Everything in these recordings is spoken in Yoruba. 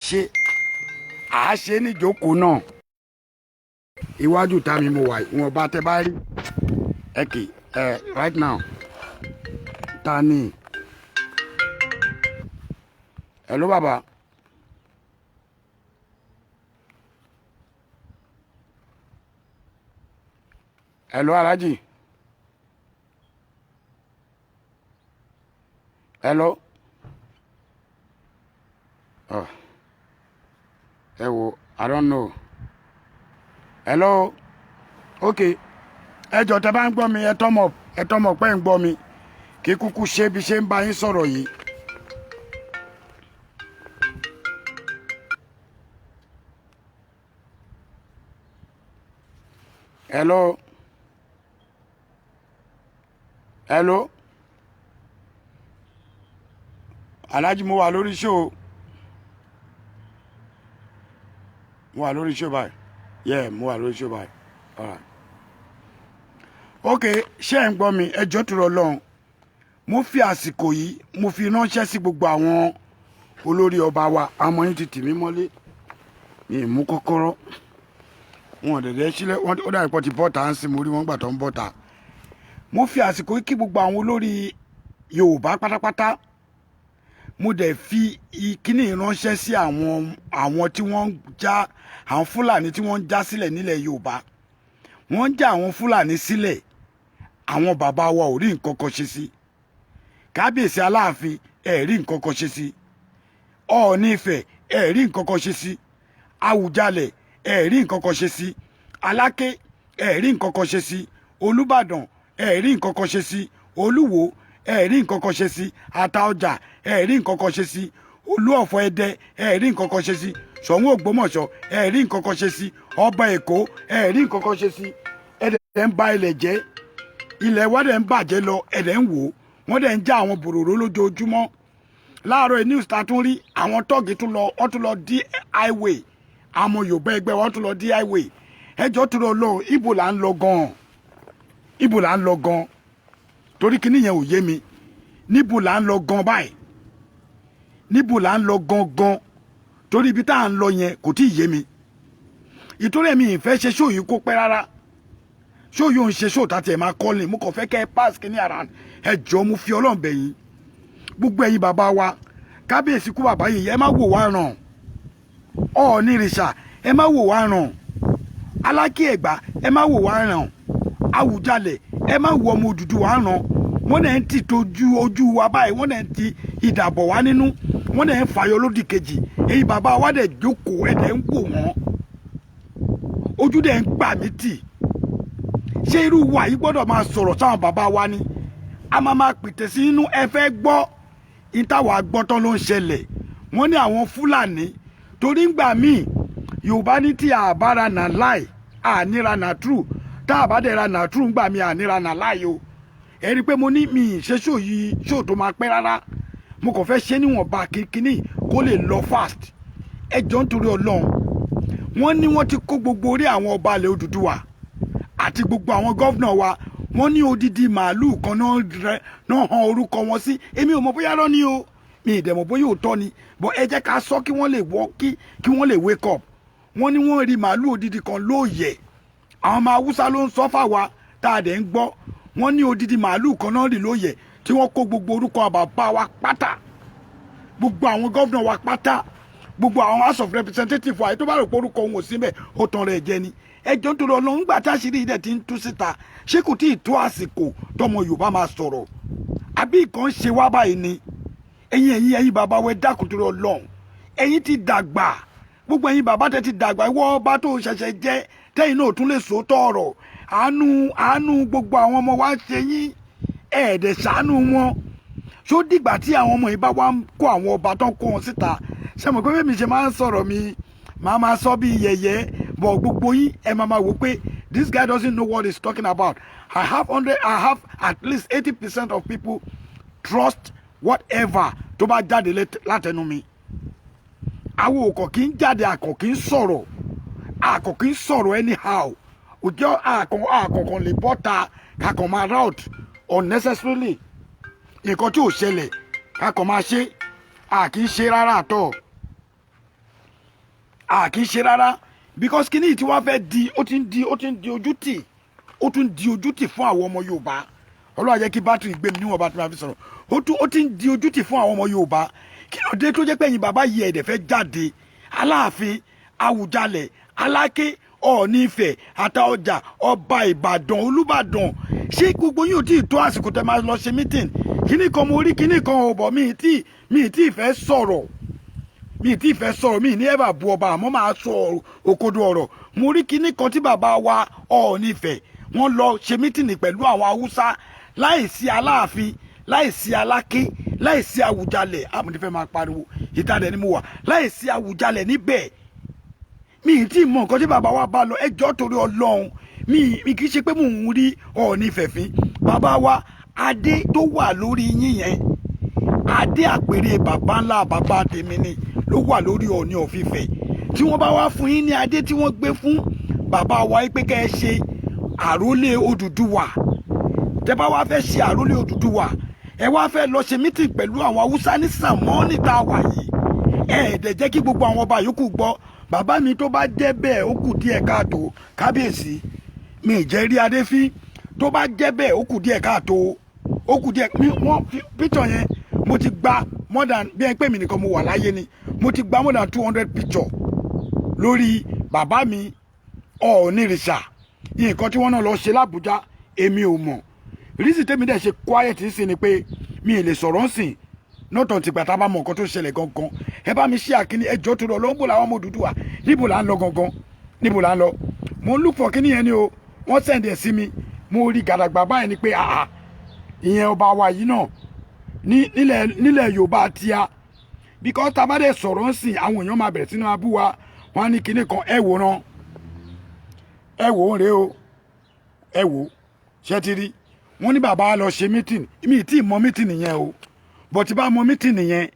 ṣe à ṣe níjókòó náà iwájú ta mi mo wà ìwọ̀n bá tẹ bá rí right now ta ni hello bàbá hello Alhaji hello oh. ẹ wo I don't know hello okay ẹ jọ̀ọ́ tẹ́ bá ń gbọ́ mi ẹ tọ́mọ̀ pé ń gbọ́ mi kí kúkú ṣe bí ṣe ń bá yín sọ̀rọ̀ yìí. hello hello Alhaji mo wà lórí show báyìí yeah mo wà lórí show báyìí alright okay ṣé ń gbọ́ mi ẹjọ́ tó rọ lọ́hùn mo fi àsìkò yìí mo fi ránṣẹ́ sí gbogbo àwọn olórí ọba wa àmọ́ yín ti tì mí mọ́lé ní ìmú kọ́kọ́rọ́ wọn dẹ̀dẹ̀ sílẹ̀ ó dàbí pọ̀ ti bọ́ta ń sin mo rí wọn gbà tó ń bọ́ta mo fi àsìkò yìí kí gbogbo àwọn olórí Yorùbá pátápátá mo dẹ̀ fi ìkíní ránṣẹ́ sí àwọn tí wọ́n ń já àwọn Fúlàní tí wọ́n ń já sílẹ̀ nílẹ̀ Yorùbá wọ́n ń já àwọn Fúlàní sílẹ̀ àwọn bàbá wa ò rí nǹkan kan ṣe sí Kábíyèsí Aláàfin ẹ̀ rí nǹkan kan ṣe sí Ọọ̀ni Ifẹ̀ ẹ̀ rí nǹkan kan ṣe sí Àwùjalẹ̀ ẹ̀ rí nǹkan kan ṣe sí Aláké ẹ̀ rí nǹkan kan ṣe sí Olúbàdàn ẹ̀ rí nǹkan kan ṣe sí Olúwo ẹ̀ rí nǹkan kan ṣe sí Àtaọ̀jà ẹ̀ rí nǹkan kan ṣe sí Olú ọ̀fọ̀ Ẹdẹ ẹ̀ rí nǹkan kan ṣe sí Ṣọ̀ún Ògbómọ̀ṣọ́ ẹ̀ rí nǹkan kan ṣe sí Ọba Èkó ẹ̀ rí nǹkan kan ṣe sí ẹ̀dẹ̀ ń ba ilẹ̀ jẹ́ ilẹ̀ wa dẹ̀ ń bàjẹ́ lọ ẹ̀dẹ̀ ń wò wọ́n dẹ̀ ń já àwọn bòròró lójoojúmọ́ láàárọ̀ news ta tún rí àwọn tọ́ọ̀gì wọ́n tún lọ dí highway àwọn Yorùbá ẹgbẹ́ wọn tún lọ dí highway ẹjọ́ tó lọ ibo là ń lọ gan torí kíní yẹn ò yé mi níbo là ń lọ gan báyìí níbo là ń lọ gan torí ibi tá à ń lọ yẹn kò tí ì yé mi ìtorí ẹ̀mí ìfẹ́ ṣe ṣó yìí kó pẹ́ rárá ṣó yóò ń ṣe ṣó tàtí ẹ̀ máa kọ́ ni mo kàn fẹ́ kẹ́ ẹ pass kíní around ẹ jọ mo fi Ọlọ́run bẹ̀ yín gbogbo ẹ̀yin bàbá wa Kábíyèsí kú bàbá yìí ẹ má wò wá ràn Ọọ̀ni ìrìṣà ẹ má wò wá ràn Aláké Ẹ̀gbá ẹ má wò wá ràn Àwùjalẹ̀ ẹ má wò ọmọ Odùduwà ràn wọ́n dẹ̀ ń ti tojú ojú wa báyìí wọ́n dẹ̀ ń ti ìdàbọ̀ wá nínú wọ́n dẹ̀ ń fàyọ lódì kejì èyí bàbá wa dẹ̀ jókòó ẹ̀ dẹ̀ ń wò wọ́n ojú dẹ̀ ń gbà mí tì ṣé irú wa yìí gbọ́dọ̀ máa sọ̀rọ̀ sáwọn bàbá wa ni a máa pètè sí inú ẹ fẹ́ gbọ́ ìtawà gbọ́tán ló ń ṣẹlẹ̀ wọ́n ní àwọn Fúlàní torí ń gbà míì Yorùbá ní tí àbára nà láì àníra nà true tá àbádẹ́ra nà true ń gbà mí àníra nà láì o ẹ rí i pé mo ní mi ṣe ṣó yìí ṣó tó máa pẹ́ rárá mo kàn fẹ́ ṣe níwọ̀nba kíní kó lè lọ fast ẹ jọ nítorí Ọlọ́run wọ́n ní wọ́n ti kó gbogbo orí àwọn ọba ilẹ̀ Odùduwà àti gbogbo àwọn gọ́vnà wa wọ́n ní odidi màálù kan náà han orúkọ wọn sí èmi ò mọ̀ bóyá lọ ní o mi ì dẹ̀ mọ̀ bóyá òótọ́ ni bọ́ ẹ jẹ́ ká sọ kí wọ́n lè wọ́ kí wọ́n lè wake up wọ́n ní wọ́n rí màálù odidi kan lóòyẹ̀ àwọn ọmọ Haúsá ló ń sọ fáwa tá a dẹ̀ ń gbọ́ wọ́n ní odidi màálù kan náà rí lóòyẹ̀ tí wọ́n kó gbogbo orúkọ bàbá wa pátá gbogbo àwọn gọ́vnà wa pátá gbogbo àwọn house of representatives wa ètò bá rò pé orúkọ òun ò sí mẹ́ ó tán rẹ̀ jẹ ni ẹjọ́ nítorí Ọlọ́run gbà tá àṣírí ilẹ̀ ti ń tú síta ṣé kò tí ì tó àsìkò tọmọ Yorùbá máa sọ̀rọ̀ àbí nǹkan ṣe wá báyìí ni ẹ̀yin bàbá wẹ dákun torí Ọlọ́run ẹ̀yin ti dàgbà gbogbo ẹ̀yin bàbá tẹ́ ti dàgbà ìwọ ọba tó ṣẹ̀ṣẹ̀ jẹ́ tẹ́yìn náà tún lè sòótọ́ ọ̀rọ̀ àánú gbogbo àwọn ọmọ wa ṣe yín ẹ̀ẹ́dẹ̀ ṣàánú wọn ṣó dìgbà tí àwọn ọmọ yìí bá wá ń kó àwọn ọba tó ń kó wọn síta ṣe mọ̀ pé bí mi ṣe máa ń sọ̀rọ̀ mi máa sọ bí yẹ̀yẹ́ bọ̀ gbogbo yín ẹ máa wò pé this guy doesn't know what he's talking about. I have at least 80% of people trust whatever tó bá jáde látẹnu mi. Àwọn òkò kì í jáde àkọ́ kì í sọ̀rọ̀ anyhow. Òjò àkọ̀kan lè bọ́ta kakọ̀ máa route unnecessarily. Nǹkan tí ò ṣẹlẹ̀ kakọ̀ máa ṣe kì í ṣe rárá àtọ̀. a kì í ṣe rárá because kíní tí wọ́n fẹ́ di ó ti ń di ojútì ó tún di ojútì fún àwọn ọmọ Yorùbá Ọlọ́run jẹ́ kí bátìrì gbé mi níwọ̀n bá tí wọ́n fi sọ̀rọ̀ ó ti ń di ojútì fún àwọn ọmọ Yorùbá kí ló dé tó jẹ́ pé ẹ̀yin bàbá yìí ẹ̀dẹ̀ fẹ́ jáde Aláàfin Àwùjalẹ̀ Aláké Ọọ̀ni Ifẹ̀ Àtaọ̀jà Ọba Ìbàdàn Olúbàdàn ṣé gbogbo yín ò tí ì tó àsìkò tẹ́ máa lọ ṣe mítìn kíní kan mo rí kíní kan ọ̀bọ̀ mi ì tí ì fẹ́ sọ̀rọ̀ mi ní ẹ̀bà bu ọba àmọ́ máa sọ òkodo ọ̀rọ̀ mo rí kíní kan tí bàbá wa Ọọ̀ni Ifẹ̀ wọ́n lọ ṣe mítìnì pẹ̀lú àwọn Haúsá láìsí Aláàfin láìsí Aláké láìsí Àwùjalẹ̀ àmọ̀dé máa pariwo ìtàdẹ̀ ni mo wà láìsí Àwùjalẹ̀ níbẹ̀ mi ì tí ì mọ nǹkan tí bàbá wa bá lọ ẹjọ́ torí Ọlọ́run mi kì í ṣe pé mò ń rí Ọọ̀ni Ifẹ̀ fín bàbá wa adé tó wà lórí yín yẹn adé àpèrè bàbá ńlá bàbá tèmi ni ló wà lórí Ọọ̀ni of Ifẹ̀ tí wọ́n bá wá fún yín ní adé tí wọ́n gbé fún bàbá wa pé kẹ́ ẹ ṣe àrólé Odùduwà tẹ́ bá wá fẹ́ ṣe àrólé Odùduwà ẹ wá fẹ́ lọ ṣe mítìn pẹ̀lú àwọn Haúsá ní Sàmọ́nì tá a wà yìí ẹ̀ẹ́dẹ̀ jẹ́ kí gbogbo àwọn ọba yòókù gbọ́ bàbá mi tó bá jẹ́ bẹ́ẹ̀ ó kù díẹ̀ káàtó kábíyèsí mi ì jẹ́ rí adé fín tó bá jẹ́ bẹ́ẹ̀ ó kù díẹ̀ káàtó ó kù díẹ̀ wọ́n picture yẹn mo ti gba more than bí ẹ pé mi nìkan mo wà láyé ni mo ti gba more than 200 picture lórí bàbá mi Ọ̀ọ̀nìrìṣà nǹkan tí wọ́n náà lọ ṣe l'Àbújá èmi ò mọ̀ rísì tèmi dẹ̀ ṣe quiet sí ni pé mi ì lè sọ̀rọ̀ ń sìn nọ́tàn tìgbà tá a bá mọ nǹkan tó ṣẹlẹ̀ gangan ẹ bá mi ṣe àkíní ẹjọ́ tó lọ lọ́wọ́ làwọn ọmọ Odùduwà níbo là ń lọ gangan níbo là ń lọ mo ń look for kíní yẹn ni o wọ́n sẹ̀ǹdẹ̀ sí mi mo rí gàdàgbà báyìí ni pé àà ìyẹn ọba wa yìí náà nílẹ̀ Yorùbá tíá because tá a bá dẹ̀ sọ̀rọ̀ ń sìn àwọn èèyàn máa bẹ̀rẹ̀ sínú abú wa wọn á ní kíní kan ẹ wòran ẹ wò ó rèé o ẹ wò ṣẹ́ ti rí wọ́n ní bàbá lọ ṣe mítìn mi ì tí ì mọ mítìn yẹn o bó ti bá mọ mítìn yẹn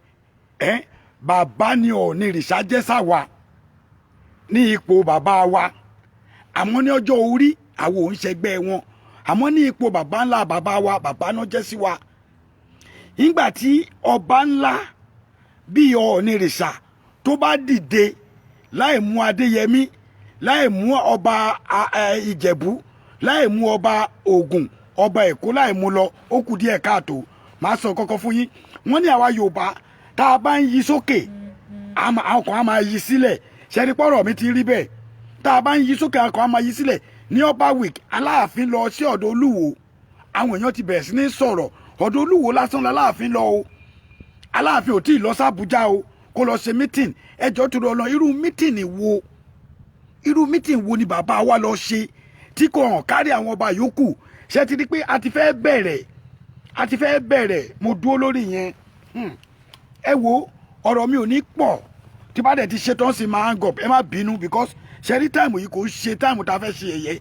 bàbá ni Ọ̀ọ̀nìrìṣà jẹ́ sáwa ní ipò bàbá wa àmọ́ ní ọjọ́ orí àwọn òun ṣẹgbẹ́ wọn àmọ́ ní ipò bàbá ńlá bàbá wa bàbá náà jẹ́ sí wa nígbà tí ọba ńlá bíi Ọ̀ọ̀nìrìṣà tó bá dìde láì mú Adéyẹmí láì mú ọba Ìjẹ̀bú láì mú ọba Ògùn ọba Èkó láì mú lọ ó kù díẹ̀ káàtó máa sọ kọ́kọ́ fún yín wọ́n ní àwa Yorùbá tá a bá ń yí sókè àwọn kan á máa yí sílẹ̀ ṣẹ́ni pọ́rọ̀ mi ti rí bẹ́ẹ̀ tá a bá ń yí sókè àwọn kan á máa yí sílẹ̀ ní Upper Week Aláàfin lọ sí ọ̀dọ̀ Olúwo àwọn èèyàn ti bẹ̀rẹ̀ sí ní sọ̀rọ̀ ọ̀dọ̀ Olúwo lásán l'Aláàfin lọ o Aláàfin ò tí ì lọ sí Àbújá o kó lọ ṣe mítìn ẹjọ́ tó lọ irú mítìn wo ni bàbá wa lọ ṣe tí kò hàn kárí àwọn ọba yòókù ṣe ti di pé a ti fẹ́ bẹ̀rẹ̀ mo dúró lórí yẹn ẹ wo ọ̀rọ̀ mi ò ní pọ̀ tí bá dẹ̀ ti ṣe tán sí máa ń gọ̀ ẹ má bínú because ṣe rí táìmù yìí kò ṣe táìmù tá a fẹ́ ṣe ẹ̀yẹ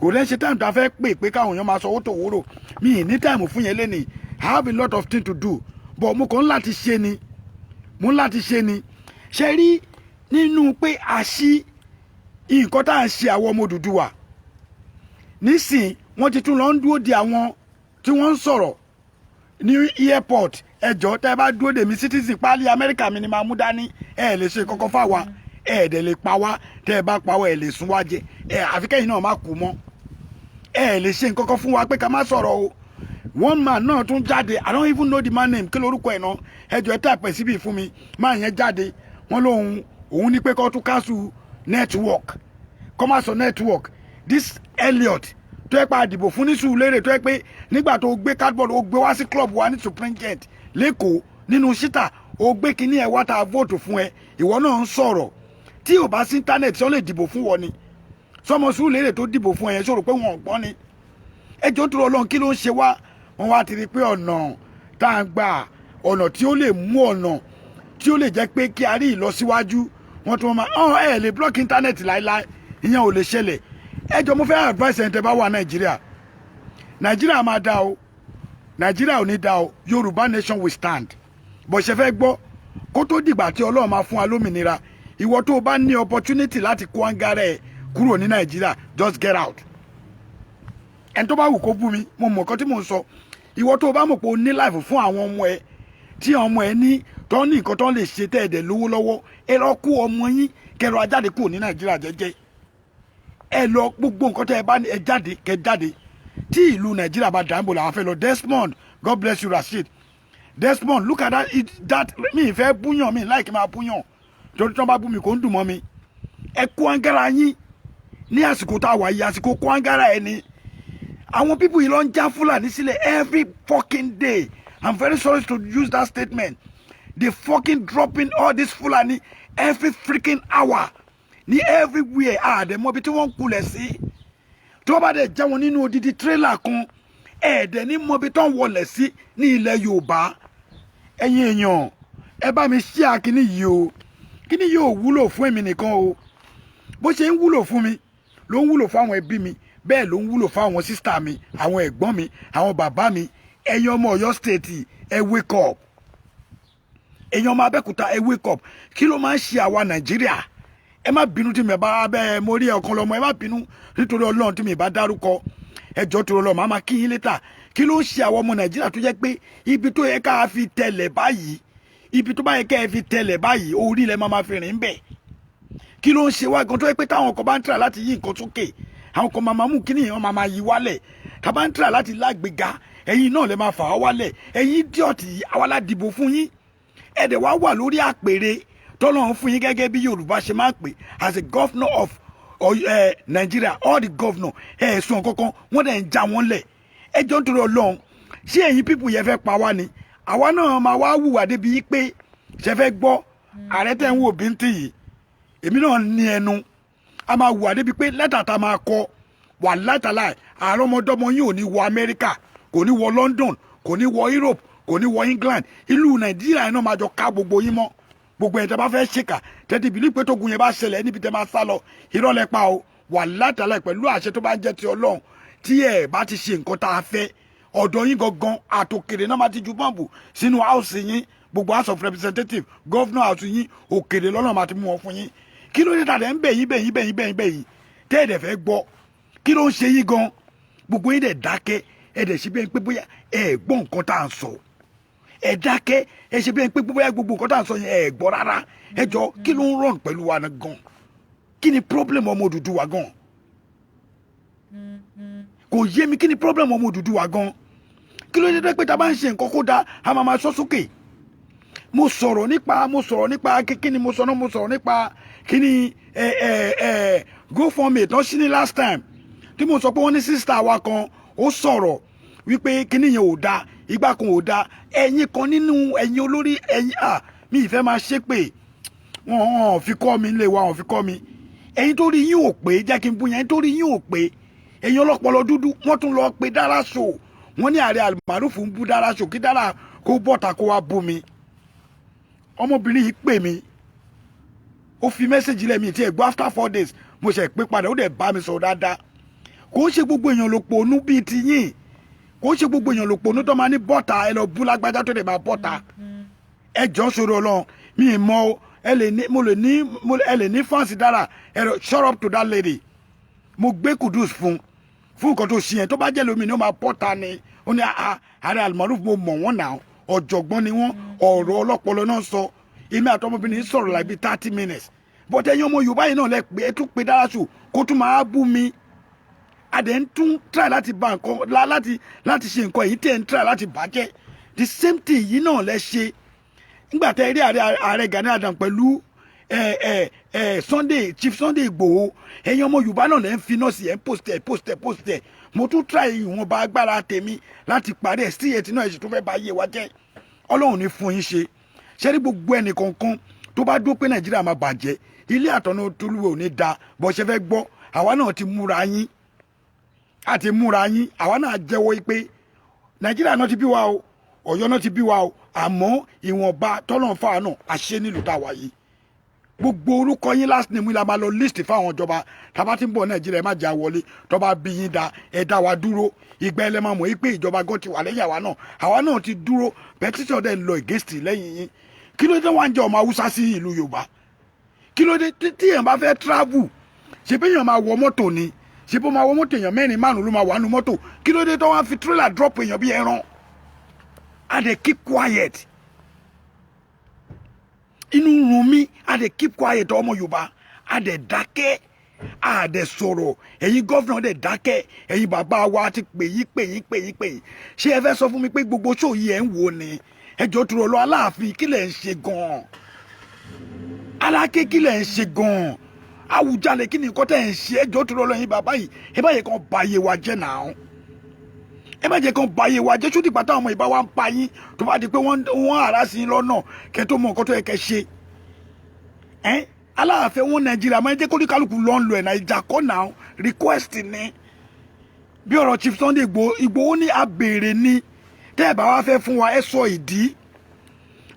kò lẹ́ ṣe táìmù tá a fẹ́ pè káwọn èèyàn máa sọ owó tó wúrò mi ì ní táìmù fún yẹn lẹ́nìí I have a lot of things to do but mo kàn ń láti ṣe ni ṣe rí nínú pé àṣì nǹkan tá à ń ṣe àwọn ọmọ Odùduwà nísìn wọ́n ti tún lọ ń dúró de àwọn tí wọ́n ń sọ̀rọ̀ ní airport ẹjọ́ tẹ́ bá dúró de mi citizen pálí Amẹ́ríkà mi ni máa mú dání ẹ lè ṣe kọ́kọ́ fáwa ẹ dẹ̀ lè pa wá tẹ́ ẹ bá pa wá ẹ lè sún wá jẹ ẹ àfikẹ́yìn náà má kú mọ́ ẹ lè ṣe nǹkan fún wa pé ká má sọ̀rọ̀ o one man náà tún jáde I don't even know the man name kí lórúkọ ẹ̀ náà ẹjọ́ ẹ tàpẹ̀ síbí fún mi máa yẹn jáde wọ́n lóhun òun ní pé kó tún káṣù network commerce network this Elliot tó yẹ pé àdìbò fún ní Sùúrùlérè tó yẹ pé nígbà tó gbé cardboard ó gbé wá sí club wa ní Supreme Gent lẹ́kọ̀ọ́ nínú ṣítà ó gbé kinní ẹ̀ wá tá a vote fún ẹ ìwọ náà ń sọ̀rọ̀ tí ò bá sí internet tí wọ́n lè dìbò fún wọn ni sọmọ Sùúrùlérè tó dìbò fún ẹ ṣòro pé wọn ò gbọ́n ni ẹjọ́ tó lọ́ọ́ kí ló ń ṣe wá wọn wá ti rí pé ọ̀nà tá à ń gbà ọ̀nà tí ó lè mú ọ̀nà tí ó lè jẹ́ pé kí a rí ìlọsíwájú wọn tó máa lè block internet láéláé ìyẹn ò lè ṣẹlẹ̀ ẹjọ́ mo fẹ́ advice ẹ̀ ń tẹ́ bá wà Nàìjíríà máa dá o Nàìjíríà ò ní dá o Yorùbá nation will stand bó ṣe fẹ́ gbọ́ kó tó dìgbà tí Ọlọ́run máa fún wa lómìnira ìwọ tó o bá ní opportunity láti kó angara ẹ kúrò ní Nàìjíríà just get out ẹni tó bá wù kó bú mi mo mọ̀ nǹkan tí mò ń sọ ìwọ tó o bá mọ̀ pé o ní life fún àwọn ọmọ ẹ tí àwọn ọmọ ẹ ní tó ní nǹkan tó lè ṣe tẹ́ ẹ̀dẹ̀ lówó lọ́wọ́ ẹ lọ kó ọmọ yín kẹ́ lọ jáde kúrò ní Nàìjíríà jẹ́jẹ́ ẹ lọ gbogbo nǹkan tẹ́ ẹ bá ẹ jáde kẹ́ jáde tí ìlú Nàìjíríà bá dàmbò làwọn fẹ́ lọ. Desmond, God bless you Rasheed. Desmond, look at that mi ìfẹ́ búyàn mi láìkí máa búyàn torí tí wọ́n bá bú mi kò ń dùn mọ́ mi. Ẹ kó angara yín ní àsìkò tá a wà yìí àsìkò kó angara ẹ ni àwọn people yìí lọ ń já Fúlàní sílẹ̀ every fucking day. I'm very sorry to use that statement. They fucking dropping all this Fulani every freaking hour. Ní everywhere. Dẹ̀ mọ̀ bí tí wọ́n kulẹ̀ sí. Tí wọ́n bá dẹ̀ já wọn nínú odidi trailer kan. Dẹ̀ ní mọ̀ bí tí wọ́n wọlé sí ní ilẹ̀ Yorùbá. Ẹ̀yin èèyàn, ẹ bá mi share kíní yìí o. Kíní yìí ò wúlò fún èmi nìkan o. Bó ṣe ń wúlò fún mi, ló ń wúlò fún àwọn ẹbí mi. Bẹ́ẹ̀ ló ń wúlò fún àwọn sister mi, àwọn ẹ̀gbọ́n mi, àwọn bàbá mi. Ẹ̀yin ọmọ Ọ̀yọ́ state, ẹ wake up. Ẹ̀yin ọmọ Abẹ́òkúta, ẹ wake up. Kí ló máa ń ṣe àwa Nàìjíríà? Ẹ má bínú tí mi bá bẹ́ mo rí ọ̀kan lọ́mọ, ẹ má bínú nítorí Ọlọ́run tí mi bá dárúkọ. Ẹ jọ̀ọ́ torí Ọlọ́run, màá kí yín later. Kí ló ń ṣe àwọn ọmọ Nàìjíríà tó jẹ́ pé ibi tó yẹ ká fi tẹ̀lẹ̀ báyìí, ibi tó bá yẹ ká fi tẹ̀lẹ̀ báyìí, orí ilẹ̀ máa fi rìn bẹ̀. Kí ló ń ṣe wá gan tó yẹ pé táwọn kan bá ń try láti yí nǹkan sókè, àwọn kan máa mú kíní yẹn máa yí wálẹ̀. Tá bá ń try láti lágbèga, ẹ̀yin náà lè máa fà á wálẹ̀. Ẹ̀yin idiot yìí, àwa la dìbò fún yín. Ẹ dẹ̀ wá wà lórí àpèrè tọ́lọ́run fún yín gẹ́gẹ́ bí Yorùbá ṣe máa ń pè as a governor of Nigeria, all the governor ẹ̀sùn kankan wọ́n dẹ̀ ń já wọn lẹ̀. Ẹ jọ̀ọ́ nítorí Ọlọ́run, ṣé ẹ̀yin people yẹn fẹ́ pa wá ni? Àwa náà máa wá hùwà débi pé ṣe fẹ́ gbọ́ ààrẹ tẹ̀ ń wò bíntì yìí. Èmi náà ní ẹnu. A máa hùwà débi pé lẹ́tà tá a máa kọ wà látàláì àárọ̀ ọmọdọ́mọ yín ò ní wọ Amẹ́ríkà, kò ní wọ London, kò ní wọ Europe, kò ní wọ England. Ìlú Nàìjíríà náà máa jọ ká gbogbo yín mọ́. Gbogbo ẹ̀ tẹ́ bá fẹ́ ṣèkà tẹ́tí bìlí pé tógun yẹn bá ṣẹlẹ̀ níbi tẹ́ máa sá lọ irọ́ lẹ pa o. Wà látàláì pẹ̀lú àṣẹ tó bá jẹ́ ti Ọlọ́run tí ẹ bá ti ṣe nǹkan tá a fẹ́ ọ̀dọ̀ yín gangan àtòkèrè náà máa ti ju bọ́ǹbù sínú house yín, gbogbo house of representative, governor house yín, òkèrè lọ́nà máa ti mú wọn fún yín. Kí ló dé tàdé ń bẹ̀ yín tẹ́ ẹ̀ dẹ̀ fẹ́ gbọ́? Kí ló ń ṣe yín gan? Gbogbo yín dẹ̀ dákẹ́ ẹ dẹ̀ ṣe bẹ́ẹ̀ pé bóyá ẹ gbọ́ nǹkan tá à ń sọ. Ẹ dákẹ́ ẹ ṣe bẹ́ẹ̀ pé bóyá gbogbo nǹkan tá à ń sọ yẹn ẹ gbọ́ rárá. Ẹ jọ kí ló ń rọrùn pẹ̀lú wa gan? Kí ni problem ọmọ Odùduwà gan? Kò yé mi, kí ni problem ọmọ Odùduwà gan? Kí ló dé pé tá a bá ń ṣe nǹkan kó dáa a máa sọ sókè? Mo sọ̀rọ̀ nípa kí ni mo sọ náà? Mo sọ̀rọ̀ nípa kí ni GoFundMe tán sí ní last time tí mo sọ pé wọ́n ní sister wa kan ó sọ̀rọ̀ wípé kíní yẹn ò dáa, ìgbà kan ò dáa. Ẹ̀yin kan nínú ẹ̀yin olórí ẹ̀yin mi ìfẹ́ máa ṣépè wọ́n fi kọ́ mi nílé wa, wọ́n fi kọ́ mi. Ẹ̀yin tó rí yín ò pé, jẹ́ kí n bú yẹn, tó rí yín ò pé. Ẹ̀yin ọlọ́pọlọ dúdú wọ́n tún lọ pe Dara Show. Wọ́n ní Ààrẹ Almaroof ń bú Dara Show kí Dara kó bọ́ta kó wá bú mi. Ọmọbìnrin yìí pè mí, ó fi mẹ́sẹ̀jì lẹ́mí tí ẹ̀ gbọ́ after 4 days mo ṣe pé padà ó dẹ̀ bá mi sọ̀rọ̀ dáadáa. Kò ń ṣe gbogbo èèyàn ló pònú bíi ti yín, kò ń ṣe gbogbo èèyàn ló pònú tó máa ní bọ́ta ẹ lọ bú lágbájá tó dẹ̀ máa bọ́ta. Ẹ jọ̀ọ́ sọ̀rọ̀ Ọlọ́run mi ì mọ̀ ẹ lè ní fans Dara ẹ lọ shut up to that lady. Mo gbé kudus fún nǹkan tó ṣe yẹn. Tó bá jẹ́ lómi ni ó máa bọ́ta ni ó ní Ààrẹ Almaroof mo mọ̀ wọ́n náà, ọ̀jọ̀gbọ́n ni wọ́n, ọ̀rọ̀ ọlọ́pọlọ náà sọ. Èmi àtọmọbìnrin sọ̀rọ̀ like 30 minutes. But ẹ̀yin ọmọ Yorùbá yìí náà lẹ pé ẹ tún pe Dara Show kó tún máa bú mi. Adẹ̀ ń tún try láti ba nǹkan láti ṣe nǹkan èyí tẹ̀ ń try láti bàjẹ́. The same thing yìí náà lẹ ṣe. Nígbà tẹ́ rí ààrẹ Gani Adams pẹ̀lú Chief Sunday Igboho, ẹ̀yin ọmọ Yorùbá náà lẹ ń fi náà sí ẹ̀ ń post ẹ̀. Mo tún try ìwọ̀nba agbára tèmi láti parí ẹ̀ sí ẹ̀tì náà ẹ̀sìn tó fẹ́ bá yé wa jẹ́. Ọlọ́run ní fún yín ṣe. Ṣé rí gbogbo ẹnì kankan tó bá dó pé Nàìjíríà máa bàjẹ́, ilé àtọ̀nà tolúwe ò ní da bọ́ ṣe fẹ́ gbọ́. Àwa náà ti múra yín, àwa náà jẹ́wọ́ pé Nàìjíríà náà ti bí wa o, Ọ̀yọ́ náà ti bí wa o, àmọ́ ìwọ̀nba tọ́lọ̀ fà náà àṣẹ nílùú tá a wà yìí. Gbogbo orúkọ yín last name la máa lọ list fáwọn ìjọba tàbá tí ń bọ̀ Nàìjíríà ẹ má jà wọlé tó bá bí yín da ẹ dá wa dúró. Ìgbà ẹ lẹ́ máa mọ̀ pé ìjọba gan ti wà lẹ́yìn àwa náà ti dúró. Petition dẹ̀ ń lọ against lẹ́yìn yín. Kí ló dé wọ́n ń jẹ́ ọmọ Haúsá sí ìlú Yorùbá? Kí ló dé tí èèyàn bá fẹ́ travel ṣe pé èèyàn máa wọ mọ́tò ni, ṣe bó máa wọ mọ́tò èèyàn 4 5 ló máa wà nínú mọ́tò. Kí ló dé tó wọ́n fi trailer drop èèyàn bí ẹran? And they keep quiet. inú run mi a dey keep quiet ọmọ Yorùbá a dey dákẹ́ a dey sọ̀rọ̀ ẹ̀yin governor dey dákẹ́ ẹ̀yin bàbá wa ti pè yín ṣé ẹ fẹ́ sọ fún mi pé gbogbo show yìí ẹ̀ ń wò ni ẹjọ́ tó rọ lọ Aláàfin kí lẹ̀ ń ṣe gan-an Aláké kí lẹ̀ ń ṣe gan-an Àwùjalẹ̀ kí ni nǹkan tẹ̀ ń ṣe ẹjọ́ tó rọ lọ ẹ̀yin bàbá yìí ẹ bá yẹ kàn ba ayé wa jẹ́ náà ẹ má jẹ́ kàn ba ayé wa jẹ́ ṣó dìgbà táwọn ọmọ ìbá wa ń pa yín tó bá di pé wọ́n àrá sí yín lọ́nà kẹ́ tó mọ nǹkan tó yẹ kẹ́ ṣe Aláàfin wọn Nàìjíríà máa ń jẹ́ kó ní kálukú lọ́ ń lo ẹ̀ náà ìjà kọ́ náà request ni bí ọ̀rọ̀ Chief Sunday Igboho ní abèrè ni tẹ́ ẹ̀ bá wá fẹ́ fún wa ẹ sọ ìdí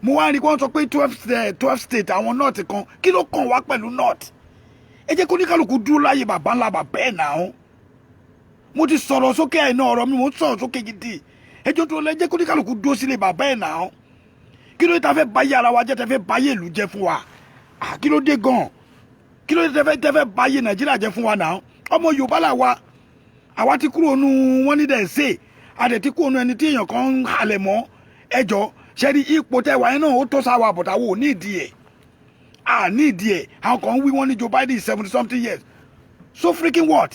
mo wá rí kí wọ́n sọ pé 12 state àwọn north kan kí ló kàn wá pẹ̀lú north ẹ jẹ́ kó ní kálukú dúró láyé bàbá ńlá bàbá ẹ̀ náà mo ti sọ̀rọ̀ sókè àìná ọ̀rọ̀ mi mo ń sọ̀rọ̀ sókè gidi ẹjọ́ tó lẹ jẹ́ kó ní kálukú dúró sílé bàbá ẹ̀ náà kí ló dé ta fẹ́ báyé ara wa jẹ́ tẹ́ fẹ́ báyé ìlú jẹ́ fún wa kí ló dé gan kí ló dé tẹ́ fẹ́ báyé Nàìjíríà jẹ́ fún wa náà ọmọ Yorùbá là wa àwa ti kúrò nù wọ́n ní dẹ̀ ṣe adẹ̀ ti kúrò nù ẹni tí èèyàn kan ń halẹ̀ mọ́ ẹjọ́ ṣẹ́ni ipò tẹ́wàá yẹn náà ó tó sáwà bọ̀tà wò ní ìdí ẹ̀ ní ìdí ẹ̀ àwọn kan ń wí wọ́n ní Joe Biden 70-something years so freaking what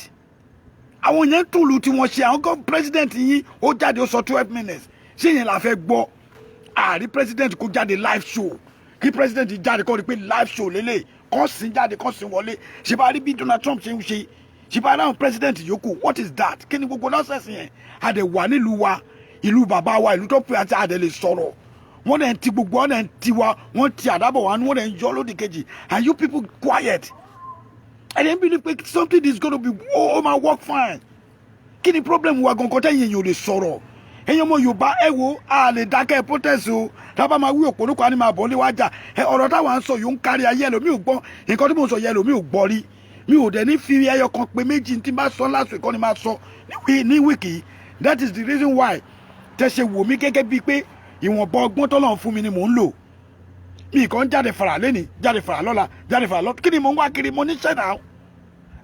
àwọn yẹn tùlù tí wọ́n ṣe àwọn kan president yín ó jáde ó sọ 12 minutes ṣé yẹn la fẹ́ gbọ́ àrí president kó jáde live show kí president jáde kó rí pé live show lélẹ̀ kó sì jáde kó sì wọlé ṣe bá rí bí Donald Trump ṣe ń ṣe ṣe bá ráhùn president yòókù what is that kí ni gbogbo nọ́ọ̀sẹ̀sì yẹn àdè wà nílùú wa ìlú bàbá wa ìlú tó pè àti àdè lè sọ̀rọ̀ wọ́n dẹ̀ ń ti gbogbo wọ́n dẹ̀ ń ti wa wọ́n ti àdábọ̀ wa wọ́n dẹ̀ ń yọ lódì kejì and you people quiet and then believe pé something is gonna be oh ma work fine kí ni problem wa gan kọ́tẹ́ yẹn yóò lè sọ̀rọ̀ ẹ̀yin ọmọ Yorùbá ẹ wo a lè dákẹ́ protest o tábà máa wí òpònúkọ àni máa bọ̀ níwájà ọ̀rọ̀ táwọn à ń sọ yóò ń kárí ayé ẹlòmíì ò gbọ́ nǹkan tí mo sọ yẹ ẹlòmíì ò gbọ́ rí mi ò dẹ̀ ní fi ẹyọ kan pé méjì tí n bá sọ lásìkò ìkọ́ni máa sọ ní wíìkì that is the reason why tẹ ṣe wò mí gẹ́gẹ́ bíi pé ìwọ̀nba ọgbọ́n tọ́lọ́run fún mi ni mò ń lò mi kàn jáde fara lẹ́ni jáde fara lọ́la jáde fara lọ́tún kí ni mò ń wá kiri mo níṣẹ́ náà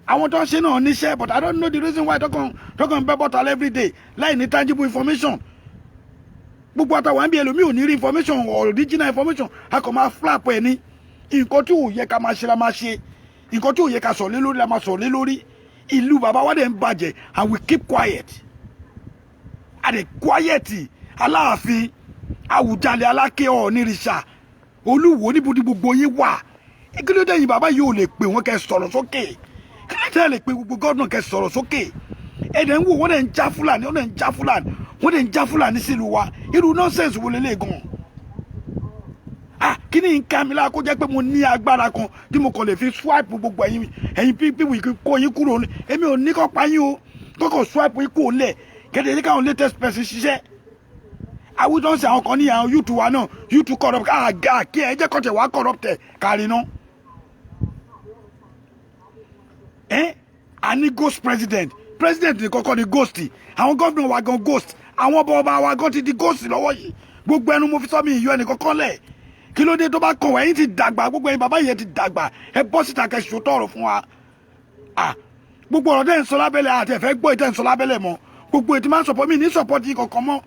àwọn tó ń ṣe náà níṣẹ́ but I don't know the reason why tọkàn bẹ́ bọ́tà every day láì ní tangible information gbogbo àtàwọn àbí ẹlòmíì ò ní rí information original information a kò máa flap ẹ ní nǹkan tí ò yẹ ká máa ṣe la máa ṣe nǹkan tí ò yẹ ká sọ lé lórí la máa sọ lé lórí ìlú bàbá wa dẹ̀ ń bàjẹ́ and we keep quiet àdè quiet Aláàfin Àwùjalẹ̀ Aláké Ọ̀ọ̀nìrìṣà Olúwo níbo ni gbogbo yín wà kí ló dé yìí bàbá yóò lè pè wọ́n kẹ́ sọ̀rọ̀ sókè kí ló dé lè pè gbogbo gọ́dùnà kẹ́ sọ̀rọ̀ sókè ẹ̀dẹ̀ ń wò wọ́n dẹ̀ ń já Fúlàní wọ́n dẹ̀ ń já Fúlàní sílùú wa irú nọ́ọ̀sẹ̀sì wo lélẹ̀ gan kí ni nǹkan mi lára kó jẹ́ pé mo ní agbára kan tí mo kàn lè fi swipe gbogbo ẹ̀yin pípì kó yín kúrò èmi ò ní kọ́ pa yín o kọ́kọ́ swipe yín kúrò lẹ̀ kẹ́tẹ́ yín káwọn latest person ṣiṣẹ́ àwùjọ ń ṣe àwọn kan ní àwọn YouTube wa náà YouTube corrupt kí ẹ jẹ́ kọ́tẹ̀ wá corrupt kárí náà a ní ghost president ní kọ́kọ́ ní ghost àwọn gómìnà wa gan ghost àwọn ọba wa gan ti di ghost lọ́wọ́ yìí gbogbo ẹnu mo fi sọ mi ìyọ ẹnì kọ́kọ́ lẹ̀ kí ló dé tó bá kàn wá ẹ̀yin ti dàgbà gbogbo ẹ̀yin bàbá yẹn ti dàgbà ẹ bọ́ síta kẹ́ ṣòótọ́ ọ̀rọ̀ fún wa gbogbo ọ̀rọ̀ tẹ́ ń sọ lábẹ́lẹ̀ àti ẹ̀fẹ́ gbọ́ ìtẹ́ ń sọ lábẹ́lẹ̀ mọ́ gbogbo ètò máa ń support mi ní support yìí kankan mọ́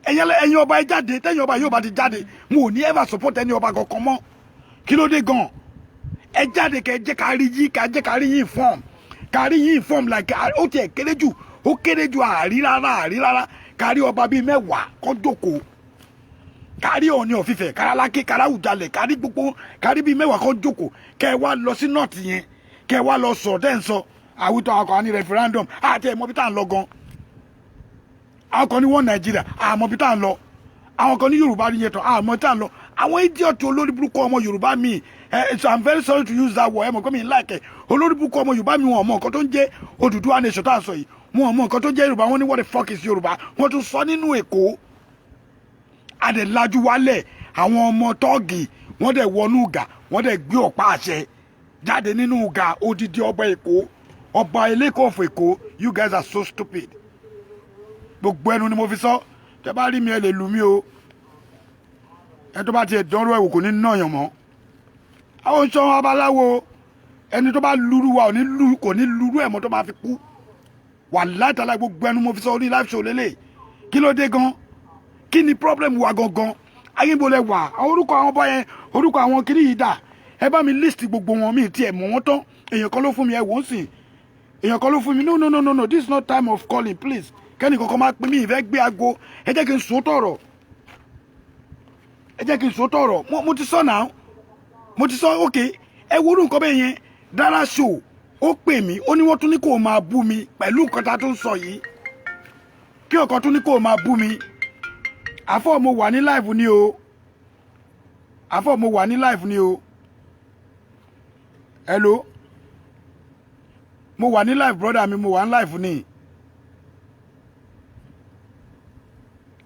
ẹ̀yin ọba ẹ jáde tẹ́yin ọba yóò bá ti jáde mo ò ní ever support ẹni ọba kankan mọ́ kí ló dé gan ẹ jáde kẹ́ jẹ́ ká rí yín inform like ó tiẹ̀ kéré jù àrí rárá kárí ọba bíi 10 kó jókòó kárí Ọọ̀ni of Ifẹ̀ kárí Aláké kárí Àwùjalẹ̀ kárí gbogbo kárí bíi 10 kó jókòó kẹ́ wá lọ sí north yẹn kẹ́ wá lọ sọ tẹ́ ń sọ àwùjọ àwọn ní referendum àti ẹ̀mọ́ bí tá à ń lọ gan àwọn kan ní wọ́n Nàìjíríà àmọ́ bí tá à ń lọ àwọn kan ní Yorùbá ní yẹn tán àmọ́ bí tá à ń lọ àwọn idiot olórí burúkú ọmọ Yorùbá mi so I'm very sorry to use that word ẹ̀mọ́ kọ́ mi like olórí burúkú ọmọ Yorùbá mi wọn mọ nǹkan tó ń jẹ́ Odùduwà nation tá à ń sọ yìí wọn mọ nǹkan tó ń jẹ́ Yorùbá wọn ní what the fuck is Yorùbá wọn tún sọ nínú Èkó adẹ̀lájú wálẹ̀ àwọn ọmọ tọ́ọ̀gì wọ́n dẹ̀ wọnú ìgà wọ́n dẹ̀ gbé ọ̀pá àṣẹ jáde nínú ìgà odidi ọba Èkó ọba Elékòó Èkó you guys are so stupid gbogbo ẹnu ni mo fi sọ tẹ bá rí mi ẹ lè lù mí o ẹni tó bá tiẹ̀ dánrú ẹ̀wò kò ní náyàn mọ́ àwọn sọ abaláwo ẹni tó bá lúrú wa kò ní lúrú ẹ̀ mọ́ tó máa fi kú wà látàlá gbogbo ẹnu mo fi sọ orí live show lélẹ̀ kí ló dé gan kí ni problem wa gangan ayébólẹ̀ wà àwọn orúkọ àwọn ọba yẹn orúkọ àwọn kiri yìí dà ẹ bá mi list gbogbo wọn mi tiẹ̀ mọ̀ wọ́n tán èèyàn kan ló fún mi ẹ wò ó sìn èèyàn kan ló fún mi no this is not time of calling please kẹ́ni kankan máa pín mi ìfẹ́ gbé aago ẹ jẹ́ kí n sòótọ́ ọ̀rọ̀ ẹ jẹ́ kí n sòótọ́ ọ̀rọ̀ mo ti sọ náà mo ti sọ ok ẹ wo orú nǹkan bẹ́ẹ̀ yẹn Dara Show ó pè mí ó ní wọ́n tún ní kó máa bú mi pẹ̀lú nǹkan tá a tún sọ yìí kí ọ̀kan tún ní kó máa bú mi àfọ̀ mo wà ní live ni o àfọ̀ mo wà ní live ni o hello mo wà ní live brother mi mo wà ní live ni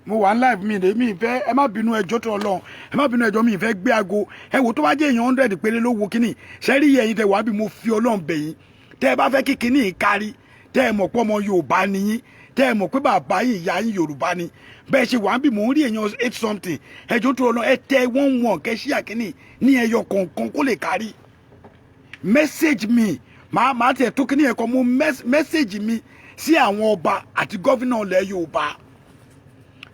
mo wà ní live mi ìfẹ́ ẹ má bínú ẹjọ́ tó Ọlọ́run ẹ má bínú ẹjọ́ mi ìfẹ́ gbé aago ẹ wò tó bá jẹ́ èèyàn 100 péré ló wo kíní ṣẹ́rí ẹ̀yin tẹ wá bí mo fi Ọlọ́run bẹ̀ yín tẹ́ ẹ bá fẹ́ kí kíní kárí tẹ́ ẹ mọ̀ pé ọmọ Yorùbá ni yín tẹ́ ẹ mọ̀ pé bàbá yín ìyá yín Yorùbá ni bẹ́ẹ̀ ṣe wà bí mò ń rí èèyàn 8 something ẹjọ́ tó Ọlọ́run ẹ tẹ 11 kẹ́ ṣí àkíní ní ẹyọ kọ̀ọ̀kan kó lè kárí message mi màá tẹ̀ tó kíní ẹ̀kọ́ mo message mi sí àwọn ọba àti gọ́fìnà ilẹ̀ Yorùbá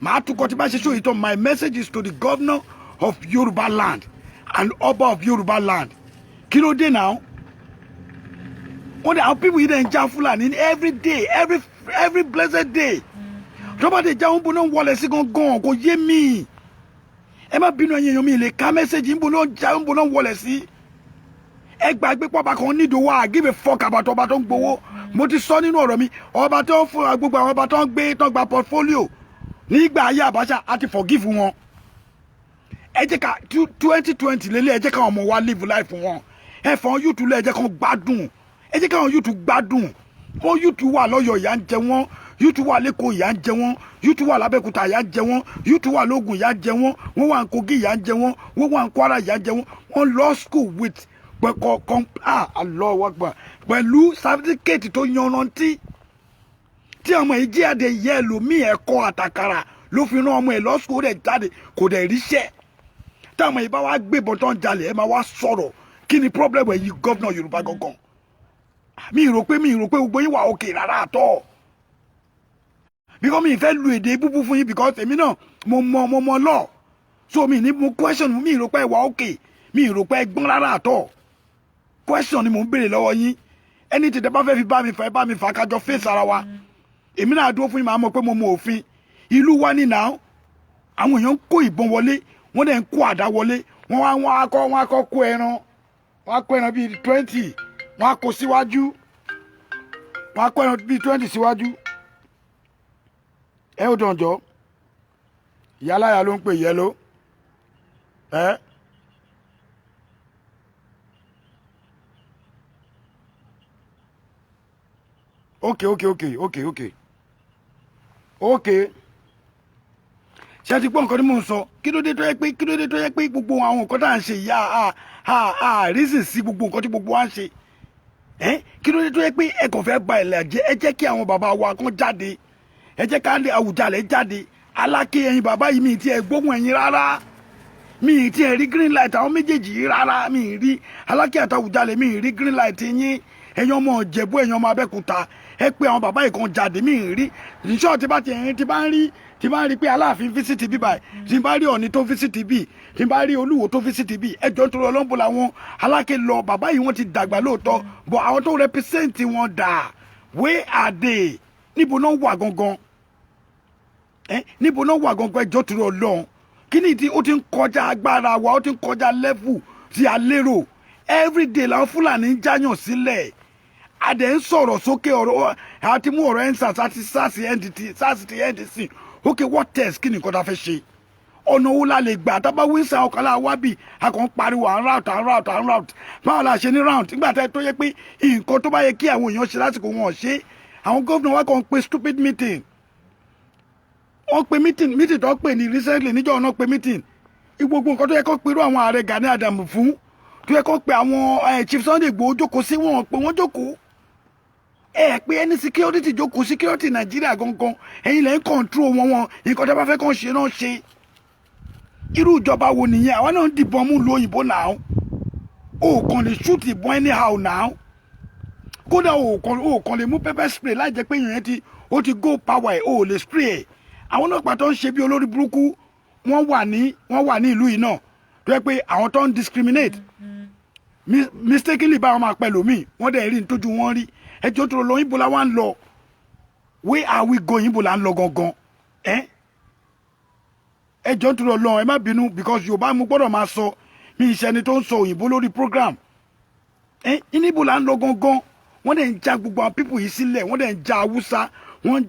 màá tún kọ́ tí bá ṣe ṣó ìtọ́ my message is to the governor of Yoruba land and Oba of Yoruba land kí ló dé now wọ́n dẹ̀ àwọn people yìí dẹ̀ ń já Fúlàní every day every blessed day tọ́ba dẹ̀ já wọn bó náà wọlé sí gangan kò yé mi ẹ má bínú ẹ̀yin èèyàn mi lè ká message ń bó náà já wọn bó náà wọlé sí ẹ gbàgbé pọ̀ bá kan nídìí owó give a fuck about ọba tó ń gbowó mo ti sọ nínú ọ̀rọ̀ mi ọba tó ń fún gbogbo àwọn ọba tó ń gbé tó ń gba portfolio nígbà ayé Abacha a ti forgive wọn ẹ jẹ́ ká 2020 lélẹ̀ ẹ jẹ́ káwọn ọmọ wa live life wọn ẹ fọ́n youth lẹ́ ẹ jẹ́ kán gbádùn ẹ jẹ́ káwọn youth gbádùn wọn youth wà lọ́yọ̀ ìyà ń jẹ wọn youth wà lẹ́kọ̀ọ́ ìyà ń jẹ wọn youth wà lábẹ́kúta ìyà ń jẹ wọn youth wà lógùn ìyà ń jẹ wọn wọ́n wà ní Kogi ìyà ń jẹ wọn wọ́n wà ní Kwara ìyà ń jẹ wọn wọ́n lọ school with pẹ̀lú certificate tó yanrantí tí ọmọ yìí jí àdé yẹ ẹlòmíì ẹ̀kọ́ àtàkàrà ló fi rán ọmọ ẹ̀ lọ́sùkò rẹ̀ jáde kò dẹ̀ ríṣẹ́ tí ọmọ yìí bá wá gbébọn tó ń jalè ẹ máa wá sọ̀rọ̀ kí ni problem ẹ̀yin gọ́vnà Yorùbá gangan mi rò pé gbogbo yín wà òkè rárá àtọ́ because mi fẹ́ lu èdè búbú fún yín because èmi náà mo mọ lọ so mi ní mo question mi rò pé wà òkè mi rò pé gbọ́n rárá àtọ́ question ni mo ń béèrè lọ́wọ́ yín ẹni tí tẹ bá fẹ́ fi bá mi fà kájọ face ara wa èmi náà dúró fún yín máa mọ̀ pé mo mọ òfin ìlú wa ní náà àwọn èèyàn ń kó ìbọn wọlé wọ́n dẹ̀ ń kó àdá wọlé wọ́n akọ kó ẹran wọ́n á kó ẹran bíi 20 wọ́n á kó síwájú wọ́n á kó ẹran bíi 20 síwájú ẹ ó dànjọ́ ìyáláyà ló ń pè yẹ ló ẹ. Okay. Ṣé ti gbọ́ nǹkan tí mò ń sọ kí ló dé tó yẹ pé gbogbo àwọn nǹkan tá à ń ṣe ìyá reason sí gbogbo nǹkan tí gbogbo wa ń ṣe kí ló dé tó yẹ pé ẹ kàn fẹ́ ba ilẹ̀ jẹ́ ẹ jẹ́ kí àwọn bàbá wa kan jáde ẹ jẹ́ ká lè Àwùjalẹ̀ jáde Aláké ẹ̀yin bàbá yìí mi ti ẹ̀ gbógun ẹ̀yin rárá mi ti ẹ̀ rí green light àwọn méjèèjì yìí rárá mi rí Aláké àti Àwùjalẹ̀ mi rí green light yín ẹ̀yin ọmọ Ìjẹ̀bú ẹ̀yin ọmọ Abẹ́òkúta ẹ pé àwọn bàbá yìí kan jáde mi rí níṣọ́ tí bá ń rí pé Aláàfin fíṣítì bí báyìí tí bá rí Ọ̀ọ̀ni tó fíṣítì bí tí bá rí Olúwo tó fíṣítì bí ẹjọ́ tó lọ lọ́nbó làwọn Aláké lọ bàbá yìí wọ́n ti dàgbà lóòótọ́ bọ̀ àwọn tó rẹpísẹ́ǹtì wọn dà where are they níbo náà wà gangan níbo náà wà gangan ẹjọ́ tó lọ lọ́n kí ni ó ti ń kọjá agbára wa ó ti ń kọjá level tí a lérò everyday làwọn Fúlàní ń jáyàn sílẹ̀ adẹ̀ ń sọ̀rọ̀ sókè ọ̀rọ̀ àti mú ọ̀rọ̀ ensars àti sars ti ndc ok what test kí ni nǹkan tá a fẹ́ ṣe ọ̀nà owó la lè gbà tábà wíńsà ọ̀kàlà wábì akàn pariwo à ń route báwo la ṣe ní round nígbà tó yẹ pé nǹkan tó bá yẹ kí àwọn èèyàn ṣe lásìkò wọn ṣe àwọn gómìnà wa kàn pe stupid meeting wọ́n pe meeting tó pè ní recently níjọ́ ọ̀nà pe meeting gbogbo nǹkan tó yẹ kó pe irú àwọn ààrẹ Gani Adams fún tó yẹ kó pe àwọn Chief Sunday Igboho jókòó sí wọn pé wọ́n jókòó pé ẹni security jókòó security Nàìjíríà gangan ẹ̀yin lẹ́yìn control wọn nǹkan tó bá fẹ́ kàn ṣe náà ṣe irú ìjọba wo nìyẹn àwọn náà ń dìbọn mú lu òyìnbó náà o kàn lè shoot ìbọn anyhow náà kódà o kàn lè mú pepper spray láì jẹ́ pé èèyàn ó ti go power ẹ̀ o lè spray ẹ̀ àwọn náà pàtó ń ṣe bí olórí burúkú wọ́n wà ní ìlú yìí náà tó yẹ pé àwọn tó ń discriminate mistakenly báwọn máa pẹ̀lú mi wọ́n dẹ̀ rí nítójú wọn rí ẹjọ́ tó lọ ibo la wá ń lọ where are we going ibo la ń lọ gangan ẹjọ́ tó lọ ẹ má bínú because Yorùbá mo gbọ́dọ̀ máa sọ mi ìṣẹ́ni tó ń sọ òyìnbó lórí program ibo la ń lọ gangan wọ́n dẹ̀ ń já gbogbo àwọn pípù yìí sílẹ̀ wọ́n dẹ̀ ń já Haúsá wọ́n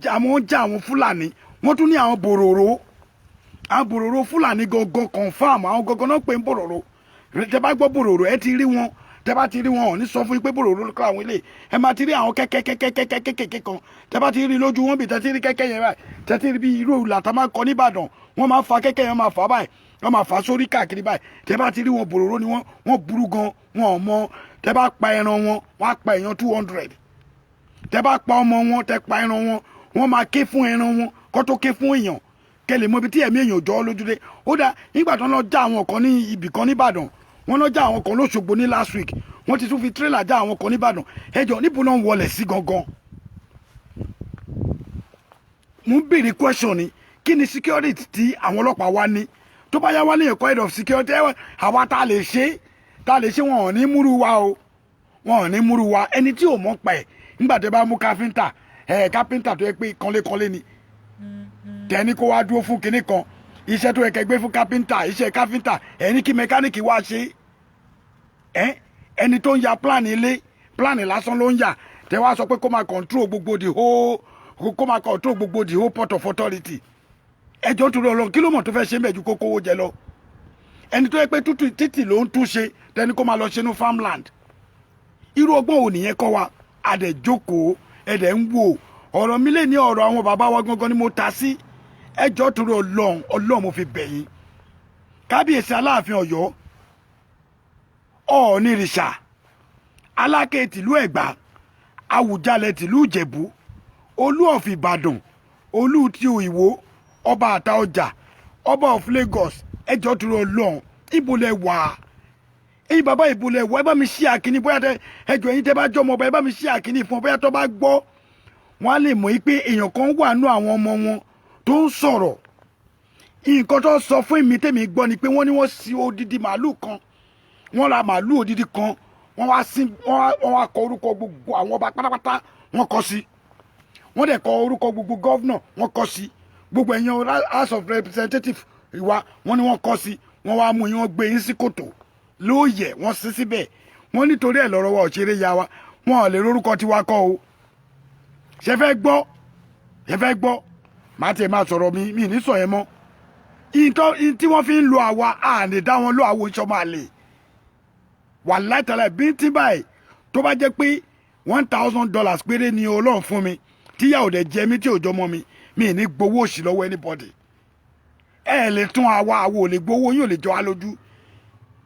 já àwọn Fúlàní wọ́n tún ní àwọn bòròrò Fúlàní gangan confam àwọn gangan náà pè ń bòròrò tẹ bá gbọ́ bòròrò ẹ ti rí wọn tẹ bá ti rí wọn ò ní sọ fún yín pé bòròrò ló kọ́ àwọn ilé ẹ máa ti rí àwọn kẹ́kẹ́kẹ́kẹ́kẹ́kẹ́ kan tẹ bá ti rí lójú wọn bí tẹ ti rí kẹ́kẹ́ yẹn báyìí tẹ ti rí bí irú làtà máa kọ nìbàdàn wọ́n máa fa kẹ́kẹ́ yẹn máa fà báyìí wọ́n máa fà sórí káàkiri báyìí tẹ bá ti rí wọn bòròrò ni wọ́n burú gan wọn ò mọ tẹ bá pa ẹran wọn wọ́n á pa èèyàn 200 tẹ bá pa ọmọ wọn tẹ pa ẹran wọn wọ́n máa ké fún ẹran wọn kó tó ké fún èèyàn kẹlẹ̀ mọ́ ibi tí ẹ̀mí èèyàn jọ lójúdé ó dá nígbà tó ń lọ já àwọn kan ní ibì kan nìbàdàn wọ́n lọ já àwọn kan lóṣogbo ní last week wọ́n ti tún fi tírélà já àwọn kan nìbàdàn ẹjọ́ níbo náà ń wọlé sí gangan. mo ń béèrè question ni kí ni security tí àwọn ọlọ́pàá wá ní tó bá yá wá ní ẹ̀kọ́ head of security àwa tá a lè ṣe wọn ò ní múrú wa o wọn ò ní múrú wa ẹni tí ò mọ̀ pa ẹ̀ nígbà tó bá mú káfíńtà káfíńtà tó yẹ pé kọ́lékọ́lé ni tẹ́ni kó wá dúró fún kinní kan iṣẹ́ tó yẹ kẹ́ gbé fún káfíńtà iṣẹ́ káfíńtà ẹni kí mẹkáníìkì wá ṣe ẹni tó ń ya pláàni ilé pláàni lásán ló ń yà tẹ́ wá sọ pé kó máa control gbogbo the whole port of authority ẹjọ́ tó lọ kí ló mọ̀ tó fẹ́ ṣe mẹ́jú kó kówó jẹ lọ ẹni tó yẹ pé títì ló ń túnṣe tẹ́ni kó máa lọ ṣe ní farmland irú ọgbọ́n ò nìyẹn kọ́ wa àdẹ̀jókòó ẹ̀dẹ̀ ń wò ọ̀rọ̀ mi lè ní ọ̀rọ̀ àwọn bàbá wa gangan ni mo ta sí ẹjọ́ torí ọlọ́run mo fi bẹ̀yìn kábíyèsí aláàfin ọ̀yọ́ ọ̀ọ́nìrìṣà aláké tìlú ẹ̀gbá àwùjalẹ̀ tìlú ìjẹ̀bú olú of ìbàdàn olú ti ìwó ọba àtaọjà ọba of lagos ẹjọ́ torí ọlọ́run ibo lẹ wà ẹ̀yin bàbá ibo lẹ wà ẹ bá mi ṣí àkíní bóyá ẹjọ́ ẹ̀yin tẹ́ bá jọmọ ọba ẹ bá mi ṣí àkíní fún ọ bóyá tó bá gbọ́ wọn á lè mọ̀ pé èèyàn kan wà nú àwọn ọmọ wọn tó ń sọ̀rọ̀ nǹkan tó sọ fún mi tèmi gbọ́ ni pé wọ́n ní wọ́n sí odidi màálù kan wọ́n ra màálù odidi kan wọ́n wá kọ orúkọ gbogbo àwọn ọba pátápátá wọ́n kọ sí wọ́n dẹ̀ kọ orúkọ gbogbo gọ́vnà wọ́n kọ sí gbogbo ẹ̀yàn house of representative ìwà wọ́n ní wọ́n kọ sí wọ́n wá mú yín wọ́n gbé yín sí kòtò lóòyẹ̀ wọ́n sí síbẹ̀ wọ́n nítorí ẹ̀ lọ́rọ̀ wa òṣèré ya wa wọn ò lè lórúkọ tiwa kọ́ o ṣe fẹ́ gbọ́ màá tiẹ̀ máa sọ̀rọ̀ mi ní sọ yẹn mọ́ tí wọ́n fi ń lo àwa àní dá wọn lọ àwọn ìṣọ́ máa lè wà látàlá bí tí báyìí tó bá jẹ́ pé $1,000 péré ni ọlọ́run fún mi tíyà ò dẹ̀ jẹ mí tí ò jọmọ mi ní gbowó òṣì lọ́wọ́ anybody ẹ lè tún àwa ò lè gbowó yín ò lè jọ wá lójú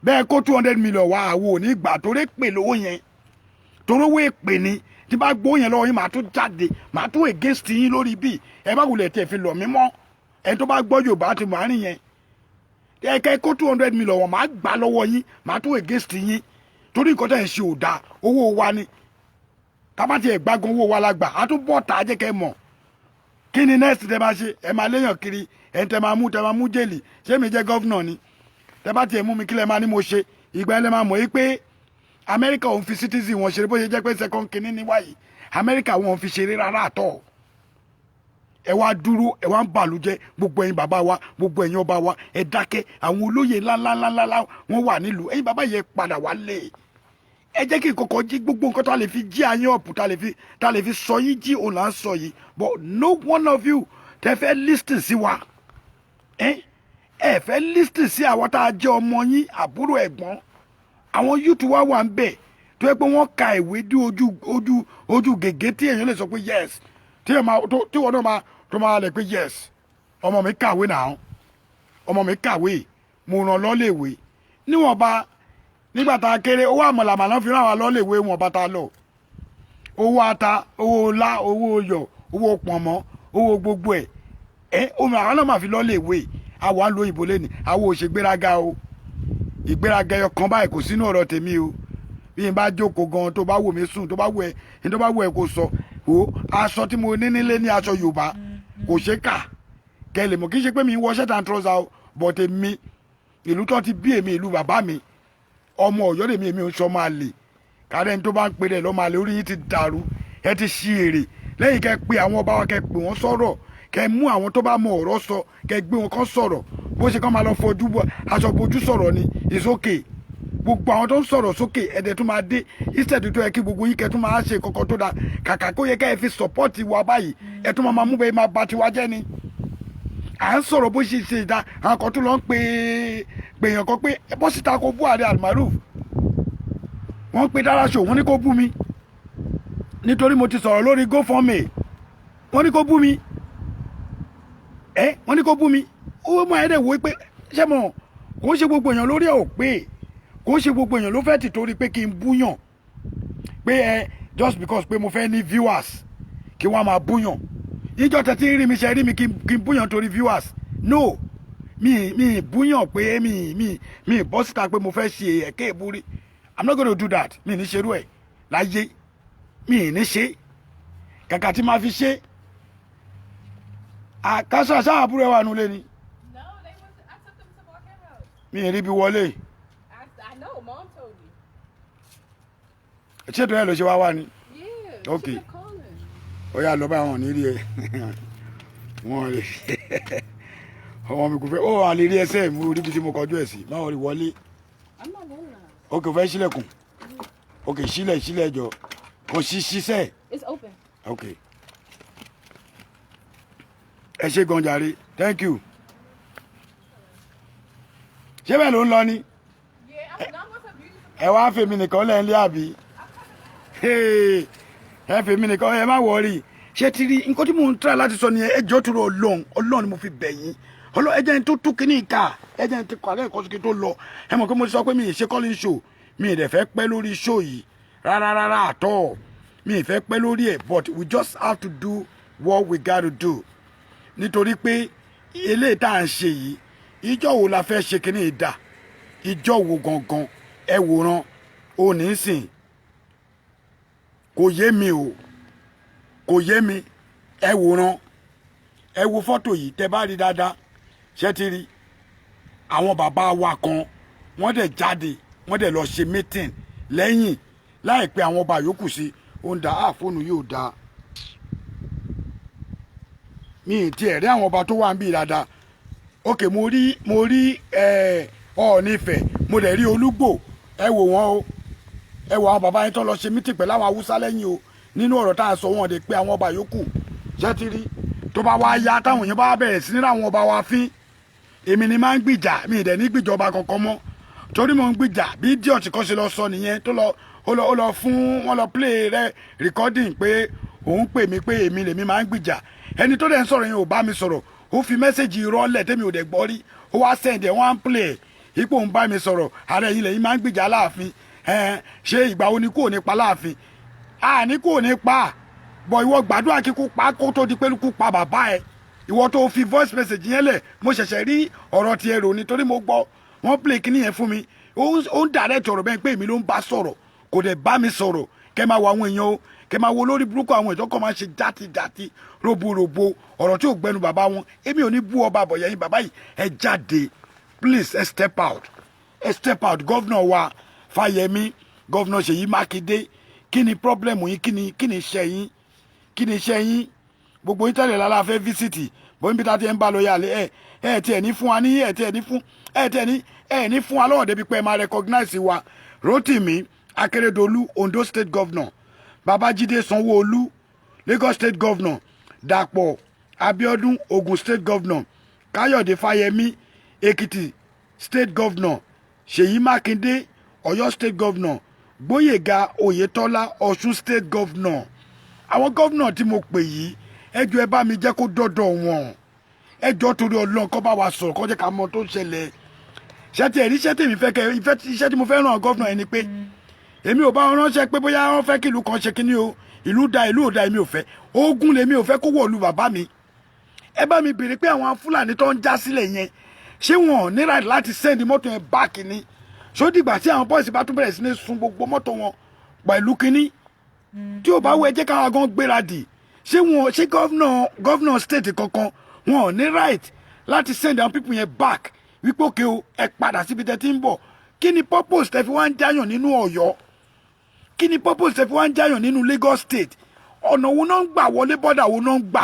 bẹ́ẹ̀ kó 200 million wá àwa ò ní gbà torí pè lówó yẹn torí owó èpè ni tí bá gbó yẹn lọ́wọ́ yín màá tún jáde màá tún against yín lórí bíi ẹ bá wulẹ̀ tẹ̀ fi lọ̀ mí mọ́ ẹni tó bá gbọ́ Yorùbá ti mọ̀ àárín yẹn ẹ̀kẹ́ kó 200 million wọ̀ màá gbà lọ́wọ́ yín màá tún against yín torí nǹkan tẹ̀ ń ṣe ò dáa owó wa ni tábà tiẹ̀ gbágun owó wa la gbà á tún bọ̀ tà á jẹ́ kẹ́ mọ̀ kí ni next tẹ máa ṣe ẹ máa léèyàn kiri ẹ̀ tẹ máa mú jèlì ṣé mi jẹ́ gọ́vnà ni tẹ bá tiẹ̀ mú mi kílẹ̀ máa ní mo ṣe ìgbà ẹ̀ lẹ́ máa mọ̀ yí pé Amẹ́ríkà òun fi citizen wọn ṣeré bó ṣe jẹ́ pé second kìíní níwáyìí Amẹ́ríkà wọn fi ṣeré rárá àtọ̀ ẹ wá dúró ẹ wá ń bàlújẹ́ gbogbo ẹ̀yin bàbá wa gbogbo ẹ̀yin ọba wa ẹ dákẹ́ àwọn olóyè ńláńláńlá wọn wà nílùú ẹ̀yin bàbá yẹn padà wálé ẹ jẹ́ kí kọ̀kọ́ jí gbogbo nǹkan tá lè fi jí ayé ọ̀pù tá lè fi sọ yín jí òun là ń sọ yìí but no one of you tẹ fẹ́ listen sí wa ẹ fẹ́ listen sí àwọn tá a jẹ́ ọmọ yín àbúrò ẹ̀gbọ́n àwọn yúùtù wa wà ń bẹ̀ tó yẹ pé wọ́n ka ìwé dí ojú gègé tí èèyàn lè sọ pé yes tí wọ́n náà tó máa lẹ̀ pé yes ọmọ mi kàwé náà ọmọ mi kàwé mo ràn lọ́lẹ̀wé níwọ̀nba nígbà tá a kéré owó àmọ̀làmọ̀lá fi ràn wá lọ́lẹ̀wé wọn bá ta lọ owó ata owó ọlá owó ọyọ̀ owó pọ̀nmọ́ owó gbogbo omi àwọn náà máa fi lọ́lẹ̀wé àwọn àlọ́ ìbò lẹ́nu àwọn òṣègbéraga o ìgbéraga ẹyọ kan báyìí kò sínú ọ̀rọ̀ tèmi o bí n bá jókòó gan tó bá wò mí sùn tó bá wù ẹ kó sọ o aṣọ tí mo ní nílé ní aṣọ Yorùbá kò ṣe kà kẹlẹ̀ mọ̀ kì í ṣe pé mi ń wọ shirt and trouser o but èmi ìlú tó ti bí èmi ìlú bàbá mi ọmọ Ọ̀yọ́ lèmi èmi ò sọ máa lè kárẹ́ ní tó bá ń pè rẹ̀ lọ́ máa lè orí yín ti dàrú ẹ ti ṣí èrè lẹ́yìn kẹ́ pé àwọn ọba wa kẹ́ pè wọ́n sọ̀rọ̀ kẹ́ mú àwọn tó bá mọ ọ̀rọ̀ sọ kẹ́ gbé wọn kán sọ̀rọ̀ bó ṣe kán máa lọ fojú aṣọ bojú sọ̀rọ̀ ni is okay gbogbo àwọn tó ń sọ̀rọ̀ sókè ẹ̀dẹ̀ tó máa dé instead tó yẹ kí gbogbo yín kẹ́ tún máa ṣe kọ́kọ́ tó dáa kàkà kó yẹ kẹ́ ẹ fi support wa báyìí ẹ tún máa mú bẹ́ẹ̀ máa ba tiwa jẹ́ ni à ń sọ̀rọ̀ bó ṣe ṣe ìdá àwọn kan tó lọ ń pèèyàn kan pé bọ́ síta kó bú Ààrẹ Almaroof wọ́n pe Dára Show wọ́n ní kó bú mi nítorí mo ti sọ̀rọ̀ lórí GoFundMe wọ́n ní kó bú mi wọ́n ní kó bú mi ó máa ẹ̀dẹ̀ wo pé ṣé mo kò ń ṣe gbogbo èèyàn lórí ẹ̀ ò pé kò ń ṣe gbogbo èèyàn ló fẹ́ ti torí pé kí n búyàn pé just because pé mo fẹ́ ní viewers kí wọ́n máa búyàn níjọ́ tẹ́tí rí mi ṣe rí mi kí n búyàn torí viewers no mi búyàn pé mi bọ́ síta pé mo fẹ́ ṣe ẹ̀kẹ́ ìbúrí I'm not gonna do that mi ní ṣerú ẹ̀ láyé mi ní ṣe kàkà tí máa fi ṣe àkásà sáà àbúrò wà nulẹ̀ ni mi rí bí wọlé ṣètò ẹ ló ṣe wá ni ok ó yà lọ bá wọn ní rí ẹ wọn lè ọmọ mi kò fẹ́ ó wà lè rí ẹsẹ̀ mi orí tí mo kọjú ẹ̀ sí má wọlé wọlé ok fẹ́ ṣílẹ̀kùn ok sílẹ̀ jọ kò ṣiṣẹ́ ok ẹ ṣé gan jàre thank you ṣé bẹ́ẹ̀ ló ń lọ ni ẹ wá fèmí nìkan lẹ́yìn lé àbí ẹ fèmí nìkan ẹ má wọrí ṣé ti rí nǹkan tí mò ń try láti sọ nìyẹn ẹjọ́ tó rọ ọlọ́run ni mo fi bẹ̀ yín ọlọ́run ẹjẹ́ ní tó tú kíní ìka ẹjẹ́ ní ti kọ́ àlẹ́ ìkọ́sókè tó lọ ẹ mọ̀ pé mo ti sọ pé mi ì ṣe calling show mi ì dẹ̀ fẹ́ pẹ́ lórí show yìí rárá àtọ́ mi ì fẹ́ pẹ́ lórí ẹ̀ but we just have to do what we got to do nítorí pé eléyìí tá à ń ṣe yìí ìjọ wo la fẹ́ ṣe kíní ìdá ìjọ wo gangan ẹ wòran ò ní sìn kò yé mi o kò yé mi ẹ wòran ẹ wo fọ́tò yìí tẹ bá rí dáadáa ṣé ti rí àwọn bàbá wa kan wọ́n dẹ̀ jáde wọ́n dẹ̀ lọ ṣe meeting lẹ́yìn láìpẹ́ àwọn ọba yòókù sí ó ń da fóònù yóò da mi ì tiẹ̀ rí àwọn ọba tó wà ń bí dáadáa ok mo rí Ọọ̀ni Ifẹ̀ mo dẹ̀ rí Olúgbò ẹ wò wọ́n o ẹ wò àwọn bàbá yẹn tó lọ ṣe meeting pẹ̀lú àwọn Haúsá lẹ́yìn o nínú ọ̀rọ̀ tá a sọ wọn dé pé àwọn ọba yòókù ṣé ti rí tó bá wá yá táwọn èèyàn bá bẹ̀rẹ̀ sí ní àwọn ọba wa fín èmi ni máa ń gbìjà mi ì dẹ̀ ní gbìjọba kankan mọ́ torí mo ń gbìjà bí díọ̀tì kan ṣe lọ sọ nìyẹn tó lọ ó lọ fún wọn lọ play rẹ recording pé òun pè mí pé èmi lèmi máa ń gbìjà ẹni tó dẹ̀ ń sọ̀rọ̀ yẹn ò bá mi sọ̀rọ̀ ó fi mẹ́sẹ̀gì rọ́lẹ̀ tẹ́mi ò dẹ̀ gbọ́ rí ó wá sẹ́ǹdẹ̀ wọ́n á ń play ipò ń bá mi sọ̀rọ̀ ààrẹ yìí lẹ́yìn máa ń gbìjà láàfin ṣé ìgbà wo ni kò ní pa láàfin ní kò ní pa bọ̀ ìwọ gbàdúrà kíkú pa kó tó di pé kú pa bàbá ẹ ìwọ tó fi voice message yẹn lẹ̀ mo ṣẹ̀ṣẹ̀ rí ọ̀rọ̀ tiẹ̀ rò nítorí mo gbọ́ wọ́n play kíní yẹn fún mi ó ń direct ọ̀rọ̀ bẹ́ẹ̀ pé èmi ló ń bá sọ̀rọ̀ kò dẹ̀ bá mi sọ̀rọ̀ kẹ́ máa wo àwọn èèyàn o kẹ́ máa wo lórí burúkú àwọn ìjọkọ̀ máa ṣe játijàti robo ọ̀rọ̀ tí ò gbẹnu bàbá wọn èmi ò ní bú ọba àbọ̀yẹ yín bàbá yìí ẹ jáde please ẹ step out gọ́vnà wa Fáyẹmí gọ́vnà Ṣèyí Mákindé kí ni problem yín kí ni iṣẹ́ yín gbogbo yín tẹ́lẹ̀ lára fẹ́ físítì bóyá bí táti ẹ̀ ń bá lọ yàlẹ́ ẹ̀ tí ẹ̀ ní fún wa ní ẹ̀ ní fún wa lọ́wọ́ débi pé ẹ máa recognize wa Rotimi Akeredolu Ondo State Governor Babajide Sanwo-Olu Lagos State Governor Dàpọ̀ Abiodun Ogun State Governor Káyọ̀dé Fáyẹmí Ekiti State Governor Ṣèyí Mákindé Ọ̀yọ́ State Governor Gbóyèga Oyètọ́lá Ọ̀ṣun State Governor àwọn gọ́vnà tí mo pè yìí ẹjọ́ ẹ bá mi jẹ́ kó dọ́dọ̀ wọn ẹjọ́ torí Ọlọ́run kó bá wa sọ̀rọ̀ kó jẹ́ ká mọ̀ tó ń ṣẹlẹ̀ ṣẹ́tì ẹ̀rí ṣẹ́tì mi fẹ́ kẹ́ iṣẹ́ tí mo fẹ́ ràn gọ́vnà ẹni pé èmi ò bá wọn ránṣẹ́ pé bóyá wọ́n fẹ́ kí ìlú kan ṣe kíní o ìlú da ìlú ò da èmi ò fẹ́ ogun lèmi ò fẹ́ kó wọ̀lú bàbá mi ẹ bá mi béèrè pé àwọn Fúlàní tó ń já sílẹ̀ yẹn ṣé wọn ò ní right láti send mọ́tò yẹn back ni ṣó dìgbà tí àwọn bọ́ọ̀sì bá tún bẹ̀rẹ̀ sí ní sun gbogbo mọ́tò wọn pẹ̀lú kíní tí ò bá wọ ẹjẹ́ káwọn gan gbéradì ṣé gọ́vnà state kankan wọn ò ní right láti send àwọn people yẹn back wípé òkè o ẹ padà síbi tẹ́ ti ń bọ̀ kí ni purpose tẹ́ fi wá ń jáyàn nínú Ọ̀yọ́ kí ni purpose tẹ́ fi wá ń jáyàn nínú Lagos State ọ̀nà wo náà ń gbà wọlé bọ́dà wo náà ń gbà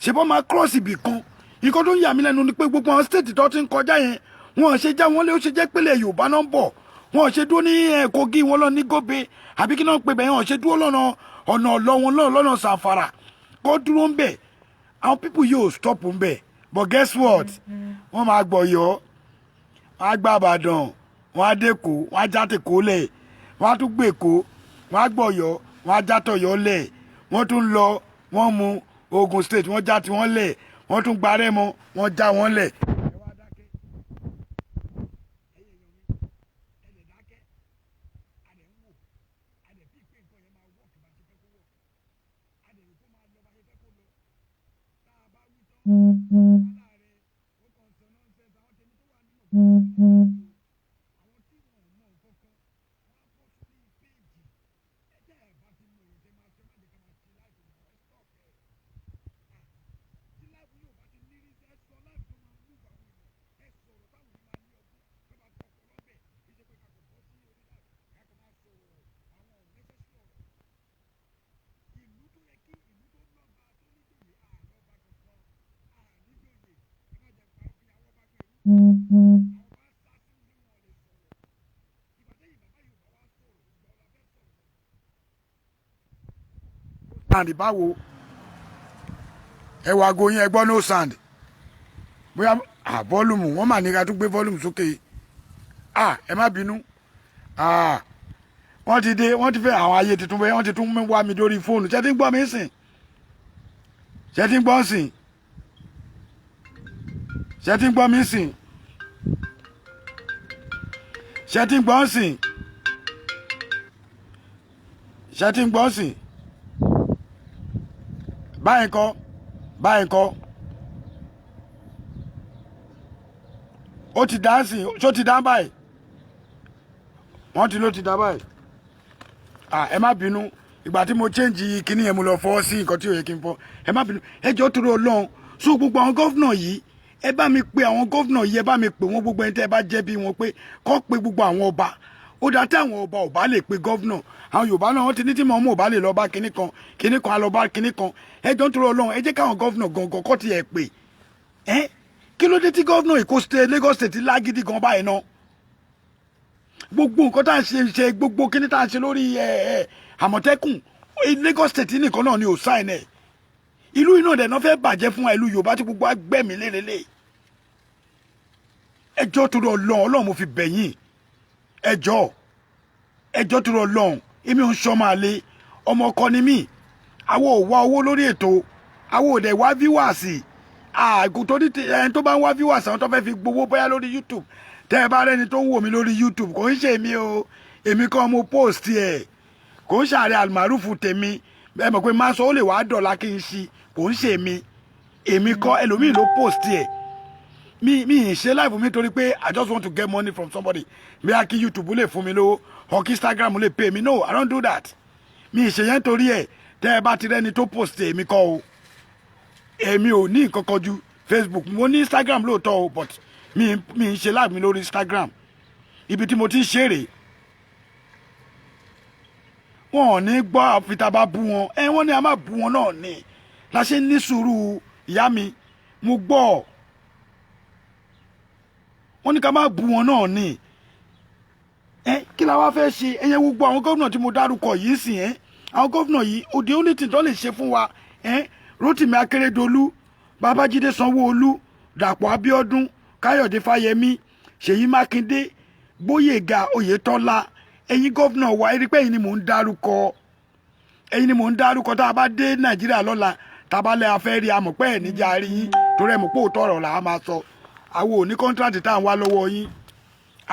ṣe bọ́ máa cross ibì kan nǹkan tó ń yà mí lẹ́nu ni pé gbogbo àwọn state tó ti ń kọjá yẹn wọn ò ṣe já wọn lé ó ṣe jẹ́ pélé Yorùbá náà ń bọ̀ wọn ò ṣe dúró ní Kogi wọn lọ ní Gobe àbí kí náà ń pè bẹ́ẹ̀ wọn ò ṣe dúró lọ́nà ọ̀nà ọ̀lọ́ wọn lọ́nà Sàfàrà kó dúró ń bẹ̀ àwọn people yóò stop ń bẹ̀ but guess what wọ́n máa gbọ̀yọ́ wọ́n á gbà Ìbàdàn wọ́n á dẹ́kọ̀ wọ́n á já tèkó lẹ̀ wọ́n á tún gbé Èkó wọ́n á gbọ̀yọ́ wọ́n á já tọ̀yọ́ lẹ̀ wọ́n tún lọ wọ́n mú Ogun State wọ́n já tiwọn lẹ̀ wọ́n tún gba Rẹ́mọ wọ́n já wọn lẹ̀. Sand báwo ẹ wá go yín ẹ gbọ́ no sand bóyá volume wọ́n mà ní ká tún gbé volume sókè ẹ má bínú wọ́n ti dé wọ́n ti fẹ́ àwọn ayé tuntun bẹ́ẹ̀ wọ́n ti tún wá mi lórí fóònù ṣé tí ń gbọ́ mi sìn ṣé tí ń gbọ́ sìn ṣé tí ń gbọ́ mi sìn ṣé tí ń gbọ́ sìn ṣé tí ń gbọ́ sìn báyìí kọ́ ó ti dá sí ṣó ti dá báyìí wọ́n ti ló ti dá báyìí ẹ má bínú ìgbà tí mo change kíní yẹn mo lọ fọ́ sí nǹkan tí ò yẹ kí n fọ́ ẹ má bínú ẹ jọ̀ọ́ torí Ọlọ́run so gbogbo àwọn gọ́fìnà yìí ẹ bá mi pe àwọn gọ́fìnà yìí ẹ bá mi pè wọ́n gbogbo ẹni tẹ́ ẹ bá jẹ́ bí wọn pé kọ́ pe gbogbo àwọn ọba ó dá tí àwọn ọba ò bá lè pe gọ́fìnà àwọn Yorùbá náà wọ́n ti ní tí mọ̀ ọ́ bá lè lọ bá kinní kan á lọ bá kinní kan ẹ jọ̀ọ́ torí Ọlọ́run ẹ jẹ́ káwọn gọ́fìnà gangan kọ́ ti ẹ̀ pè kí ló dé tí gọ́fìnà Èkó state Lagos state lágídí gan báyìí náà gbogbo nǹkan tá à ń ṣe gbogbo kíní tá à ń ṣe lórí Àmọ̀tẹ́kùn Lagos state nìkan náà ni ò sáìn ẹ̀ ìlú iná dẹ̀ náà fẹ́ bàjẹ́ fún ìlú Yorùbá tí gbogbo agbẹ́mí lélẹ́lẹ́ ẹjọ́ torí Ọlọ́run mo fi bẹ̀yìn ẹjọ́ torí Ọlọ́run èmi ò ń sọ máa lé ọmọ ọkọ ni mí àwọn ò wá owó lórí ètò àwọn ò dẹ̀ wá fíwàsì àgùn tó ní ẹni tó bá ń wá fíwàsì àwọn tó fẹ́ fi gbowó bóyá lórí YouTube tẹ́ ẹ bá rẹ́ni tó ń wò mí lórí YouTube kò ń ṣe èmi o èmi kọ́ mo post ẹ̀ kò ń ṣàárẹ̀ àlùmárùfù tèmi ẹ mọ̀ pé máa sọ ó lè wá dọ̀la kí n ṣi kò ń ṣe èmi kọ́ ẹlòmíì ló post ẹ̀ mi ì ṣe live mi torí pé I just want to get money from somebody bí a kí YouTube lè fún mi lówó or kí Instagram lè pay mi no I don't do that mi ì ṣe yẹn torí ẹ̀ tẹ́ ẹ bá ti rẹ́ni tó post èmi kọ́ o èmi ò ní nǹkan kan ju Facebook mo ní Instagram lóòótọ́ o but mi ì ṣe live mi lórí Instagram ibi tí mo ti ń ṣeré wọn ò ní gbọ́ àfitá bá bú wọn wọ́n ní a máa bú wọn náà ni la ṣe ní sùúrù ìyá mi mo gbọ́ wọ́n ní ká máa bú wọn náà ni kí la wá fẹ́ ṣe ẹ̀yẹ gbogbo àwọn gómìnà tí mo dárúkọ yìí sì àwọn gómìnà yìí òde ó ní tí tó lè ṣe fún wa Rotimi Akeredolu Babájídé Sanwó-Olú Dàpọ̀ Abíọ́dún Káyọ̀dé Fáyẹmí Ṣèyí Mákindé Gbóyèga Oyètọ́lá ẹ̀yin gómìnà wa ẹ̀rí pé ẹ̀yin ni mò ń dárúkọ tá a bá dé Nàìjíríà lọ́la tá a bá lẹ́ afẹ́ rí amọ̀pẹ́ ẹ̀ níjà rí yín torí ẹ̀ mọ̀ pé òótọ́ ọ̀rọ̀ là á máa sọ àwọn ò ní kọ́ńtrátì tá à ń wá lọ́wọ́ yín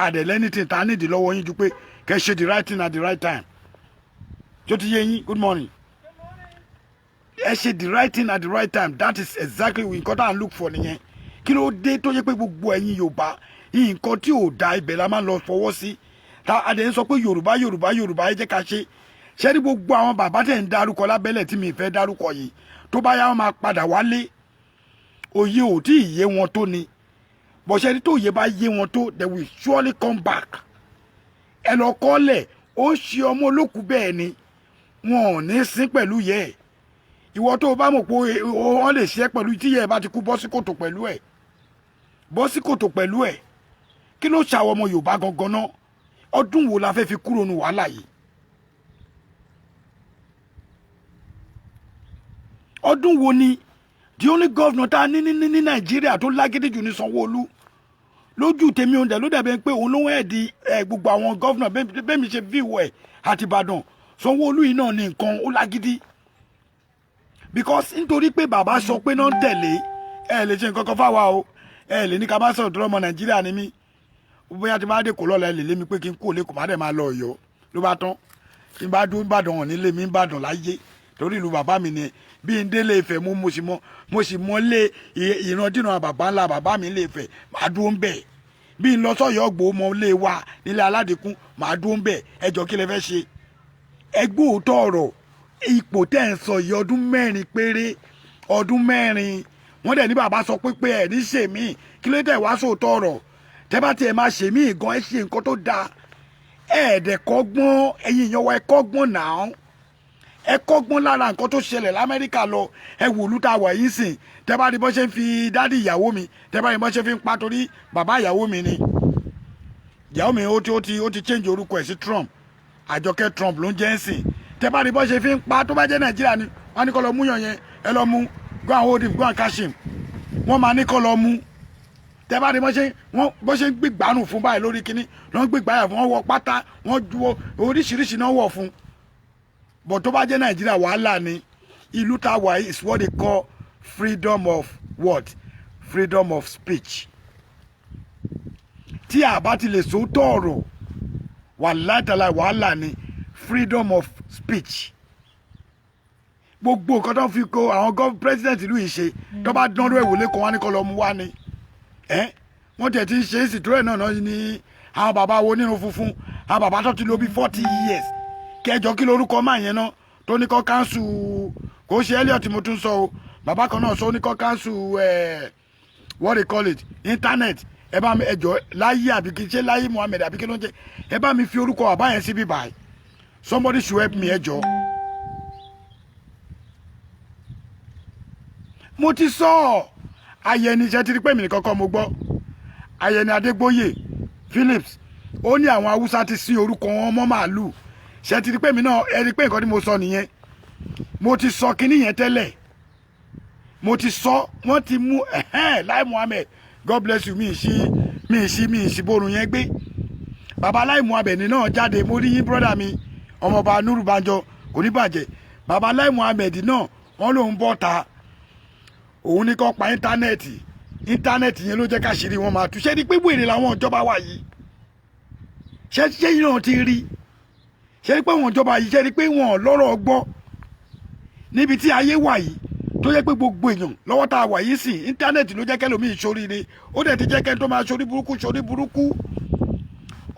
àdẹ̀lẹ́nìtì tá a nídìí lọ́wọ́ yín ju pé kẹ́ ṣe the right thing at the right time tó ti yé yín good morning ẹ ṣe the right thing at the right time that is exactly nǹkan tá à ń look for nìyẹn kí ló dé tó yẹ pé gbogbo ẹ̀yin Yorùbá nǹkan tí ò da ibẹ̀ la máa ń lọ fọwọ́ sí tá a dẹ̀ ń sọ pé Yorùbá ẹ jẹ́ ká ṣe ṣé ní gbogbo àwọn bàbá tẹ̀ ń dárúkọ lábẹ́lẹ̀ tí mi fẹ́ dárúkọ yìí tó bá yá wọn máa padà wálé òye ò tí ì yé wọn tó ni bọ̀ṣẹ́ ní tó yẹ bá yé wọn tó they will surely come back. Ẹ lọ kọ́lẹ̀ ó ṣe ọmọ olókùú bẹ́ẹ̀ ni wọn ò ní sín pẹ̀lú yẹ ẹ̀. Ìwọ tó bá mọ̀ pé wọ́n lè ṣe pẹ̀lú tí yẹ ẹ̀ bá ti kú bọ́ sí kòtò pẹ̀lú ẹ̀. Bọ́ sí kòtò pẹ̀lú ẹ̀. Kí ló ṣàwọn ọmọ Yorùbá gangan náà? Ọdún wo la fẹ́ fi kúrò nu wàhálà yìí? Ọdún wo ni the only governor tá ní Nàìjíríà tó lágídí jù ní Sanwó-Olú? Lójú tèmi òun dẹ̀ ló dàbí pé òun ló ń ẹ̀dí gbogbo àwọn governor bẹ́ẹ̀ mi ṣe fíwọ̀ ẹ̀ àti Ìbàdàn. Sanwó-Olú yìí náà ní nǹkan ó lágídí. Because nítorí pé bàbá sọ pé náà ń tẹ̀lé lè ṣe nǹkan kan fáwa o. Lè ní ká bá sọ̀rọ̀ tó lọ́mọ Nàìjíríà ni mí. Bóyá tí bá dé kò lọ́la lè lé mi pé kí n kú òlé kò má dẹ̀ máa lọ Ọ̀yọ́ ló bá tán. Tí n bá dún Ìbàdàn hàn nílé mi Ìbàdàn láyé torí ìlú bàbá mi ni bí n délé Ifẹ̀ mo sì mọ lé ìrandíran bàbá ńlá bàbá mi lé Ifẹ̀ máa dúró ń bẹ̀. Bí n lọ sọ́yọ́ Ògbó mọ lé wa nílé Aládìkún máa dúró ń bẹ̀. Ẹjọ́ kí lẹ fẹ́ ṣe? Ẹgbẹ́ òótọ́ ọ̀rọ̀ ipò tẹ́ ń sọ yìí ọdún 4 péré ọdún 4 wọ́n dẹ̀ ní bàbá sọ pé ẹ̀ ní ṣèmí kí ló dẹ̀ wá sóòótọ́ ọ̀rọ̀ tẹ́ bá tiẹ̀ máa ṣèmí gan ẹ ṣe nǹkan tó dáa ẹ̀ẹ́dẹ̀ kọ́gbọ́n ẹ̀yin èèyàn wa ẹ kọ́gbọ́n náà ẹ kọ́gbọ́n lára nǹkan tó ṣẹlẹ̀ l'Amẹ́ríkà lọ ẹ wò lú ta wà yín sìn tẹ́ bá rí bọ́ ṣe ń fi dádì ìyàwó mi tẹ́ bá rí bọ́ ṣe fi ń pa torí bàbá ìyàwó mi ni ìyàwó mi ó ti change orúkọ ẹ̀ sí Trump Àjọkẹ́ Trump ló ń jẹ́ ń sìn tẹ́ bá rí bọ́ ṣe fi ń pa tó bá jẹ́ Nàìjíríà ni wọ́n á ní kó lọ mú yàn yẹn ẹ lọ mú go and hold him go and catch him wọ́n máa ní kó lọ mú tẹ́ bá rí bọ́ ṣe ń gbígbánù fún báyìí lórí kínní lọ́n gbígbáyà fún wọn wọ pátá wọn ju oríṣiríṣi náà wọ̀ fún but tó bá jẹ́ Nàìjíríà wàhálà ni ìlú tá a wà is what they call freedom of what freedom of speech tí a bá ti lè sòótọ́ ọ̀rọ̀ wàhálà ni freedom of speech gbogbo nǹkan tó fi kó àwọn president ìlú yìí ṣe tó bá dánrọ́ ìwòlé kan wá ní kó lọ mú wá ni wọ́n tẹ̀ ti ń ṣe ìsìtúrẹ́ náà ní àwọn bàbá wo nínú funfun àwọn bàbá tó ti lò bí 40 years kẹjọ kí lórúkọ máa yẹn náà tó ní kọ́ káńsù kò ṣe Elliot mo tún sọ o bàbá kan náà sọ ní kọ́ káńsù what they call it internet ẹ bá mi ẹjọ láyé àbí kí ṣe láyé Muhammed àbí kí ló ń jẹ ẹ bá mi fi orúkọ bàbá yẹn sí bí báyìí somebody should help me ẹjọ. mo ti sọ Ayẹni ṣe ti rí pé mi nìkan kọ́ mo gbọ́ Ayẹni Adégbóyè Phillips ó ní àwọn Haúsá ti sí orúkọ wọn mọ́ màálù ṣe ti rí pé mi náà ẹ rí pé nǹkan tí mo sọ nìyẹn mo ti sọ kinní yẹn tẹ́lẹ̀ mo ti sọ wọ́n ti mú Lai Muhammed God bless you mi ì borun yẹn gbé baba Lai Muhammed náà jáde mo rí yín brọ́dà mi ọmọọba Nuru Banjo kò ní bàjẹ́ baba Lai Muhammed náà wọ́n lòun bọ́ ta òun ní kọ́ pa íńtánẹ́ẹ̀tì yẹn ló jẹ́ káṣírí wọn máa tú ṣé ní pé wèrè làwọn ìjọba wà yìí ṣé yìí náà ti rí ṣé ní pé wọn ìjọba yìí ṣé ní pé wọn lọ́rọ̀ gbọ́ níbi tí ayé wà yìí tó yẹ pé gbogbo èèyàn lọ́wọ́ tá a wà yìí sìn íńtánẹ́ẹ̀tì ló jẹ́ kẹ́lòmíì ṣoríire ó dẹ̀ ti jẹ́ kẹ́ni tó máa ṣorí burúkú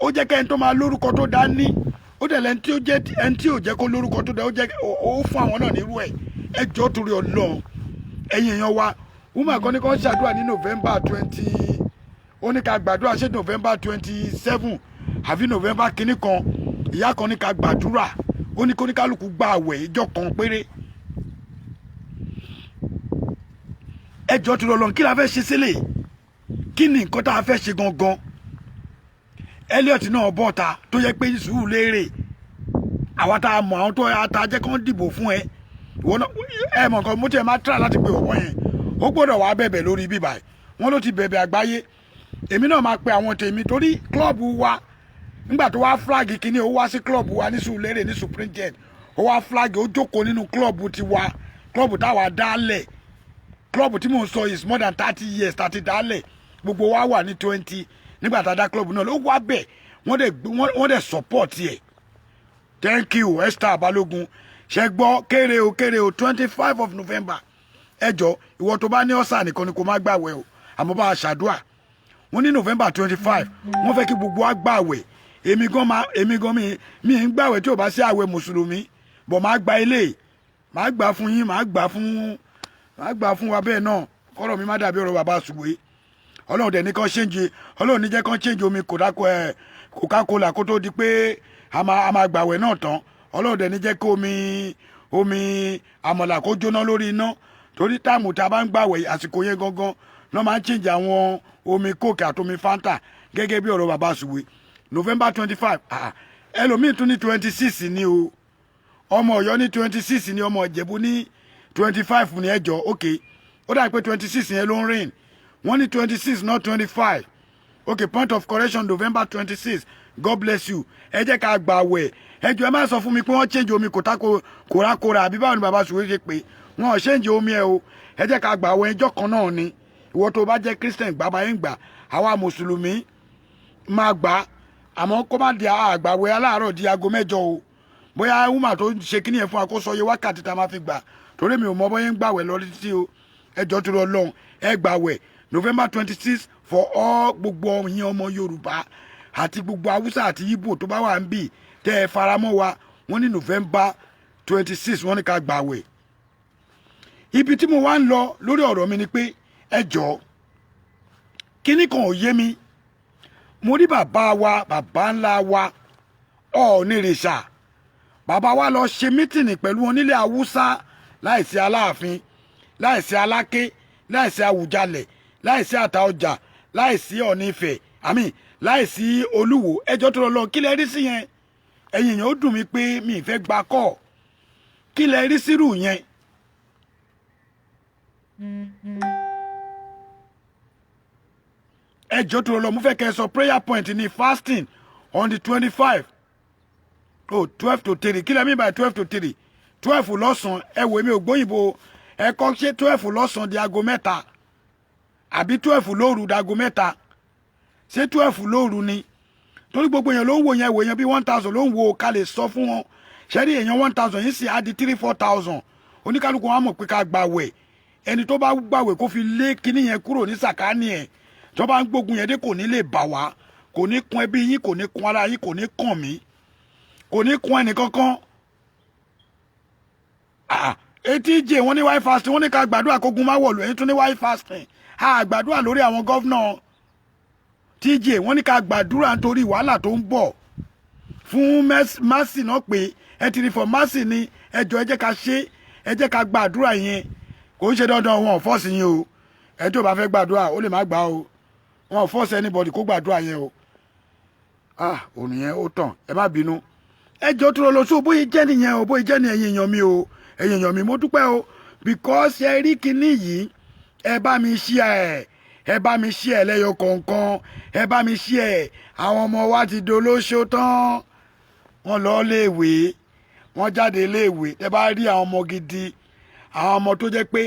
ó jẹ́ kẹ́ni tó máa lórúkọ tó dá ní ó dẹ̀ lẹ́ni tí ó jẹ́ ẹni tí ò jẹ́ kó lórúkọ tó dá ó fún àwọn náà nírú ẹ̀ ẹjọ́ torí Ọlọ́run ẹ̀yin èèyàn wa woman kan ní kó ṣàdúrà ní November 20 ó ní ká gbàdúrà ṣé November 27 àbí November kínní kan ìyá kan ní ká gbàdúrà ó ní kó ní kálukú gba àwẹ̀ ìjọ kan péré ẹjọ́ tó lọ́lọ́ kí la fẹ́ ṣe sílẹ̀ kí ni nǹkan tá a fẹ́ ṣe gangan Elliot náà bọ́ta tó yẹ pé sùúrù léèrè àwa tá a mọ̀ àwọn tó ta jẹ́ kán dìbò fún ẹ ẹ mọ̀ nǹkan mo tiẹ̀ máa tíra láti pè ọ̀pọ̀ yẹn ó gbọ́dọ̀ wá bẹ̀bẹ̀ lórí bíbá ẹ̀ wọ́n ló ti bẹ̀bẹ̀ àgbáyé èmi náà máa pe àwọn tèmi torí klọ́ọ̀bù wa nígbà tó wá flag kínní ó wá sí klọ́ọ̀bù wa ní Sùúrùlérè ní Supreme Jet ó wá flag ó jókòó nínú klọ́ọ̀bù tiwa klọ́ọ̀bù táwa dálẹ̀ klọ́ọ̀bù tí mò ń sọ is more than 30 years 30 dálẹ̀ gbogbo wa wà ní 20 nígbà tá a dá klọ́ọ̀bù náà ló wá bẹ̀ wọ́n dẹ̀ support ẹ̀ thank you Esther Balogun ṣe gbọ́ kéré o 25 of November ẹjọ́ ìwọ tó bá ní ọ̀sà nìkan ni kò má gbàwẹ̀ o àmọ́ bá a ṣàdúà wọ́n ní November 25 wọ́n fẹ́ kí gbogbo wa gbàwẹ̀ èmi gan mi ń gbàwẹ̀ tí ò bá sí àwẹ̀ mùsùlùmí bọ̀ máa gba ilé máa gbà fún yín máa gbà fún wa bẹ́ẹ̀ náà kọ́rọ̀ mi má dàbí ọ̀rọ̀ bàbá ṣùgbọ́n ọlọ́run dẹ̀ ní kán change ọlọ́run ní jẹ́ kán change omi Coca-Cola kó tó di pé a máa gbàwẹ̀ náà tán ọlọ́run dẹ̀ ní jẹ́ kí omi àmàlà kó jóná lórí iná torí táàmù tá a bá ń gbàwẹ̀ àsìkò yẹn gangan náà máa ń change àwọn omi Coke àti omi Fanta gẹ́gẹ́ bí ọ̀rọ̀ bàbá Suwe November 25 ẹlòmíì tún ní 26 ní o ọmọ Ọ̀yọ́ ní 26 ní ọmọ Ìjẹ̀bú ní 25 ní ẹjọ́ ok ó dà pé 26 yẹn ló ń rìn wọ́n ní 26 not 25 ok point of correction November 26 God bless you ẹ jẹ́ ká gbàwẹ̀ ẹjọ́ ẹ má sọ fún mi pé wọ́n change omi Coca-Cola àbí báwo ni bàbá Suwe ṣe pé wọn ò change omi ẹ o ẹ jẹ́ ká gbàwẹ̀ ẹjọ́ kan náà ni ìwọ tó bá jẹ́ Christian gbàbá yín gbà àwa mùsùlùmí máa gbà àmọ́ kó má di àgbàwẹ̀ aláàárọ̀ di aago 8 o bóyá woman tó ṣe kíní yẹn fún àkóso iye wákàtí tá a máa fi gbà torí mi ò mọ bóyá ń gbàwẹ̀ lọ títí o ẹjọ́ tó lọ lọ́hùn ẹ gbàwẹ̀ November 26 for all gbogbo yín ọmọ Yorùbá àti gbogbo Haúsá àti Ìgbò tó bá wà ń bì tẹ́ ẹ faramọ́ wa wọ́n ní November 26 wọ́n ní ká gbàwẹ̀ ibi tí mo wá ń lọ lórí ọ̀rọ̀ mi ni pé ẹ jọ̀ọ́ kíní kan ò yé mi mo rí bàbá wa bàbá ńlá wa Ọ̀ọ̀nìrìṣà bàbá wa lọ ṣe mítìnì pẹ̀lú wọn nílẹ̀ Haúsá láìsí Aláàfin láìsí Aláké láìsí Àwùjalẹ̀ láìsí Àtaọjà láìsí Ọ̀ọ̀ni Ifẹ̀ láìsí Olúwo ẹjọ́ tó lọ kí lẹ rí sí yẹn ẹ̀yin èèyàn ó dùn mí pé mi ì fẹ́ gba kọ́ kí lẹ rí sírù yẹn. ẹjọ́ tó lọ mo fẹ́ kẹ́ ẹ sọ prayer point ní fasting on the 25 12 to 3 kí lẹ mí by 12 to 3 12 lọ́sàn-án ẹ wò mí ò gbóyìnbó ẹ kọ́ ṣe 12 lọ́sàn-án di aago 3 àbí 12 lóru di aago 3 ṣé 12 lóru ni torí gbogbo èèyàn ló ń wò yẹn wò yẹn bí 1000 ló ń wo ká lè sọ fún wọn ṣẹ́rí èèyàn 1000 yìí sì á di 3-4,000 oníkálukú wọn á mọ̀ pé ká gbàwẹ̀ ẹni tó bá gbàwẹ̀ kó fi lé kinní yẹn kúrò ní sàkáání ẹ̀ tó bá ń gbógun yẹn dé kò ní lè bà wá kò ní kun ẹbí yín kò ní kun ara yín kò ní kàn mí kò ní kun ẹnì kankan etí jẹ wọn ní wáyé fasting wọn ní ká gbàdúrà kógun má wọ̀lú ẹ̀yin tún ní wáyé fasting gbàdúrà lórí àwọn gọ́vnà TJ wọn ní ká gbàdúrà nítorí wàhálà tó ń bọ̀ fún mercy náà pé ẹ ti rí for mercy ni ẹjọ́ ẹ jẹ́ ká ṣe ẹ jẹ́ ká gbàdúrà yẹn kò ń ṣe dandan wọn ò fọ́ọ̀sì yín o ẹ tó bá fẹ́ gbàdúrà ó lè má gbà o wọn ò fọ́ọ̀sì anybody kó gbàdúrà yẹn o òun yẹn ó tàn ẹ má bínú ẹjọ́ tó lọ sóò bóyá jẹ́ nìyẹn o bóyá jẹ́ ní ẹ̀yin èèyàn mi o ẹ̀yin èèyàn mi mo dúpẹ́ o because ẹ rí kinní yìí ẹ bá mi share ẹ bá mi share lẹ́yọ kọ̀ọ̀kan ẹ bá mi share àwọn ọmọ wa ti dolóṣó tán wọ́n lọ léèwé wọ́n jáde léèwé ẹ bá rí àwọn ọmọ gidi àwọn ọmọ tó jẹ́ pé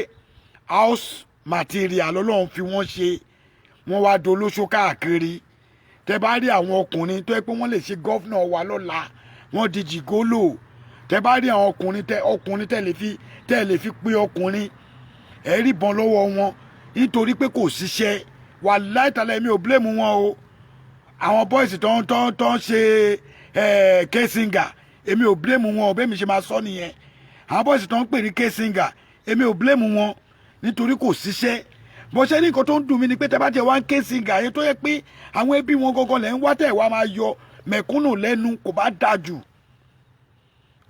house material lọ́lọ́run fi wọ́n ṣe wọ́n wá dolóṣó káàkiri tẹ bá rí àwọn ọkùnrin tó yẹ pé wọ́n lè ṣe gọ́fúnà wa lọ́la wọ́n di jìgólò tẹ bá rí àwọn ọkùnrin tẹ lè fi pé ọkùnrin ẹ rí bọn lọ́wọ́ wọn nítorí pé kò ṣiṣẹ́ wà láìtàlẹ́ mi ò blame wọn o àwọn boys tó ń ṣe K-singer èmi ò blame wọn o bẹ́ẹ̀ mi ṣe máa sọ nìyẹn àwọn boys tó ń pè ní K-singer èmi ò blame wọn nítorí kò ṣiṣẹ́ bó ṣe ní nǹkan tó ń dùn mí ni pé tẹ́ bá jẹ́ wá ń K-singer yẹn tó yẹ pé àwọn ẹbí wọn gangan lẹ́ ń wá tẹ̀ wá máa yọ mẹ̀kúnnù lẹ́nu kò bá dáa jù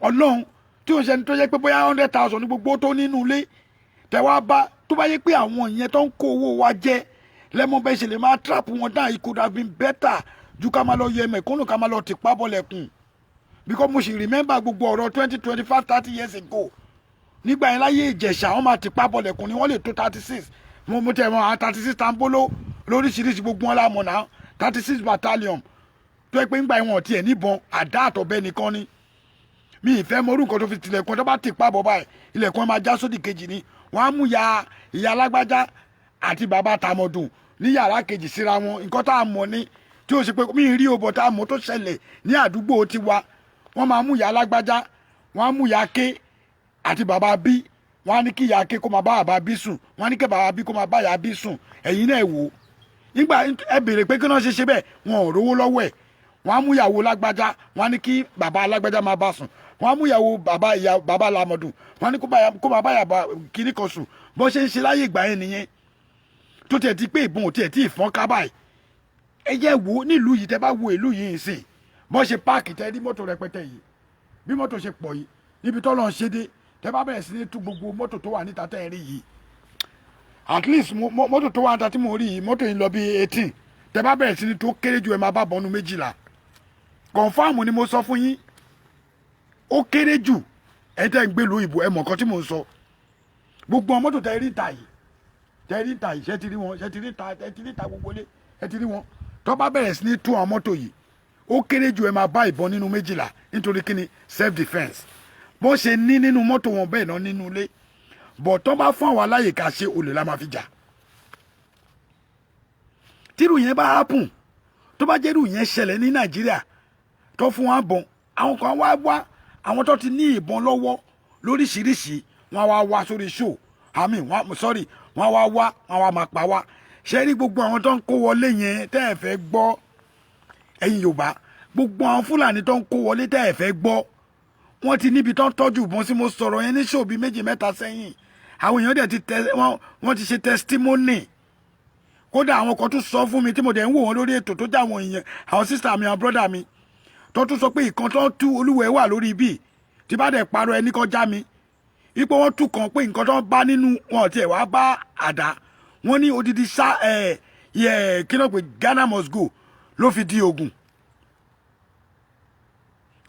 ọlọ́run tí òun ṣe ní tó yẹ pé bóyá 100,000 ní gbogbo tó nínú ilé tẹ́ wá bá tó bá yẹ pé àwọn ìyẹn tó ń kó owó wa jẹ lẹ́mọ́ bẹ́ẹ̀ ṣe lè máa trap wọn down it could have been better ju ká máa lọ yẹ mẹ̀kúnnù ká máa lọ tìpá bọ́lẹ̀kùn because mo sì remember gbogbo ọ̀rọ̀ 20-25-30 years ago nígbà yẹn láyé Ìjẹ̀ṣà wọ́n máa tìpá bọ́lẹ̀kùn ni wọ́n lè tó 36 mo tẹ̀ mọ́ àwọn 36 tambolo lóríṣiríṣi gbogbo wọn lámọ̀ náà 36 battalion tó yẹ pé ńgbà yẹn wọn tiẹ̀ níbọn àdá àtọ̀bẹ nìkan ni mi ìfẹ́ mọ́rú nǹkan tó fi tilẹ̀kùn tó bá tìpá bọ́ báyìí ilẹ̀kùn máa já sódì kejì ni wọ́n á mú ìyá alágbájá àti bàbá tàmọ̀dùn ní yàrá kejì síra wọn nǹkan tá a mọ̀ ní tí ó ṣe pé mi rí obọ̀ tá a mọ̀ tó ṣẹlẹ̀ ní àdúgbò tiwa wọ́n máa mú ìyá alágbájá wọ́n á mú ìyá ké àti bàbá bí wọ́n á ní kí ìyá ké kó máa bá bàbá bí sùn wọ́n á ní kí bàbá bí kó máa bá ìyá bí sùn ẹ̀yin náà wò ó nígbà ẹ béèrè pé kí wọ́n ṣe bẹ́ẹ̀ wọn ò rówó lọ́wọ́ ẹ̀ wọ́n á mú ìyàwó lágbájá wọ́n á ní kí bàbá alágbájá máa bá sùn wọ́n á mú ìyàwó bàbá lamọ̀dùn wọ́n á ní kó máa bá yàbá kíní kan sùn bó ṣe ń ṣe láyé ìgbà yẹn nìyẹn tó tiẹ̀ ti pé ìbọn ò tiẹ̀ tí ì fọ́n ká báyìí ẹ jẹ́ wo nílùú yìí tẹ́ bá wo ìlú yìí sìn bọ́n ṣe páàkì tẹ́ ní mọ́tò rẹpẹtẹ yìí bí mọ́tò ṣe pọ̀ yìí níbi tọ́lọ́ ń ṣe dé tẹ́ bá bẹ̀rẹ̀ sí ní tú gbogbo mọ́tò tó wà níta tẹ́ ẹ rí yìí at least mọ́tò tó wà níta tí mo rí yìí mọ́tò yìí lọ bí 18 tẹ́ bá bẹ̀rẹ̀ sí ní tó kéré ju ẹ máa bá bọ́nu 12 kọ̀ǹfàmù ni mo sọ fún yín ó kéré jù ẹ tẹ́ ń gbé lu ìbò ẹ mọ̀ nǹkan tí mò ń sọ gbogbo mọ́tò tẹ́ rí ta yìí ṣẹ́ ti rí wọn ṣẹ́ ti rí ta gbogbo lé ẹ ti rí wọn tó bá bẹ̀rẹ̀ sí ní tú àwọn mọ́tò yìí ó kéré jù ẹ máa bá ìbọn nínú 12 nítorí kíni self defence bó ṣe ní nínú mọ́tò wọn bẹ́ẹ̀ náà nínú ilé bọ̀ tó bá fún àwọn aláyè ká ṣe olè la máa fi jà tírù yẹn bá happen tó bá jẹ́rù yẹn ṣẹlẹ̀ ní Nàìjíríà tó fún wọn bọ̀n àwọn kan wá àwọn tó ti ní ìbọn lọ́wọ́ lóríṣiríṣi wọn wá sórí show wọ́n wá máa pa wá ṣe rí gbogbo àwọn tó ń kó wọlé yẹn tẹ́ ẹ̀ fẹ́ gbọ́ ẹ̀yin Yorùbá gbogbo àwọn Fúlàní tó ń kó wọlé tẹ́ ẹ̀ fẹ́ gbọ́ wọ́n ti níbi tó ń tọ́jú ìbọn sí mo sọ̀rọ̀ yẹn ní show bíi 2-3 sẹ́yìn àwọn èèyàn dẹ̀ wọ́n ti ṣe testimony kódà àwọn kan tún sọ fún mi tí mo dẹ̀ ń wò wọ́n lórí ètò tó jẹ́ àwọn èèyàn àwọn sister mi àwọn brother mi tó tún sọ pé ìkan tó ń tú Olúwẹ̀ wà lórí ibi tí bá dẹ̀ parọ́ ẹni kọjá mi ipò wọn tú kan pé nǹkan tó ń bá nínú wọn tiẹ̀ wá bá àdá wọ́n ní odidi kí ló pé Ghana must go ló fi di ogun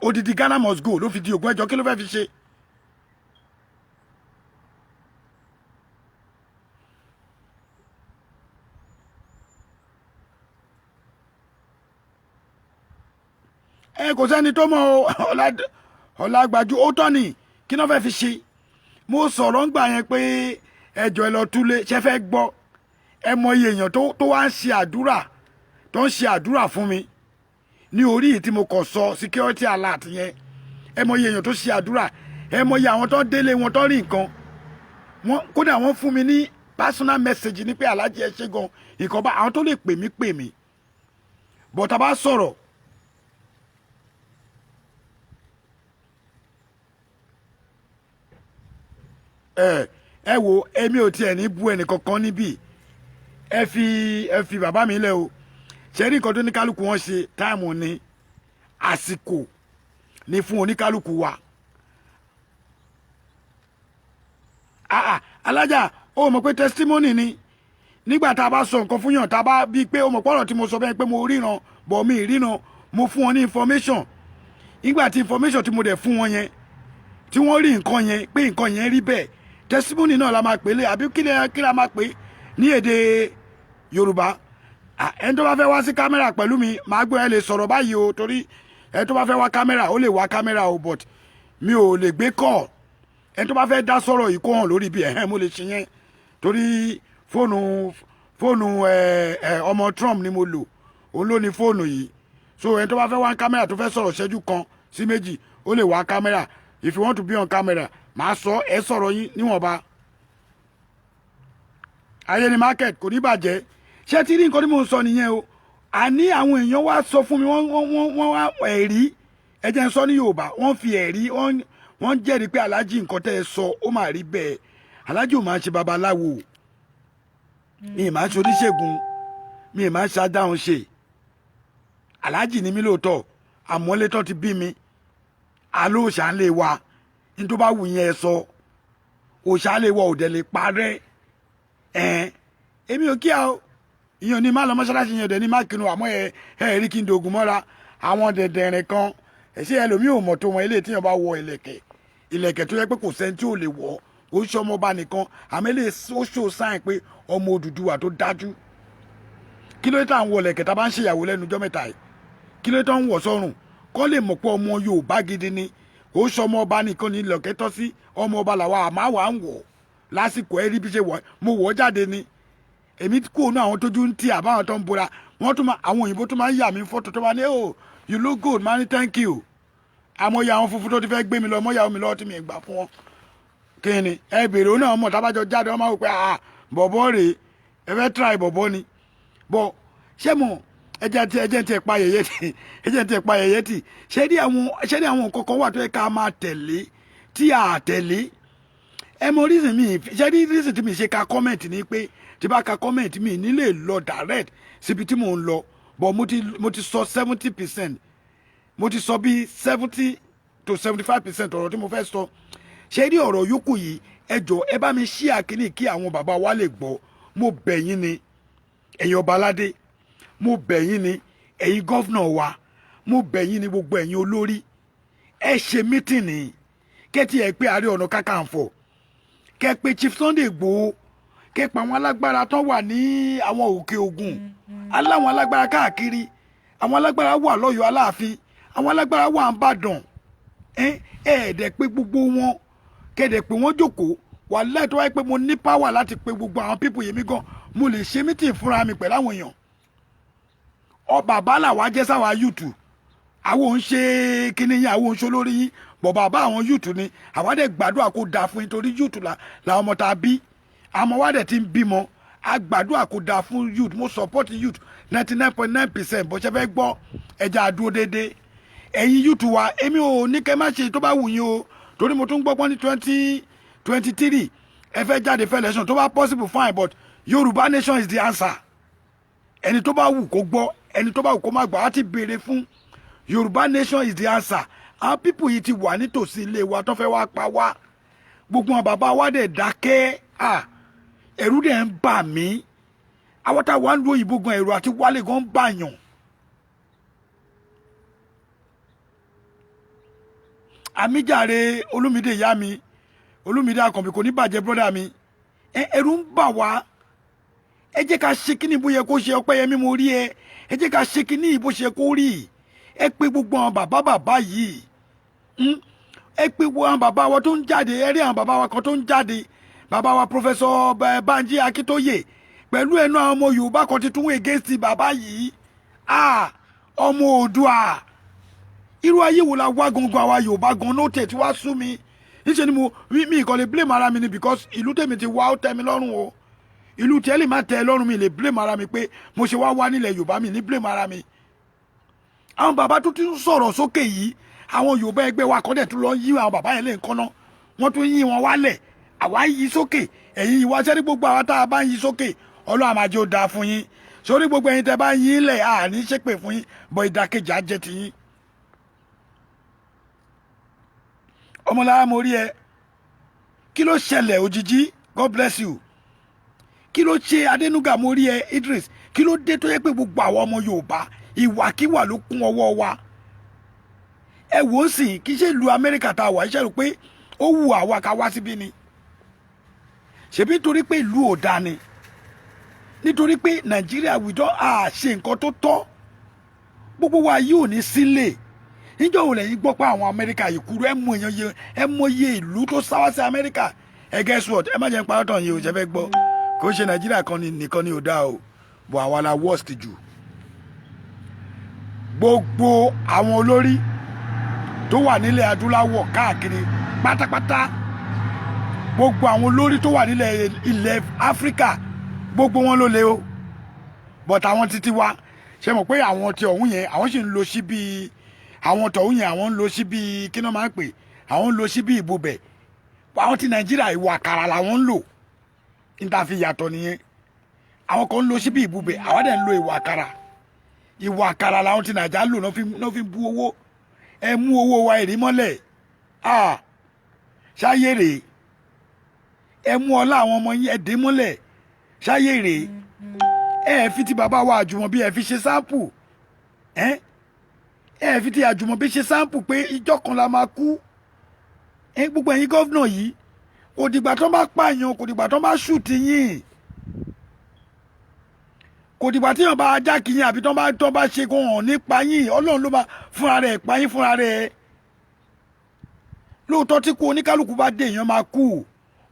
odidi Ghana must go ló fi di ogun ẹjọ́ kí ló fẹ́ fi ṣe. Kò sẹ́ni tó mọ̀ Ọlágbájú ó tọ́ ni kí ló fẹ́ fi ṣe mo sọ̀rọ̀ ń gbà yẹn pé ẹjọ́ ẹ lọ túlé ṣe fẹ́ gbọ́ ẹ mọ iye èèyàn tó wá ń ṣe àdúrà tó ń ṣe àdúrà fún mi ní orí yìí tí mo kàn sọ security alert yẹn ẹ mọ iye èèyàn tó ṣe àdúrà ẹ mọ iye àwọn tó délé wọn tó rí nǹkan wọn kódà wọ́n fún mi ní personal message ní pé aláàjì ẹ ṣe gan nǹkan bá àwọn tó lè pè mí bọ̀tà bá sọ̀rọ̀ ẹ wo èmi ò tiẹ̀ ní bú ẹnì kankan níbí ẹ fi bàbá mi lẹ̀ o ṣe rí nǹkan tó ní kálukú wọn ṣe táìmù ní àsìkò ní fún oníkálukú wa alájà ó mọ̀ pé testimony ni nígbà tá a bá sọ nǹkan fún yàn tá a bá bíi pé ó mọ̀ pọ̀rọ̀ tí mo sọ bẹ́ẹ̀ pé mo ríran bọ̀ mi ríran mo fún wọn ní information nígbà tí information tí mo dẹ̀ fún wọn yẹn tí wọ́n rí nǹkan yẹn pé nǹkan yẹn rí bẹ́ẹ̀ testimony náà la máa pè lé àbí kí la máa pè ní èdè Yorùbá ẹni tó bá fẹ́ wá sí kámẹ́rà pẹ̀lú mi màá gbé ẹ lè sọ̀rọ̀ báyìí o torí ẹni tó bá fẹ́ wá kámẹ́rà ó lè wá kámẹ́rà o but mi ò lè gbé call ẹni tó bá fẹ́ dá sọ̀rọ̀ yìí kó hàn lórí ibi mo lè ṣe yẹn torí fóònù ọmọ Trump ni mo lò òun ló ní fóònù yìí so ẹni tó bá fẹ́ wá kámẹ́rà tó fẹ́ sọ̀rọ̀ ṣẹ́jú kan sí méjì ó lè wá kámẹ́rà if you want to be on camera màá sọ ẹ sọ̀rọ̀ yín níwọ̀nba ayé ni market kò ní bàjẹ́ ṣé tí rí nǹkan tí mò ń sọ nìyẹn o àní àwọn èèyàn wá sọ fún mi wọ́n wá ẹ̀rí ẹ jẹ́ n sọ ní Yorùbá wọ́n fi ẹ̀rí wọ́n jẹ́rìí pé aláàjì nǹkan tẹ́ ẹ sọ ó máa rí bẹ́ẹ̀ aláàjì ò máa ń ṣe babaláwo mi ì máa ń ṣe oníṣègùn mi ì máa ń ṣe adáhùn ṣe aláàjì ni mí lóòótọ́ àmọ́ létọ́ ti bí mi alóòṣà ń lè wa ní tó bá wù yẹn sọ òṣà lè wọ òdẹ lè parẹ́ èmi ò kíá o ìyẹn ní má lọ mọ́ṣáláṣí yẹn dẹ̀ ní má kinu àmọ́ ẹ rí kí n dogun mọ́ra àwọn dẹ̀dẹ̀rìn kan ṣé ẹlòmíì ò mọ̀ tó wọn eléyìí tíyẹn bá wọ ìlẹ̀kẹ̀ tó yẹ pé kò sẹ́ni tí ò lè wọ̀ ó ṣe ọmọọba nìkan àmọ́ eléyìí ó ṣò sáìn pé ọmọ Odùduwà tó dájú kí ló tà ń wọ ìlẹ̀kẹ̀ tá a bá ń ṣèyàwó lẹ́nu ọjọ́ mẹ́ta yìí kí ló tà ń wọ̀ sọ́rùn kọ́ lè mọ̀ pé ọmọ Yorùbá gidi ni ó ṣe ọmọọba nìkan ní ìlẹ̀kẹ̀ tọ́ sí ọmọọba làwa àmọ́ àwa ń wọ̀ lásìkò ẹ̀rí bí ṣe wọ̀ mo wọ̀ jáde ni èmi kú òun àwọn tójú ń tì àbáwọn tó ń bora wọ́n tún máa àwọn òyìnbó tó máa ń yà mí fọ́tò tó máa ní oh you look good man thank you àmọ́ ya àwọn funfun tó ti fẹ́ gbé mi lọ mọ́ ya omi lọ́wọ́ tí mi gbà fún wọn kí ni ẹ bèrè òun náà mọ̀ tábàjọ jáde wọ́n máa wò pé bọ̀bọ̀ rèé ẹ fẹ́ try bọ̀bọ̀ ni bọ̀ ṣé mo ẹjẹ tí ẹ pa yẹyẹ tì ṣé ní àwọn nǹkan kan wà tó yẹ ká máa tẹ̀lé tí a tẹ̀lé ẹ mọ reason mi ṣe rí reason tí mi ṣe ka comment ni pé tí bá ka comment mi ní lè lọ direct síbi tí mò ń lọ but mo ti sọ 70%, mo ti sọ bí 70 to 75% ọ̀rọ̀ tí mo fẹ́ sọ. Ṣé rí ọ̀rọ̀ yòókù yìí ẹ jọ̀ọ́ ẹ bá mi share kíní kí àwọn bàbá wa lè gbọ́. Mo bẹ̀ yín ni ẹ̀yin ọba aládé, mo bẹ̀ yín ni ẹ̀yin gọ́fúnà wa, mo bẹ̀ yín ni gbogbo ẹ̀yin olórí. Ẹ ṣe meeting ni kẹ́tì ẹ pé Ààrẹ Ọ̀nà Kakanfò, kẹ́ pé Chief Sunday Igboho, kẹ́ pa àwọn alágbára tó wà ní àwọn òkè Ògùn, aláwọn alágbára káàkiri, àwọn alágbára wà lọ́yọ̀ọ́ Aláàfin, àwọn alágbára wà ń Ìbàdàn. Ẹ̀ẹ́dẹ̀ pé gbogbo wọn kẹ́dẹ̀ pé wọ́n jókòó wà lẹ́tọ́ wáyé pé mo ní power láti pe gbogbo àwọn pípò yèmí gan, mo lè ṣe meeting fúnra mi pẹ̀lú àwọn èèyàn. Ọba bàálà wa jẹ́ sáwà yùtù, àwọn òun ṣe kíní yín, àwọn òun ṣe olórí yín, bọ̀ bàbá àwọn yùtù ni àwọn dẹ̀ gbàdúrà kó dáa fún yín torí yùtù làwọn ọmọ tá a bí, àmọ́ wá dẹ̀ ti ń bímọ, a gbàdúrà kó dáa fún yùtù, mo support yùtù 99.9%. bó ṣe fẹ́ gbọ́ ẹja àdúró déédéé ẹ̀yin yùtù wa, èmi ò ní kẹ́ má ṣe tó bá wù yín o, torí mo tún gbọ́ pọ́n ní 2023 ẹ fẹ́ jáde fẹ́ election tó bá possible fine, but Yorùbá nation is the answer. Ẹni tó bá wù kó gbọ́, ẹni tó bá wù kó má gbọ́, á ti béèrè fún Yorùbá nation is the answer. Àwọn pípù yìí ti wà nítòsí ilé wa tó fẹ́ wá pa wá, gbogbo àwọn bàbá wa dẹ̀ dákẹ́, ẹ̀rù dẹ̀ ń bà mí. Àwọn táwa ń lo òyìnbó gan, ẹ̀rù àti wálé gan ń bàyàn. Àmìjàre Olúmídé ìyá mi, Olúmídé Àkànbí kò ní bàjẹ́ brọ́dà mi, ẹ̀rù ń bà wá. Ẹ jẹ́ ká ṣe kíní bó yẹ kó ṣe, Ọpẹ́yẹmí mo rí ẹ, ẹ jẹ́ ká ṣe kíní bó ṣe kó rí. Ẹ pé gbogbo àwọn bàbá yìí, ẹ pé gbogbo àwọn bàbá wa tó ń jáde, ẹ rí àwọn bàbá wa kan tó ń jáde, bàbá wa Professor Banji Akíntóyè pẹ̀lú ẹnu àwọn ọmọ Yorùbá kan ti tún against bàbá yìí. Ọmọ Oòduà, irú ayé wo la wá gangan àwa Yorùbá gan ló tẹ̀ tí wá sú mi. Níṣẹ́ ni mi kàn lè blame ara mi ni because ìlú tèmi ti wá ó tẹ́ mi lọ́rùn o. Ìlú tí ẹ lè má tẹ́ ẹ lọ́rùn, mi lè blame ara mi pé mo ṣe wá nílẹ̀ Yorùbá, mi ní blame ara mi. Àwọn bàbá tó ti ń sọ̀rọ̀ sókè yìí, àwọn Yorùbá ẹgbẹ́ wa kọ́ dẹ̀ tún lọ yí àwọn bàbá yẹn lè kọ́ná, wọ́n tún yí wọn wálẹ̀, àwa yí sókè, ẹ̀yin ìwà sẹ́rí gbogbo àwa tá a bá ń yí sókè, Ọlọ́run á máa jẹ́ ó dáa fún yín. Sórí gbogbo ẹ̀yin tẹ́ bá yín lẹ̀, ní ṣépè fún yín, bọ̀ ìdàkejì á jẹ́ ti yín. Ọmọlára mo rí ẹ, kí ló ṣẹlẹ̀ Òjìjí, God bless you. Kí ló ṣe Adénúgà mo rí ẹ, Idris, kí ló dé tó yẹ pé gbogbo àwọn ọmọ Yorùbá ìwàkiwà ló kún ọwọ́ wa. Ẹ wò ó sì kí ṣe ìlú Amẹ́ríkà tá a wà, iṣẹ́ rò pé ó wù àwa ká wá síbí ni. Ṣebí nítorí pé ìlú ò dáa ni, nítorí pé Nàìjíríà wìjọ́ ṣe nǹkan tó tọ́, gbogbo wa yìí ò ní sílẹ̀. Níjọ́ wo lẹ́yìn gbọ́ pé àwọn Amẹ́ríkà yìí kúrú, ẹ mọ iye ìlú tó sáwá sí Amẹ́ríkà. Guess what, ẹ má jẹ́ ń parọ́ tàn yìí ò ṣe fẹ́ gbọ́, kò ṣe Nàìjíríà kan nìkan ni ò dáa o, bọ̀ àwa la worst jù. Gbogbo àwọn olórí tó wà nílẹ̀ adúláwọ̀ káàkiri pátápátá, gbogbo àwọn olórí tó wà ilẹ̀ Áfíríkà, gbogbo wọn ló le o, but àwọn títí wa ṣe mọ̀ pé àwọn ti ọ̀hún yẹn àwọn sì ń lo síbi, àwọn tọ̀hún yẹn àwọn ń lo síbi kí náà máa ń pè, àwọn ń lo síbi ìbúbẹ̀. Àwọn ti Nàìjíríà ìwà àkàrà làwọn ń lò, níta fi yàtọ̀ nìyẹn. Àwọn kan ń lo síbi ìbúbẹ̀, àwọn dẹ̀ ń lo ìwà àkàrà. Ìwà àkàrà làwọn ti Nàìjíríà lò náà fi bú owó. Ẹ mú owó wa èrè mọ́lẹ̀, ṣáyé rèé. Ẹ mú ọlá àwọn ọmọ yín ẹ dé mọ́lẹ̀, ṣáyé rèé. Ẹ fi ti bàbá wa Àjùmọ̀bí ẹ fi ṣe sáǹpù, ẹ fi ti Àjùmọ̀bí ṣe sáǹpù pé ìjọ kan la máa kú. Gbogbo ẹ̀yin gọ́vnà yìí, kò dìgbà tó bá pààyàn, kò dìgbà tó bá ṣùtì yín, kò dìgbà tí yàn bá ajá kì yín àbí tó bá ṣe kó hàn nípa yín, Ọlọ́run ló bá fúnra rẹ̀ pa yín fúnra rẹ̀. Lóòótọ́ tí kú oníkálukú bá dé èèyàn máa kú,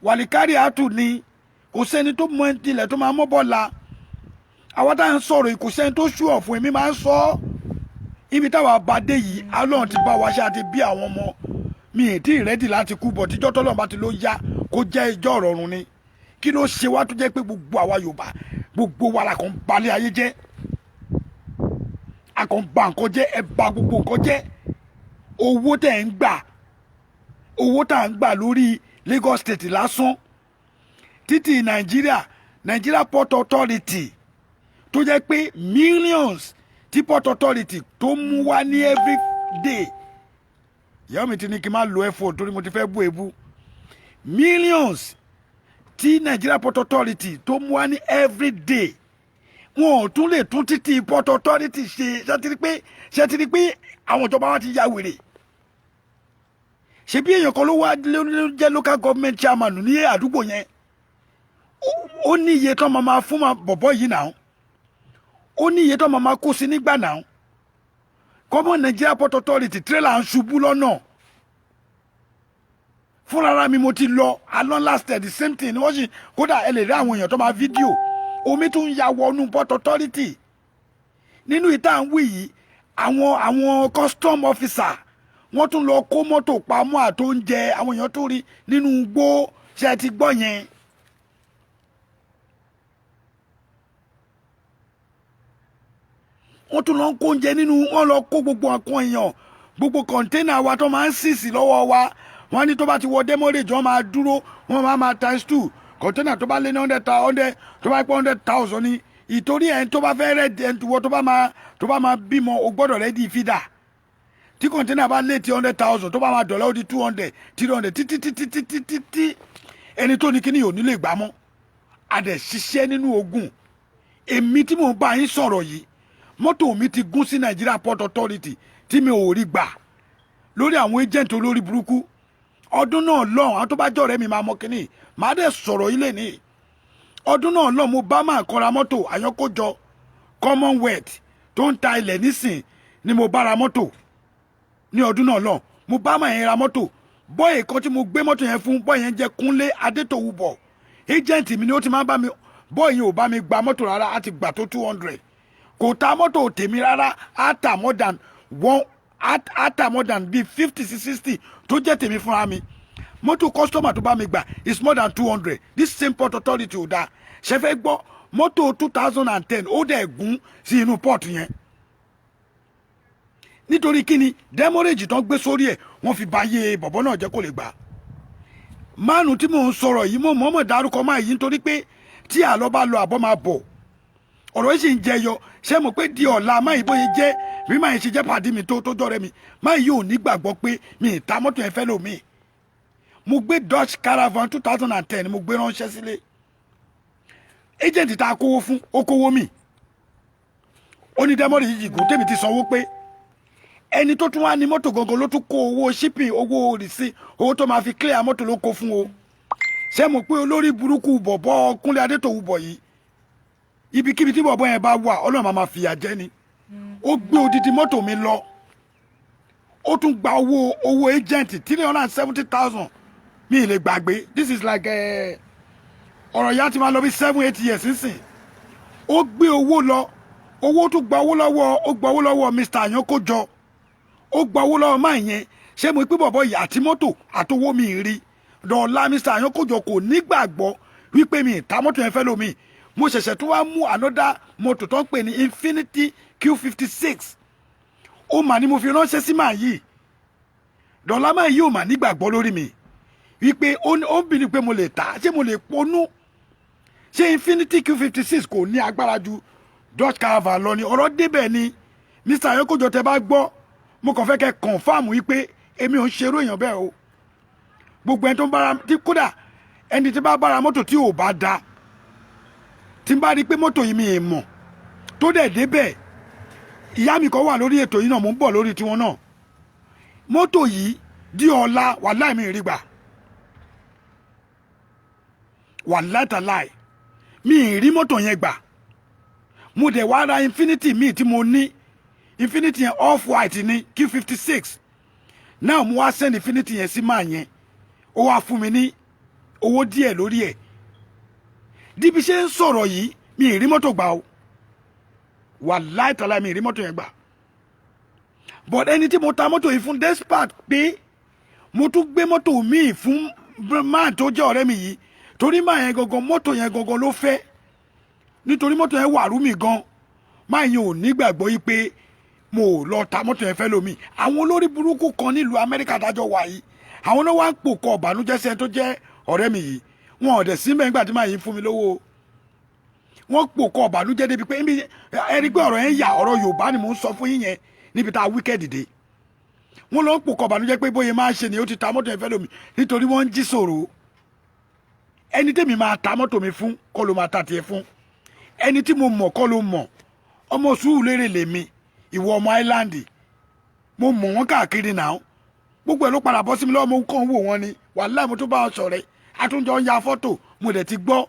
wàlíkárì àtù ni, kò sẹ́ni tó mọ tilẹ̀ tó máa mọ́ bọ́la. Àwọn tá à ń sọ̀rọ̀ kò sẹ́ni tó ṣú ọ̀fun, èmi máa ń sọ ibi táwa bá dé yìí, Ọlọ́run ti bá wa ṣe àti bí àwọn ọmọ mi ì tí ì rẹ́dì láti kú, bọ̀ tíjọ́ tọ́lọ́run bá ti ló yá kó jẹ́ ìjọ́ ọ̀rọ̀run ni. Kí ló ṣe wá tó jẹ́ pé gbogbo àwa Yorùbá, gbogbo wa la kàn balẹ̀ ayé jẹ́, a kàn ba nǹkan jẹ́, ẹ ba gbogbo nǹkan jẹ́. Owó tẹ̀ ń gbà, owó tá à ń gbà lórí Lagos State lásán títì Nigeria Port Authority tó jẹ́ pé millions tí Port Authority tó mú wá ní every day ìyá mi ti ní kí n má lo effort torí mo ti fẹ́ bú ebú millions tí Nigeria Port Authority tó mú wá ní every day wọn ò tún lè tún títì Port Authority ṣe ṣe ti rí pé àwọn ìjọba wa ti ya wèrè ṣe bí èèyàn kan ló wá jẹ́ local government chairman ní àdúgbò yẹn ó ní iye tó máa fún bọ̀bọ̀ yìí náà ó ní iye tó máa kó sí nígbà náà kọ́mọ Nigeria Port Authority trailer ń ṣubú lọ́nà fúnra mi mo ti lọ along last year the same thing wọ́n sì kódà ẹ lè rí àwọn èèyàn tó máa fídíò omi tún ya wọnú Port Authority nínú ìta ń wí yìí àwọn custom officer wọ́n tún lọ kó mọ́tò pamọ́ àtóúnjẹ àwọn èèyàn tó rí nínú igbó ṣe ti gbọ́ yẹn. wọ́n tún lọ kó oúnjẹ nínú wọ́n lọ kó gbogbo nǹkan èèyàn gbogbo kọ̀ńténà wa tó máa ń sísì lọ́wọ́ wa wọ́n ní tó bá ti wọ demorage wọ́n máa dúró wọ́n máa times 2 kọ̀ńténà tó bá lé ní 100 tó bá pẹ́ 100,000 ní ìtorí ẹ̀ tó bá fẹ́ rẹ̀ ẹ̀ tó bá máa bímọ o gbọ́dọ̀ rẹ̀ di fídà tí kọ̀ńténà bá lé ti 100,000 tó bá máa dọ̀là ó di 200 300 títí ẹni tó ní kíní ò ní lè gbà mọ́ adẹ̀ ṣiṣẹ́ nínú ogun èmi tí mò ń bá yín sọ̀rọ̀ yìí mọ́tò mi ti gún sí Nigeria Port Authority tí mi ò rí gbà lórí àwọn agent olórí burúkú ọdún náà lọ́hùn àwọn tó bá jọ̀rẹ́ mi máa mọ kínní màá dẹ̀ sọ̀rọ̀ ilé ní ọdún náà lọ́hùn mo bá máa kọ́ra mọ́tò àyànkójọ Commonwealth tó ń ta ilẹ̀ nísìn ni mo bá ra mọ́tò ní ọdún náà lọ́hùn mo bá máa yẹn ra mọ́tò bọ́ọ̀yì kan tí mo gbé mọ́tò yẹn fún bọ́ọ̀yì yẹn jẹ́ Kúnlé Adétòwúbọ̀ agent mi ni ó ti máa bá mi bọ́ọ̀yì ò bá mi gba mọ́tò rárá á ti gbà tó 200 kò ta mọ́tò tèmi rárá á ta more than bíi 50 sí 60 tó jẹ́ tèmi fúnra mi mọ́tò customer tó bá mi gbà is more than 200 this same Port Authority ò dáa ṣe fẹ́ gbọ́ mọ́tò 2010 ó dẹ̀ gún sí inú port yẹn nítorí kíni demorage tán gbé sórí ẹ̀ wọ́n fi bá yé bọ̀bọ̀ náà jẹ́ kó lè gbà mánu tí mò ń sọ̀rọ̀ yìí mo mọ̀ọ́mọ̀ dárúkọ máa yìí nítorí pé tí àlọ́ bá lọ àbọ̀ máa bọ̀ ọ̀rọ̀ yìí sì ń jẹyọ ṣé mo pé di ọ̀la máyì bóyá jẹ́ bí máyì ṣe jẹ́ pàdé mi tó jọ̀rẹ́ mi máyì yóò ní gbàgbọ́ pé mi ì ta mọ́tò yẹn fẹ́ lómi mo gbé Dodge Caravan 2010 mo gbé ránṣẹ́ sílé agent tá a kówó fún ó kówó mi ó ní dẹ́mọ́rì yìí gùn tèmi ti sanwó pé ẹni tó tún wá ní mọ́tò gangan ló tún kó owó shipping owó rìsí owó tó máa fi clear mọ́tò ló kó fún o ṣé mo pé olórí burúkú bọ̀bọ̀ Kúnlé Adétòwúbọ̀ yìí ibikíbi tí bọ̀bọ̀ yẹn bá wà Ọlọ́run máa fìyà jẹ ni ó gbé odidi mọ́tò mi lọ ó tún gba owó agent 370,000 mi ì lè gbàgbé this is like ọ̀rọ̀ yá ti máa lọ bí 7-8 years sísìn ó gbé owó lọ owó tún gba owó lọ́wọ́ Mr. Àyànkójọ ó gba owó lọ́wọ́ máa yẹn ṣé mo pé bọ̀bọ̀ yìí àti mọ́tò àtowó mi rí dọ̀ọ́lá Mr. Àyànkójọ kò nígbàgbọ́ wípé mi ì ta mọ́tò yẹn fẹ́ lómi mo ṣẹ̀ṣẹ̀ tún wá mú another motor tó ń pè ní Infinity Q56 ó mà ní mo fi ránṣẹ́ sí màá yìí dọ̀là máa yìí ò mà nígbàgbọ́ lórí mi wípé ó ń bìnrin pé mo lè tà ṣé mo lè ponú ṣé Infinity Q56 kò ní agbára ju Dodge Caravan lọ ni ọ̀rọ̀ débẹ̀ ni Mr. Àyànkójọ tẹ bá gbọ́ mo kàn fẹ́ kẹ́ confam wípé èmi ò ń ṣerú èèyàn bẹ́ẹ̀ o gbogbo ẹni tó ń bára tí kódà ẹni tí bá bára mọ́tò tí ò bá da tí n bá rí i pé mọ́tò yìí mi ì mọ̀ tó dẹ̀ débẹ̀ ìyá mi kan wà lórí ètò yìí náà mo ń bọ̀ lórí tiwọn náà mọ́tò yìí di ọ̀la wàláì mi rí gbà wàláì tàláì mi ì rí mọ́tò yẹn gbà mo dẹ̀ wá ra Infinity mi tí mo ní Infinity yẹn off white ní Q56 náà mo wá send Infinity yẹn sí máa yẹn ó wá fún mi ní owó díẹ̀ lórí ẹ̀ díbi ṣe ń sọ̀rọ̀ yìí mi ì rí mọ́tò gbà o wàláì tàláì mi ì rí mọ́tò yẹn gbà but ẹni tí mo ta mọ́tò yìí fún despite pé mo tún gbé mọ́tò míì fún man tó jẹ́ ọ̀rẹ́ mi yìí torí máa yẹn gangan mọ́tò yẹn gangan ló fẹ́ nítorí mọ́tò yẹn wà rúmi gan máa yẹn ò nígbàgbọ́ yìí pé mo lọ ta mọ́tò yẹn fẹ́ lómi àwọn olórí burúkú kan nílùú Amẹ́ríkà dájọ́ wà yìí àwọn náà wá ń pò kọ ọ̀bànújẹ́ sẹ́ni tó jẹ́ ọ̀rẹ́ mi yìí wọn ò dẹ̀ sí mẹ́rin gbà tí máa yìí fún mi lówó wọ́n pò kọ ọ̀bànújẹ́ débi pé ẹni pé ọ̀rọ̀ yẹn yà ọ̀rọ̀ Yorùbá ni mò ń sọ fún yín yẹn níbi tá a wíkẹ́ẹ̀dì dé wọ́n lọ ń pò kọ ọ̀bànújẹ́ pé bóyá máa ń ṣe ni ó ti ta mọ́tò ẹ̀fẹ́ lómi nítorí wọ́n ń jí sòrò ẹni tèmi máa ta mọ́tò mi fún kọ́ ló máa ta tiẹ̀ fún ẹni tí mo mọ̀ kọ́ ló mọ̀ ọmọ Sùúrùlérè lèmi ìwọ ọmọ Island mo mọ̀ wọ́n káàkiri náà gbogbo ẹ̀ ló padà bọ́ sí mi lọ́wọ́ mo kàn wò wọ́n ni wàláhì mo tún bá wọn ṣọ̀rẹ́ àtúnjọ ń ya fọ́tò mo dẹ̀ ti gbọ́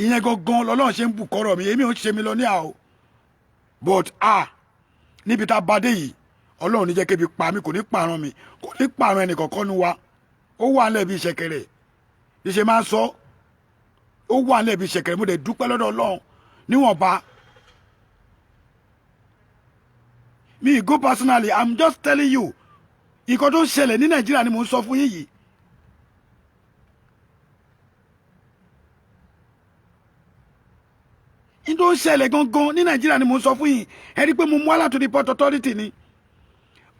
ìyẹn gangan lọ́lọ́run ṣe ń bù kọ́rọ̀ mi èmi ò ń ṣe mi lọ ní àwọ̀ but níbi tá a bá dé yìí Ọlọ́run ní jẹ́ kébi pa mí kò ní pààrọ̀ mi kò ní pààrọ̀ ẹnì kọ̀ọ̀kan nu wa ó wà nílẹ̀ bí ìṣẹ̀kẹ̀rẹ̀ bí ṣe máa ń sọ ó wà nílẹ̀ bí ìṣẹ̀kẹ̀rẹ̀ mo dẹ̀ dúpẹ́ lọ́dọ̀ Ọlọ́run níwọ̀nba me go personally I'm just telling you nǹkan tó ń ṣẹlẹ̀ ní Nàìjíríà ni mò ń sọ fún yín yìí nǹkan tó ń ṣẹlẹ̀ gangan ní Nàìjíríà ni mò ń sọ fún yín ẹ rí i pé mo mú wàhálà tó di Port Authority ni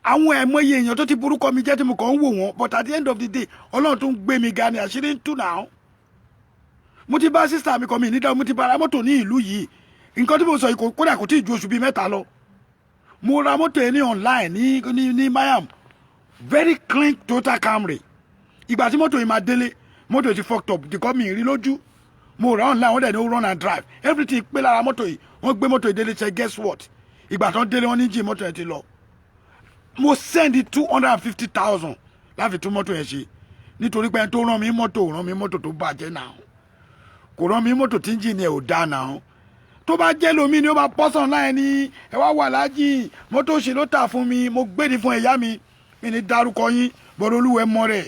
àwọn ẹ̀mọye èèyàn tó ti burúkọ mi jẹ́ tí mo kàn ń wò wọ́n but at the end of the day Ọlọ́run tó ń gbé mi ga ni àṣírí ń tú náà mo ti bá sísá mi kọ́ mi nídàá mo ti bá ra mọ́tò ní ìlú yìí nǹkan tí mo sọ yìí kódà kò tí ì ju oṣù bíi 3 lọ mo ra mọ́tò yẹn ní online ní Miami very clean Toyota Camry ìgbà tí mọ́tò yìí máa délé mọ́tò yìí ti fucked up dìkọ́ mi rí lójú mo ra online wọ́n dẹ̀ ní ó run and drive everything pé lára mọ́tò yìí wọ́n gbé mọ́tò yìí délé ṣe guess what ìgbà tán délé wọ́n ní jí mọ́tò yẹn ti lọ mo send 250,000 láfi tún mọ́tò yẹn ṣe nítorí pé ẹni tó rán mi mọ́tò tó bàjẹ́ náà kò rán mi mọ́tò tí ń jì ní ẹ̀ ò dáa náà tó bá jẹ́ lómi ni ó máa pọ́sàn láì ní ẹ wá wà lájì mọ́tò ṣe ló tà fún mi mo gbéni fún ẹ̀yá mi mi ní dárúkọ yín bọ́dọ̀ olúwẹ̀ mọ́ rẹ̀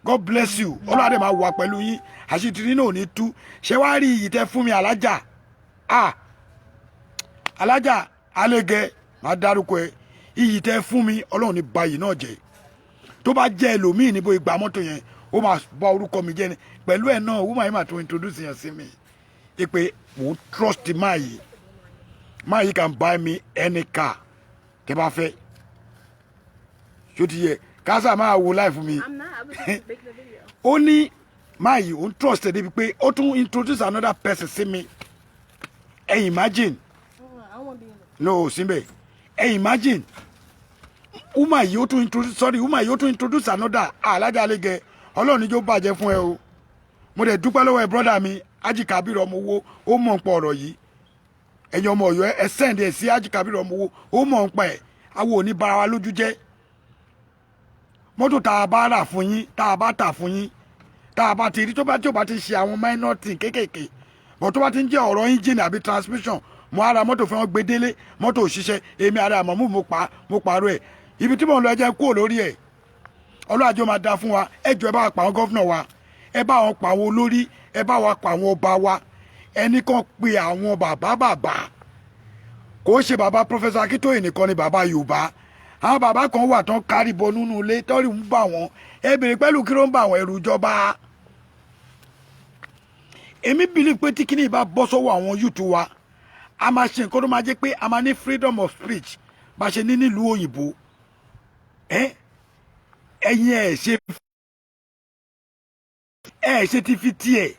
God bless you ọlọ́dẹ máa wà pẹ̀lú yín àṣìtìrí náà ò ní tú ṣé wàá rí iyì tẹ́ fún mi alájà alájà alẹ́gẹ́ máa dárúkọ ẹ iyì tẹ́ fún mi ọlọ́run ní bayì náà jẹ́ tó bá jẹ́ ẹlòmíì níbo ìgbà mọ́tò yẹn ó máa bá orúkọ mi jẹ́ ni pẹ̀lú ẹ̀ náà wọ́n máa tó introduce yẹn sí mi pé mo trust máa yìí can buy me any car tẹ́ bá fẹ́ ṣó ti yẹ kásá máa wo life mi ó ní máa yìí ó ń trust ẹ̀ débi pé ó tún introduce another person sí mi ẹ imagine no síbẹ̀ ẹ imagine uma yìí ó tún introduce another alájà alẹ́gẹ̀ ọlọ́run níjó bàjẹ́ fún ẹ o mo dẹ̀ dúpẹ́ lọ́wọ́ ẹ brọ́dà mi Haji Kabir ọmọ owó ó mọ̀ ń pọ̀ ọ̀rọ̀ yìí ẹ̀yin ọmọ Ọ̀yọ́ ẹ send ẹ̀ sí Haji Kabir ọmọ owó ó mọ̀ ń pa ẹ̀ àwọn ò ní bara wa lójú jẹ́ mọ́tò tá a bá rà fún yín tá a bá tà fún yín tá a bá ti rí tó bá tí ò bá ti ṣe àwọn minor thing kéékèèké bọ̀ tó bá ti ń jẹ́ ọ̀rọ̀ engine àbí transmission mo ara mọ́tò fún wọn gbé délé mọ́tò òṣìṣẹ́ èmi ara àmọ́ mo pààrọ̀ ẹ̀ ibi tí mò ń lọ ẹjẹ́ kúrò lórí ẹ̀ ọlọ́àjọ máa da fún wa ẹjọ́ ẹ bá wa pa àwọn gọ́fúnà wa ẹ bá wọn pa àwọn olórí ẹ bá wa pa àwọn ọba wa ẹnì kan pe àwọn bàbá kò ṣe bàbá Professor Akintoye nìkan ni bàbá Yorùbá àwọn bàbá kan wà tán kárí bọ nínú ilé tọ́rì ń bà wọ́n ẹ bèrè pẹ̀lú kí ló ń bà wọ́n ẹ̀rù ìjọba èmi believe pé tí kíní bá bọ́ sọ́wọ́ àwọn youth wa a máa ṣe nǹkan tó máa jẹ́ pé a máa ní freedom of speech bá ṣe ní nílùú òyìnbó ẹ̀yin ẹ̀ ṣe ti fi tiẹ̀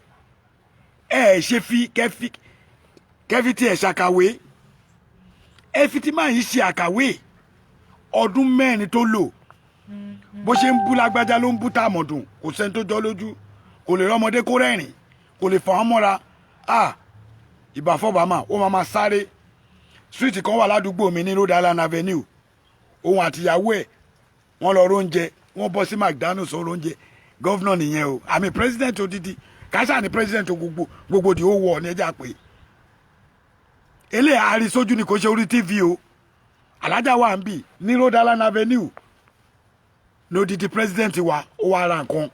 ṣe fi kẹfí tiẹ̀ ṣàkàwé ẹ fi tí máa yìí ṣe àkàwé ọdún 4 tó lò bó ṣe ń bú lágbájá ló ń bú tàmọ̀dùn kò sẹ́ni tó jọ lójú kò lè rọ́mọdé kó rẹ́rìn kò lè fà wọ́n mọ́ra ìbà fọ́bàmà ó máa sáré street kan wà ládùúgbò mi ní Rhode Island Avenue òun àtìyàwó ẹ̀ wọ́n lọ róúnjẹ wọ́n bọ́ sí McDonald's ó róúnjẹ gọ́vnà nìyẹn o àmì president odidi kásá ni president gbogbo di ó wọ̀ ní ẹja pé eléyà àrí sójú ni kò ṣe orí TV o alájà wà ń bì ní Rhode Island Avenue ní odidi president wa ó wá ra nǹkan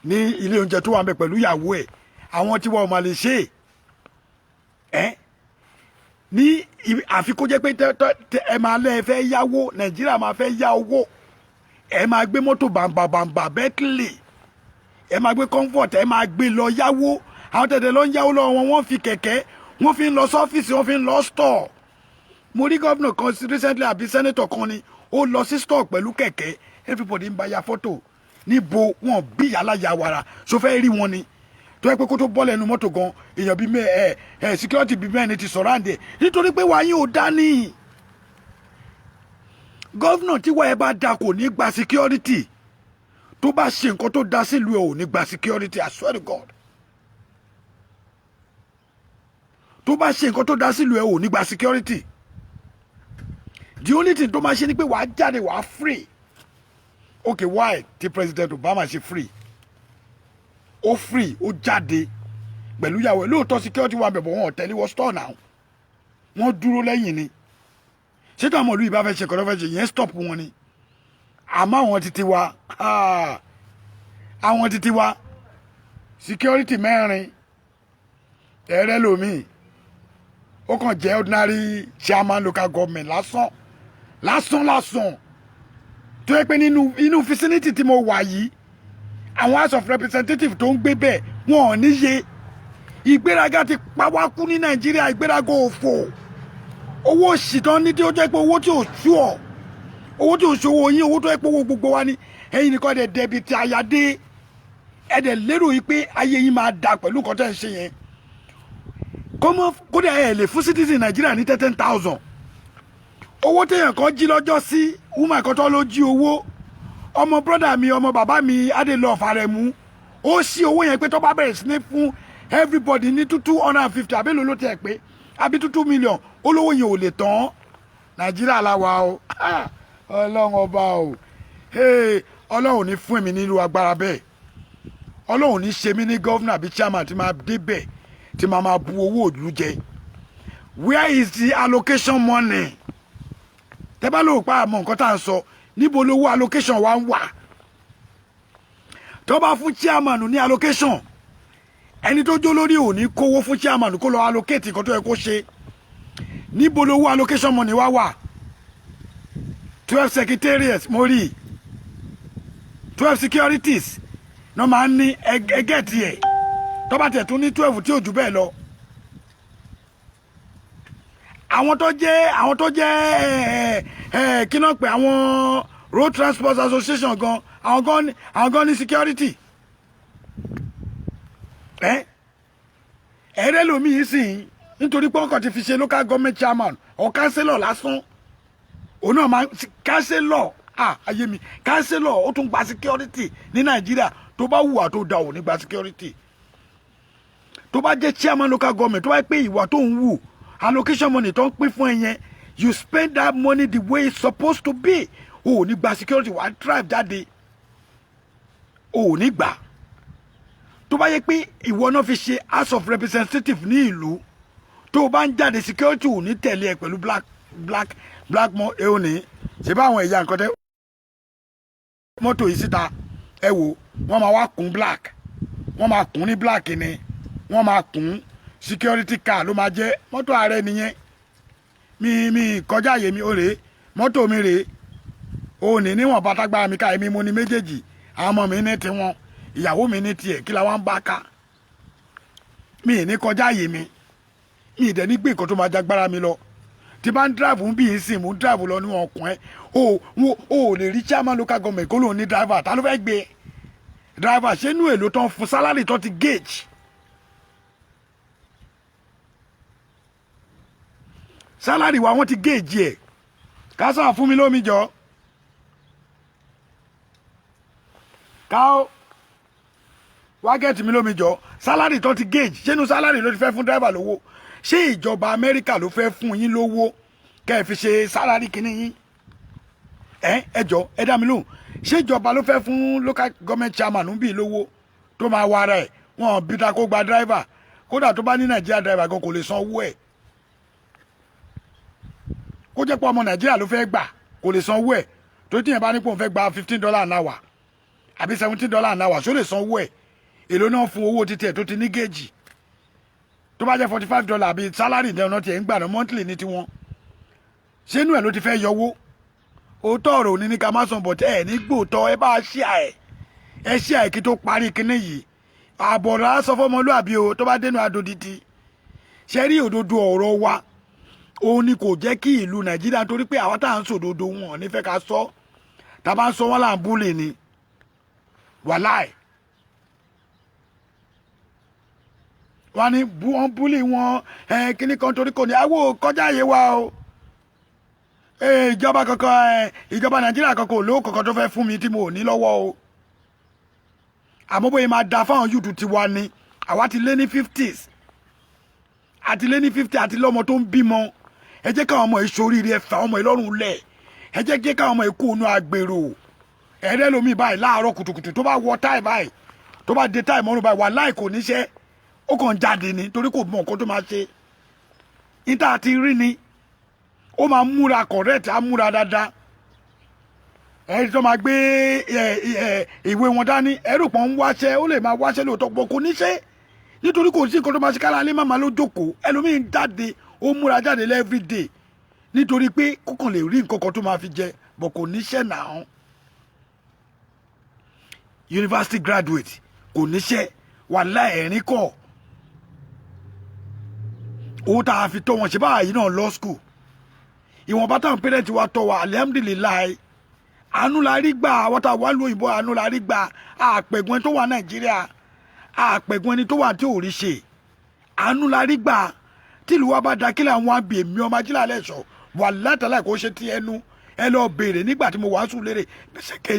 ní ilé oúnjẹ tó wà ń bẹ pẹ̀lú ìyàwó ẹ̀ àwọn tí wọ́n máa lè ṣe ní àfikún jẹ́ pé ẹ máa lẹ́ ẹ fẹ́ yáwó Nàìjíríà máa fẹ́ yá owó ẹ máa gbé mọ́tò bàǹbàǹbà Bentley ẹ máa gbé comfort ẹ máa gbé lọ yáwó àwọn tẹ̀tẹ̀ lọ ń yáwó lọ́wọ́ wọn wọ́n fi kẹ̀kẹ́ wọ́n fi ń lọ sọ́fíìsì wọ́n fi ń lọ store mo rí gómìnà kan recently àbí senator kan ni ó lọ sí store pẹ̀lú kẹ̀kẹ́ everybody ń bá ya fọ́tò níbo wọn bí aláya wàrà so fẹ́ rí wọn ni tó yẹ pé kó tó bọ́ọ̀lù ẹnu mọ́tò gan èèyàn bíi security bíi mẹ́rin ti sọ̀rọ̀ àǹdẹ̀ nítorí pé wàá yín ò dání gọ́vnà tí wàá ẹ bá da kò ní gba security tó bá ṣe nǹkan tó da sílùú ẹ ò ní gba security I swear to God tó bá ṣe nǹkan tó da sílùú ẹ ò ní gba security the only thing tó máa ṣe ni pé wàá jáde wàá free okay why ti President Obama ṣe free ó free ó jáde pẹ̀lú ìyàwó ẹ̀ lóòótọ́ security wà bẹ̀bọ̀ wọn ò tẹ̀lé wọ́n store now wọ́n dúró lẹ́yìn ni ṣé táwọn olú ìbá fẹ́ ṣe kọ́tọ́ fẹ́ ṣe yẹn stop wọn ni àmọ́ àwọn títí wa security mẹ́rin ẹ̀rẹ́ lomi ó kàn jẹ́ ordinary chairman local government lásán tó yẹ pé nínú vicinity tí mo wà yìí àwọn house of representatives tó ń gbé bẹ́ẹ̀ wọn ò níye ìgbéraga ti pa wá kú ní Nàìjíríà ìgbéraga òfò owó òṣìtàn ní tí ó jẹ́ pé owó tí ò sú ọ owó tí ò ṣòwò yín owó tó yẹ pé owó gbogbo wa ní ẹ̀yin nìkan dẹ̀ dẹ̀bi ti àyàdé ẹ̀dẹ̀ lérò yìí pé ayé yín máa da pẹ̀lú nǹkan tẹ́ ń ṣe yẹn kódà ẹ̀ lè fún citizen Nàìjíríà ní 10,000 owó téèyàn kan jí lọ́jọ́ sí woman kan tó ló jí owó ọmọ brọ́dà mi ọmọ bàbá mi Adélọ́ọ̀fù Àrẹ̀mú ó ṣí owó yẹn pé tó bá bẹ̀rẹ̀ sí ní fún everybody ní 250 àbẹ́lò ló tẹ̀ pé àbí 2 million olówó yẹn ò lè tán Nàìjíríà làwà o Ọlọ́run ọba o Ọlọ́run ní fún èmi nílùú agbára bẹ́ẹ̀ Ọlọ́run ní ṣe mí ní gọ́vnà àbí chairman tí máa débẹ̀ tí máa bu owó òdùlú jẹ where is the allocation money tẹ́ bá lóò pa àmọ́ nǹkan tá à ń sọ níbo lówó allocation wa ń wà tó bá fún chairman ní allocation ẹni tó jó lórí ò ní kówó fún chairman kó lọ allocate nǹkan tó yẹ kó ṣe níbo lówó allocation money wá wà 12 secretariats mo rí 12 securities náà máa ń ní ẹgẹ́ tiẹ̀ tó bá tẹ̀ tún ní 12 tí ò jù bẹ́ẹ̀ lọ àwọn tó jẹ́ kí náà pé àwọn road transport association gan àwọn gan ní security ẹ̀rẹ́ lomi yìí sìn nítorí pé ọkọ̀ ti fi ṣe local government chairman or councillor lásán òun náà máa councillor ayé mi councillor ó tún gba security ní Nàìjíríà tó bá hùwà tó da ò ní gba security tó bá jẹ́ chairman local government tó bá pé ìwà tó ń wù allocation money tó ń pín fún ẹ yẹn you spend that money the way it's supposed to be o ò ní gba security wàá drive jáde o ò ní gbà tó bá yẹ pé ìwọ náà fi ṣe house of representative ní ìlú tó o bá ń jáde security ò ní tẹ̀lé ẹ pẹ̀lú black mọ́ ẹ ò ní ṣe bá àwọn ẹ̀yà nǹkan tẹ́ mọ́tò yìí síta ẹ wò wọ́n máa wá kún black wọ́n máa kún ní black ni wọ́n máa kún security car ló máa jẹ́ mọ́tò ààrẹ nìyẹn mi kọjá àyè mi ó rèé mọ́tò mi rèé ó ní níwọ̀n bàtàgbà mi ká èmi mo ní méjèèjì àwọn ọmọ mi ní tiwọn ìyàwó mi ní tiẹ̀ kí la wá ń bá ká mi ní kọjá àyè mi ìdẹ̀ ní gbé nǹkan tó máa jágbára mi lọ tí bá ń drive ń bí yín sìn mú drive lọ níwọ̀n ọkùnrin ó lè rí chairman local government kó lóun ní driver ta ló fẹ́ gbé driver ṣé inú èlò tán fún salary tó ti gauge salary wa wọ́n ti gauge ẹ̀ kásán fún mi lómi jọ káó wá gẹ̀ẹ́tì mi lómi jọ salary tó ti gauge ṣé inú salary ló ti fẹ́ fún driver lówó ṣé ìjọba Amẹ́ríkà ló fẹ́ fún yín lówó kẹ́ ẹ fi ṣe salary kìíní yín ẹ jọ ẹ dá mi lóhùn ṣé ìjọba ló fẹ́ fún local government chairman ń bì lówó tó máa wá ara ẹ̀ wọ́n bí ta kó gba driver kódà tó bá ní Nàìjíríà driver gan kò lè san owó ẹ̀ kó jẹ́ pé ọmọ Nàìjíríà ló fẹ́ gbà kò lè san owó ẹ̀ tó tíyẹn bá ní pé òun fẹ́ gba $15 an hour àbí $17 an hour ṣó lè san owó ẹ̀ èló náà fún owó títí ẹ̀ tó ti ní géèjì tó bá jẹ́ $45 àbí salary dẹ̀ ọ̀nà tiẹ̀ ń gbà náà monthly ní tiwọn ṣé inú ẹ̀ ló ti fẹ́ yọwó òótọ́ ọ̀rọ̀ òní ní ká má sàn bọ̀tẹ́ ẹ̀ ní gbòòtọ́ ẹ bá ṣí ẹ̀ kí tó parí kinní yìí àbọ̀rọ̀ sọ fọmọlúàbí o tó bá dénú adodidi ṣe rí òdodo ọ̀rọ̀ wa òun ni kò jẹ́ kí ìlú Nàìjíríà torí pé àwọn tá à ń sòdodo wọn nífẹ̀ẹ́ ká sọ tá bá ń sọ wọ́n là ń búlì ni wàláì wọ́n ní wọ́n búlì wọn kíní kan torí kò ní àwọ̀ kọjá àyè wa o ìjọba kankan ìjọba Nàìjíríà kankan ò lówó kankan tó fẹ́ fún mi tí mo ò ní lọ́wọ́ o àmọ́ bóyá máa da fáwọn yúùtù tiwa ni àwa ti lé ní 50s àti lé ní 50 àti lọ́mọ tó ń bímọ ẹ jẹ́ káwọn ọmọ ìṣoríire ẹ̀fà ọmọ ìlọ́run lẹ̀ ẹ jẹ́ káwọn ọmọ ìkú ònú àgbèrò ẹ̀rẹ́ lomi báyìí láàárọ̀ kùtùkùtù tó bá wọ táì báyìí tó bá dé táì mọ́rùn báyìí wà láì kò níṣẹ́ ó kàn jáde ni torí kò mọ nǹkan tó máa ṣe níta àti rí ni ó máa múra correct á múra dáadáa ẹ̀rí tó máa gbé ìwé wọn dání ẹ̀rù pọ̀ ń wáṣẹ́ ó lè máa wáṣẹ́ lóòótọ́ pọ̀ kò níṣẹ́ nítorí kò sí nǹkan tó máa ṣe kára alẹ́ máa ló jókòó ẹlòmíín jáde ó múra jáde every day nítorí pé kókàn lè rí nǹkan kan tó máa fi jẹ bọ̀ kò níṣẹ́ náà university graduate kò níṣẹ́ wàláhì ẹ̀rín kọ̀ owó tá a fi tọ́ wọn ṣe báyìí náà law school ìwọ̀nba táwọn parent wa tọ́ wa alihamudulilayi àánú la rí gbà àwọn tá a wá lóyìnbó àánú la rí gbà àpẹ̀gùn ẹni tó wà Nàìjíríà àpẹ̀gùn ẹni tó wà tí ò rí ṣe àánú la rí gbà tìlú wa bá da kílẹ̀ àwọn àbí èmi ọmọ ajílẹ̀ alẹ́ sọ wà látàlá kó ṣe ti ẹnu ẹ lọ béèrè nígbà tí mo wàásù lérè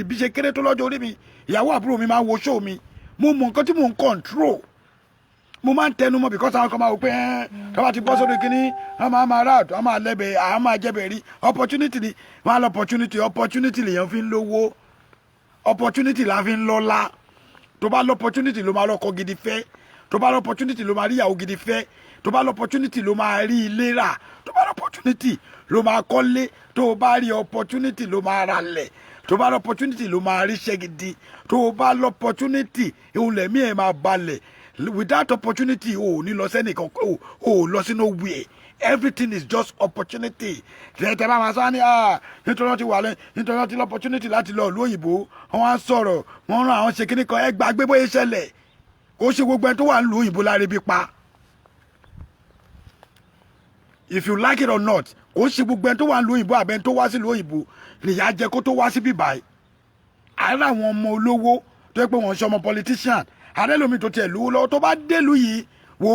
bí ṣe kéré tó lọ́jọ́ orí mi ìyàwó àbúrò mi máa ń wo show mi mo mọ nǹkan tí mò ń control mo máa ń tẹnu mọ́ because àwọn kan máa wò pé tó bá ti bọ́ sórí kínní wọ́n máa ra àtọ́ wọ́n máa lẹ́bẹ̀ẹ́ àwọn máa jẹ́bẹ̀ẹ́ rí opportunity ni wọ́n á lọ opportunity lèèyàn fi ń lówó opportunity la fi ń lọ́lá tó bá lọ opportunity ló máa lọ́kọ gidi fẹ́ tó bá lọ opportunity ló máa rí ìyàwó gidi fẹ́ tó bá lọ opportunity ló máa rí ilé rà tó bá lọ opportunity ló máa kọ́lé tó bá rí opportunity ló máa ra lẹ̀ tó bá lọ opportunity ló máa rí iṣẹ́ gidi tó bá lọ opportunity ìhun lẹ̀mí ẹ̀ máa balẹ̀ without opportunity o ní lọ sẹ́nìkan o lọ sínú wíẹ̀ everything is just opportunity tẹ́tẹ́ bá máa sọ ní nítorí wọ́n ti wà lẹ́ nítorí wọ́n ti lọ opportunity láti lọ ìlú òyìnbó wọ́n á sọ̀rọ̀ wọ́n rán àwọn ṣe kíní kan ẹ gbàgbé bóyá ṣẹlẹ̀ kó ṣe gbogbo ẹni tó wà nílùú òyìnbó láre bí pa if you like it or not kò ṣe gbogbo ẹni tó wà nílùú òyìnbó àbẹ́ni tó wá sí ìlú òyìnbó nìyà jẹ kó tó wá sí bíbáyìí àárẹ̀ àwọn ọmọ olówó tó yẹ pé wọ́n ń ṣe ọmọ politician ààrẹ lomi tó tiẹ̀ lówó lọ́wọ́ tó bá délùú yìí wo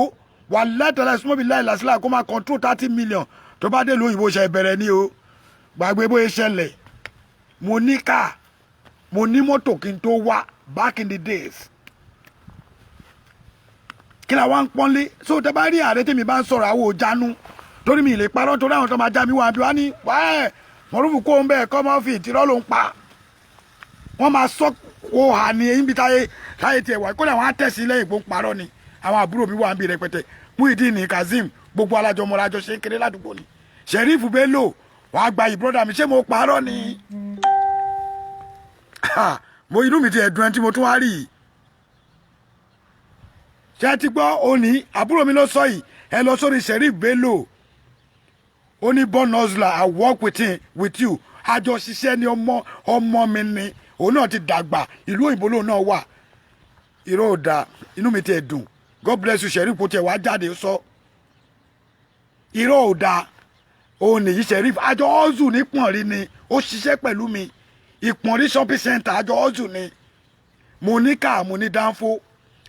wà látara ìsúnmọ́bí láì lásìlá kó máa control 30 million tó bá délùú òyìnbó ṣe bẹ̀rẹ̀ ní o gbàgbé bóyá ṣẹlẹ̀ mo ní káà mo ní mọ́tò kí n tó wá back in the days kí la wá ń pọ́nlé so tẹ bá rí ààrẹ tèmi bá ń sọ̀rọ̀ àwọn òjánu torí mi lè parọ́ torí àwọn tó máa já mi wá bí wá ní wáẹ́ mọ̀rúfù kó ń bẹ́ẹ̀ kọ́ mọ́ fi ìtìrọ́ ló ń pa wọ́n máa sọ ó hà ní eyín bí táyé tiẹ̀ wá kó lè wọ́n á tẹ̀sí lẹ́yìn pé ń parọ́ ni àwọn àbúrò mi wà ń bí rẹpẹtẹ Muyideen Kazeem gbogbo alájọ mọ́ra àjọ ṣe ń kéré ládùúgbò ni Sheriff Bello wàá gba yìí brọ́dà mi ṣé mo parọ́ ni mo inú mi ti ẹ̀dùn ẹni tí mo tún wá rí yìí ṣé ti gbọ́ òní àbúrò mi ló sọ yìí ẹ lọ sórí Sheriff Bello ó ní born hustler I work with you àjọ ṣiṣẹ́ ni ọmọ mi ni òun náà ti dàgbà ìlú òyìnbó lòun náà wà irọ́ ò dáa inú mi ti ẹ̀ dùn God bless you Sheriff kò tiẹ̀ wá jáde sọ irọ́ ò dáa òun nìyí Sheriff àjọ ọ́zù ní Ìpọ̀nrí ni ó ṣiṣẹ́ pẹ̀lú mi Ìpọ̀nrí shopping center àjọ ọ́zù ni mo ní káà mo ní dánfó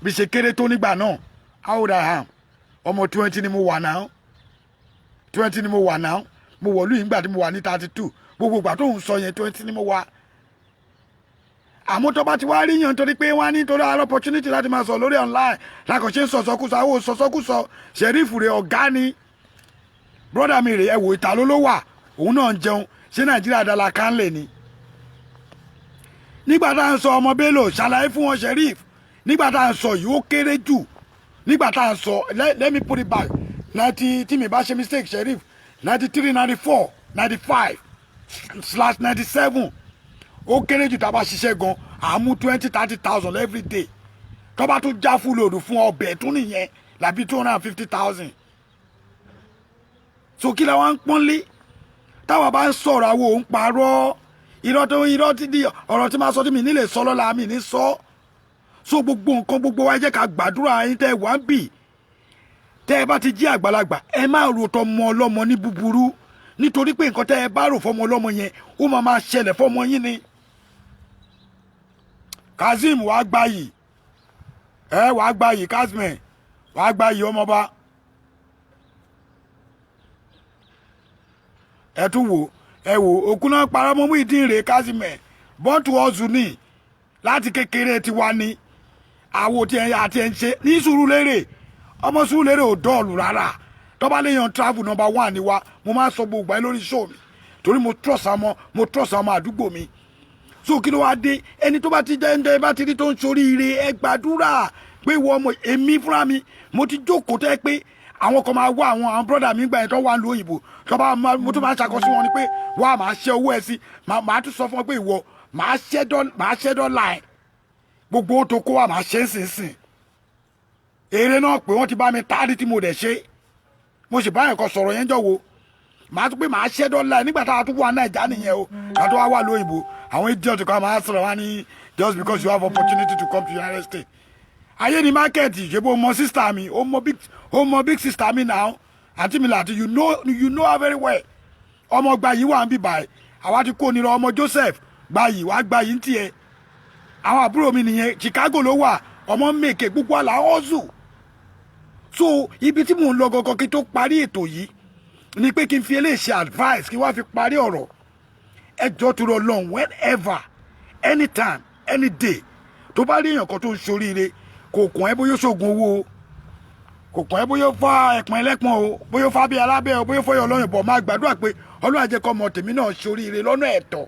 bí ṣe kéré tó nígbà náà how old I am ọmọ 20 ni mo wà náà 20 ni mo wà náà mo wọ̀lú yìí nígbà tí mo wà ní 32 gbogbo ìgbà tó ń sọ yẹn 20 ni mo wà àmọ́ tó bá ti wá rí yàn torí pé wọ́n á nítorí àárọ̀ opportunity láti máa sọ lórí online lákànṣe ń sọ̀sọ́kùsọ àwọn sọ̀sọ́kùsọ Sheriff rẹ̀ ọ̀gá ni brọ́dà mi rè ẹ̀wò ìta ló wà òun náà ń jẹun ṣé Nàìjíríà dára kan lè ní. nígbà tá à ń sọ ọmọ Bello ṣàlàyé fún wọn Sheriff nígbà tá à ń sọ yìí ó kéré jù nígbà tá à ń sọ let me put it back 90 tí mi bá ṣe mistake Sheriff 93 94 95/97 ó kéré jù tá a bá ṣiṣẹ́ gan àmú 20-30,000 every day tó bá tún já fún lòdù fún ọbẹ̀ tún nìyẹn làbí 250,000 so kí la wá ń pọ́nlé táwa bá ń sọ̀rọ̀ àwọn òun parọ́ irọ́ ti di ọ̀rọ̀ tí máa sọ tí mi nílé sọ lọ́la mi ní sọ so gbogbo nǹkan gbogbo wa jẹ́ ká gbàdúrà yín tẹ́ wá ń bì tẹ́ ẹ bá ti jí àgbàlagbà ẹ má rò tọmọ ọlọ́mọ ní búburú nítorí pé nǹkan tẹ́ ẹ bá rò fọmọ ọlọ́mọ yẹn ó máa ṣẹlẹ̀ fọmọ yín ni Kazeem wàá gbà yìí wàá gbà yìí Kazeem wàá gbà yìí ọmọba ẹ tún wò òkú náà parọ́ mọ́ Muyideen rèé Kazeem bọ́ǹtù ọ̀zù ní láti kékeré tiwa ni àwo tí àti ẹ̀ ń ṣe ní Sùúrùlérè ọmọ Sùúrùlérè ò dọ́ọ̀lù rárá tọ́ba léèyàn travel number 1 ni wa mo máa ń sọ gbogbo ẹ lórí show mi torí mo trust ọmọ àdúgbò mi so kí ló wá dé ẹni tó bá ti jẹ́ ẹni bá ti rí tó ń ṣoríire ẹ gbàdúrà pé ìwọ ọmọ èmi fúnra mi mo ti jókòó tẹ́ pé àwọn kan máa wá àwọn brọ́dà mi gbà yẹn tó wà ń lo òyìnbó tọ́ba mo tún máa ṣàkóso wọn ni pé wá máa ṣe owó ẹ sí máa tún sọ fún wọn pé ìwọ máa ṣẹ́ dọ́là ẹ̀ gbogbo tó kó wà máa ṣe ń sìn èrè náà pé wọ́n ti bá mi táàdì tí mo dẹ̀ ṣe mo sì báyìí kan sọ̀rọ̀ yẹn jọ wo màá tún pé màá ṣẹ́ dọ́là ẹ̀ nígbà tá a tún wà Naija nìyẹn o ká tó wá lóyìnbó àwọn idiot kan máa sọ̀rọ̀ wá ní just because you have opportunity to come to United States ayé ni market ṣe bó mọ sister mi ó mọ big sister mi now àti mi láti you know her very well ọmọ gba yìí wà ń bì báyìí àwa ti kó nírọ ọmọ Joseph gba yìí wá gba yìí ń tiẹ̀ àwọn àbúrò mi nìyẹn Chicago ló wà ọmọ mèkè gbogbo àlà ọ̀zù so ibi tí mò ń lọ gọgọ kí tó parí ètò yìí ni pé kí n fi eléyìí ṣe advice kí wọ́n fi parí ọ̀rọ̀ ẹjọ́ tó lọ lọ́hùn whenever anytime any day tó bá rí èèyàn kan tó ń ṣoríire kò kàn ẹ́ bóyá ṣoògùn owó kò kàn ẹ́ bóyá fa ẹ̀pọ̀n ẹlẹ́pọ̀n o bóyá fa bí alábẹ́ o bóyá fọyọ̀ ọlọ́yìn bọ̀ máa gbàdúrà pé Ọlọ́run á jẹ́ kó ọmọ tèmi náà ṣoríire lọ́nà ẹ̀tọ́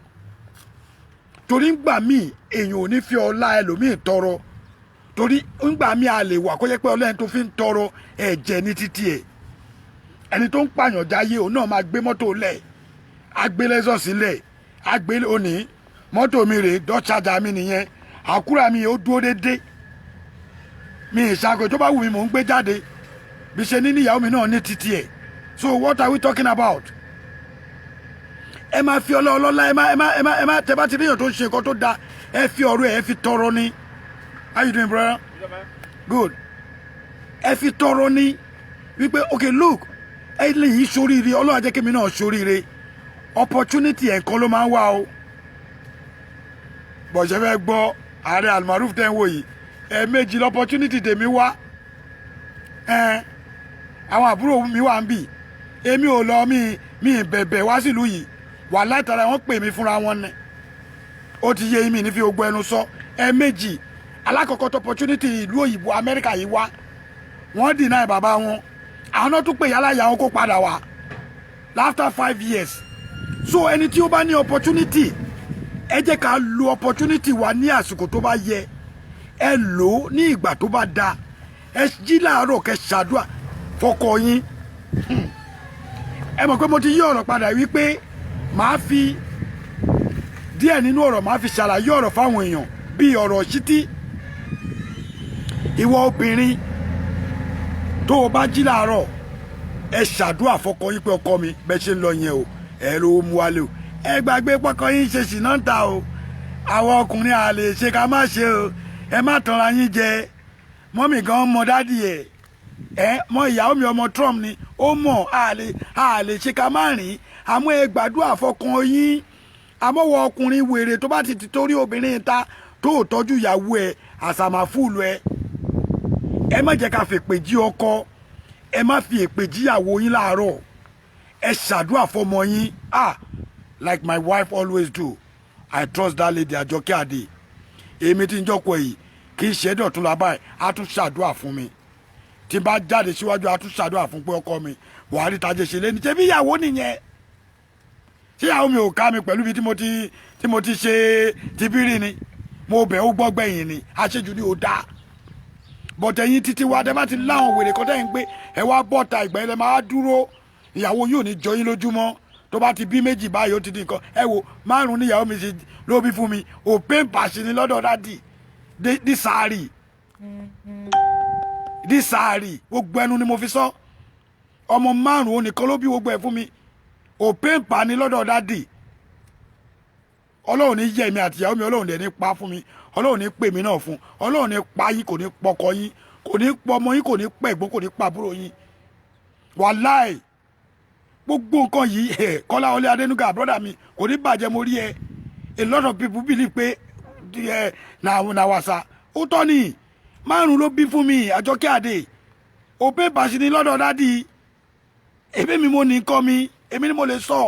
torí ńgbà míì èèyàn ò ní fi ọlá ẹlòmíì tọrọ torí ńgbà míì a lè wà kó jẹ́ pé ọlọ́run tó fi ń tọrọ ẹ̀jẹ̀ ní títí ẹ̀ ẹni tó ń pààyàn jáyé òun náà máa gbé mọ́tò lẹ̀ agbélẹ́sọ̀ sílẹ̀ agbé òní mọ́tò mi rèé dọ́ṣájà mi nìyẹn àkúrà mi ó dúró dédé mi ìṣàgò tó bá wù mí mò ń gbé jáde bí ṣe ní níyàwó mi náà ní títí ẹ̀ so what are we talking about? ẹ máa fi ọlọ́ọ̀lọ́lá ẹ má tẹ bá ti ríyàn tó ń ṣe nǹkan tó da ẹ fi ọ̀rọ̀ ẹ fi tọrọ ni. How you doing, brother? Good. Ẹ fi tọrọ ni wípé okay look ẹ lè yí sóríire Ọlọ́run á jẹ́ kémi náà sóríire opportunity ẹ̀kan ló máa ń wá o bọ̀ṣẹ́ fẹ́ gbọ́ ààrẹ Almaroof tẹ́ ń wò yìí méjì opportunity tèmi wá àwọn àbúrò mi wà ń bì èmi ò lọ mi bẹ̀bẹ̀ wá sílùú yìí wà látara wọn pè mí fúnra wọn ni ó ti yé mi ní fi ogbó ẹnu sọ méjì alákọ̀ọ́kọ́ tó opportunity ìlú òyìnbó Amẹ́ríkà yìí wá wọ́n deny bàbá wọn àwọn náà tún pè yálà ìyá wọn kó padà wá after 5 years so ẹni tí ó bá ní opportunity ẹ jẹ́ ká lo opportunity wa ní àsìkò tó bá yẹ ẹ lò ó ní ìgbà tó bá da ẹ jí láàárọ̀ kẹ́ ṣàdúrà fọ́kọ yín ẹ mọ̀ pé mo ti yí ọ̀rọ̀ padà wípé màá fi díẹ̀ nínú ọ̀rọ̀ màá fi ṣàlàyé ọ̀rọ̀ fáwọn èèyàn bíi ọ̀rọ̀ ṣítí ìwọ obìnrin tó o bá jí láàárọ̀ ẹ ṣàdúrà fọ́kọ yín pé ọkọ mi bẹ́ẹ̀ ṣe ń lọ yẹn o ẹ ló mú wálé o ẹ gbàgbé pọ́kọ yín ṣe ṣì náà ń ta o àwọn ọkùnrin à lè ṣe ká má ṣe o ẹ má tanra yín jẹ mọ́mì gan mọ dádì ẹ mọ ìyàwó mi ọmọ Trump ni ó mọ̀ a lè ṣe ká má rìn àmọ́ ẹ gbàdúrà fọ́kọ yín àmọ́wọ́ ọkùnrin wèrè tó bá ti torí obìnrin ta tó tọ́jú ìyàwó ẹ àsàmàfúùlù ẹ má jẹ́ ká fèpè jí ọkọ ẹ má fi èpè jíyàwó yín láàárọ̀ ẹ ṣàdúrà fọ́mọ yín like my wife always do I trust that lady Àjọkẹ́ Adé èmi tí ń jọ́kọ̀ yìí kì í ṣe dọ̀tún lábàá á tún ṣàdúrà fún mi tí n bá jáde síwájú á tún ṣàdúrà fún pé ọkọ mi wàá rí tajẹ ṣe lẹ́ni tẹ́bí ìyàwó nìyẹn ṣé ìyàwó mi ò ká mi pẹ̀lú bí tí mo ti ṣe tibiri ni mo bẹ̀ ó gbọ́ gbẹ̀yìn ni àṣejù ni ò dáa bọ̀tẹ̀ yín títí wá dẹ́ bá ti láwọn wèrè kan tẹ́yìn pé ẹ wá bọ́ta ìgbà ilẹ̀ máa dúró ìyàwó yóò ní jọ yín lójúmọ́ tó bá ti bí méjì báyìí ó ti di nǹkan ẹ wo márùn níyàwó mi ṣe ló bí fún mi òpin pàṣẹ ni lọ́dọ̀ dádì ní sáàrì gbogbo ẹnu ni mo fi sọ ọmọ márùn ó nìkan ló bí gbogbo ẹ fún mi òpin pa ni lọ́dọ̀ dádì ọlọ́run ní yẹ mi àtìyàwó mi ọlọ́run dẹ̀ ní pa fún mi ọlọ́run ní pè mí náà fún ọlọ́run ní pa yín kò ní pọkọ yín kò ní pọmọ yín kò ní pẹ̀gbọ́n kò ní pàbúrò yín wàláì gbogbo nǹkan yìí Kọ́láwọlé Adénúgà brọ́dà mi kò ní bàjẹ́ mo rí ẹ a lot of people believe pé na wàsà ó tọ́ ni márùn ló bí fún mi Àjọkẹ́ Adé òpè bàṣì ni lọ́dọ̀ dádì èmi mi mo ní kọ́ mi èmi ni mo lè sọ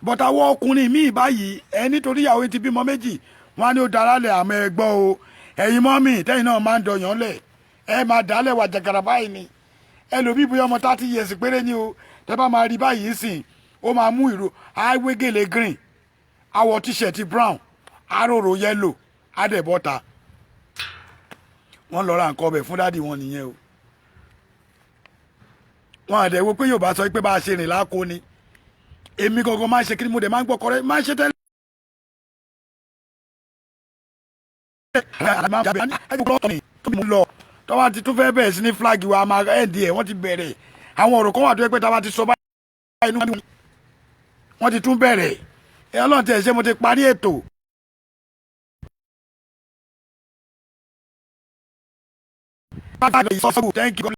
bọ́tà wọ ọkùnrin mi báyìí nítorí ìyàwó ti bímọ méjì wọn á ní ó dára lẹ̀ àmọ́ ẹ gbọ́ o ẹ̀yin mọ́mì tẹ́yìn náà máa ń dọ̀yàn lẹ̀ ẹ máa dálẹ̀ wà jàgàrà báyìí ni ẹlòmíì bóyá ọmọ 30 years péré ni o tẹ́ bá máa rí báyìí sìn ó máa mú ìró àwégele green àwọ̀ tíṣẹ̀tì brown àròrò yellow àdẹ̀bọ́ta wọ́n lọ ra nǹkan ọbẹ̀ fún dádì wọn nìyẹn o wọn àdẹ̀wò pé yóò bá sọ pé bá a ṣe rìn láko ni èmi gangan máa ń ṣe kí ni mo dẹ̀ máa ń gbọ́ kọ́rẹ́ máa ń ṣe tẹ́lẹ̀. tọ́wọ́ ti tún fẹ́ bẹ̀rẹ̀ sí ní flag wa máa ẹ̀ǹdì ẹ̀ wọ́n ti bẹ̀rẹ̀ àwọn ọ̀rọ̀ kan wà tó yẹ pé táwa ti sọ báyìí inú wọ́n ti tún bẹ̀rẹ̀ ẹ̀ ọlọ́run tẹ̀ ṣe mo ti parí ètò. Thank you.